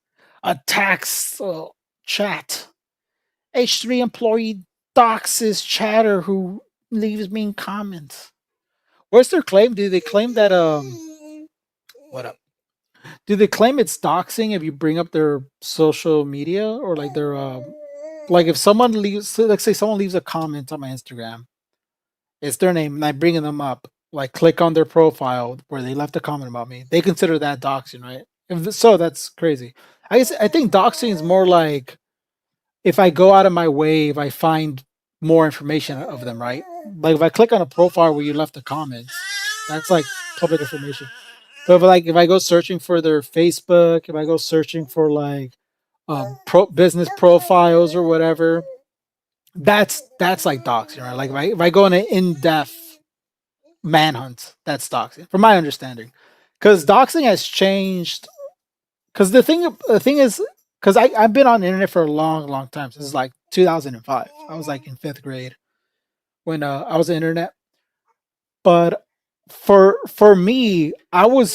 chat. H3 employee doxes chatter who leaves mean comments. What's their claim? Do they claim that what up? Do they claim it's doxing if you bring up their social media, or like their like if someone leaves, let's say someone leaves a comment on my Instagram, it's their name and I'm bringing them up, like click on their profile where they left a comment about me, they consider that doxing, right? So, that's crazy. I think doxing is more like if I go out of my way, if I find more information of them, right? Like if I click on a profile where you left a comment, that's like public information. But if I go searching for their Facebook, if I go searching for like business profiles or whatever, that's like doxing, right? Like if I go on an in-depth manhunt, that's doxing, from my understanding. Because doxing has changed. Because the thing is, because I've been on the internet for a long time, since like 2005. I was like in 5th grade when I was on the internet. But for me, I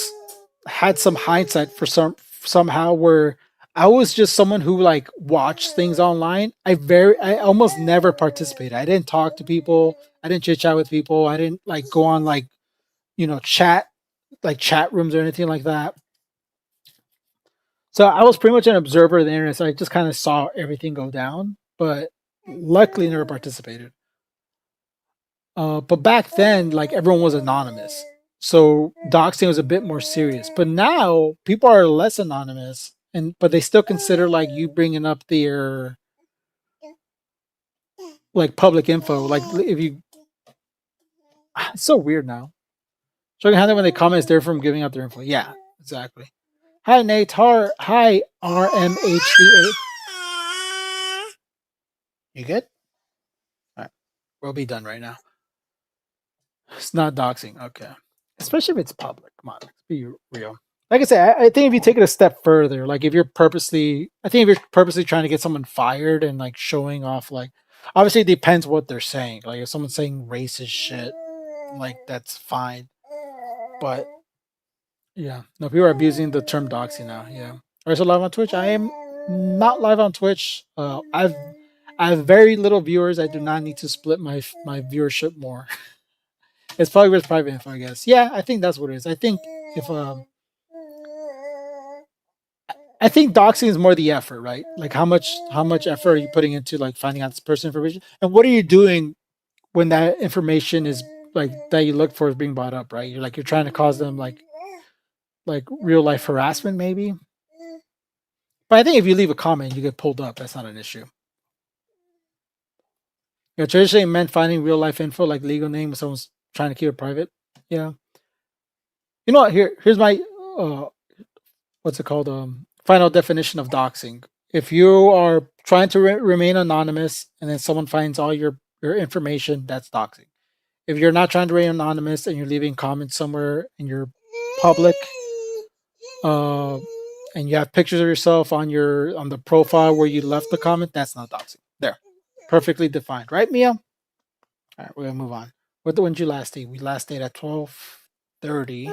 had some hindsight for somehow where I was just someone who like watched things online. I almost never participated. I didn't talk to people. I didn't chit chat with people. I didn't like go on like chat rooms or anything like that. So I was pretty much an observer of the internet. So I just kind of saw everything go down, but luckily never participated. But back then, like everyone was anonymous, so doxing was a bit more serious. But now people are less anonymous, but they still consider like you bringing up their like public info. Like if you, it's so weird now. Showing how when they comment, it's there from giving up their info. Yeah, exactly. Hi Nate. Hi RMHDA. You good? All right, we'll be done right now. It's not doxing, okay. Especially if it's public. Come on, let's be real. Like I said, I think if you take it a step further, like if you're purposely trying to get someone fired and like showing off, like obviously it depends what they're saying. Like if someone's saying racist shit, like that's fine. But yeah, no, people are abusing the term doxing now. Yeah. Are you live on Twitch? I am not live on Twitch. I have very little viewers. I do not need to split my viewership more. It's probably with private info, I guess. Yeah, I think that's what it is. I think I think doxing is more the effort, right? Like how much effort are you putting into like finding out this person information, and what are you doing when that information is like that you look for is being brought up, right? You're trying to cause them like real life harassment, maybe. But I think if you leave a comment, you get pulled up. That's not an issue. Traditionally meant finding real life info like legal name when someone's trying to keep it private. Yeah. You know what? Here's my what's it called? Final definition of doxing. If you are trying to remain anonymous and then someone finds all your information, that's doxing. If you're not trying to remain anonymous and you're leaving comments somewhere and you're public, and you have pictures of yourself on the profile where you left the comment, that's not doxing. There, perfectly defined, right, Mia? All right, we're gonna move on. When did you last eat? We last ate at 12:30.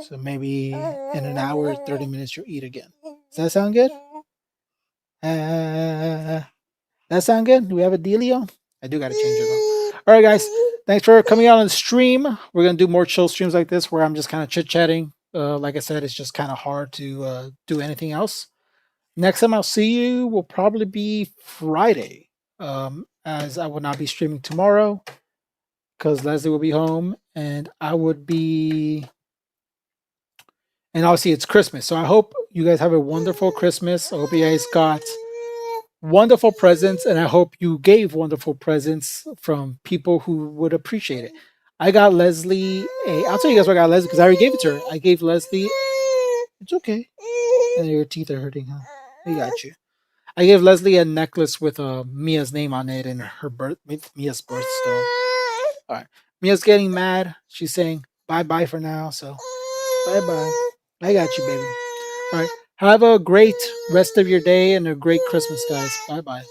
So maybe in an hour, 30 minutes, you'll eat again. Does that sound good? That sound good? Do we have a dealio? I do gotta change it though. All right, guys. Thanks for coming out on the stream. We're gonna do more chill streams like this where I'm just kind of chit-chatting. Like I said, it's just kind of hard to do anything else. Next time I'll see you will probably be Friday, as I will not be streaming tomorrow because Leslie will be home and I would be. And obviously it's Christmas. So I hope you guys have a wonderful Christmas. I hope you guys got wonderful presents, and I hope you gave wonderful presents from people who would appreciate it. I got Leslie I'll tell you guys what I got Leslie because I already gave it to her. I gave Leslie. It's okay. And your teeth are hurting, huh? I got you. I gave Leslie a necklace with Mia's name on it and Mia's birthstone. All right. Mia's getting mad. She's saying bye-bye for now. So bye-bye. I got you, baby. All right. Have a great rest of your day and a great Christmas, guys. Bye-bye.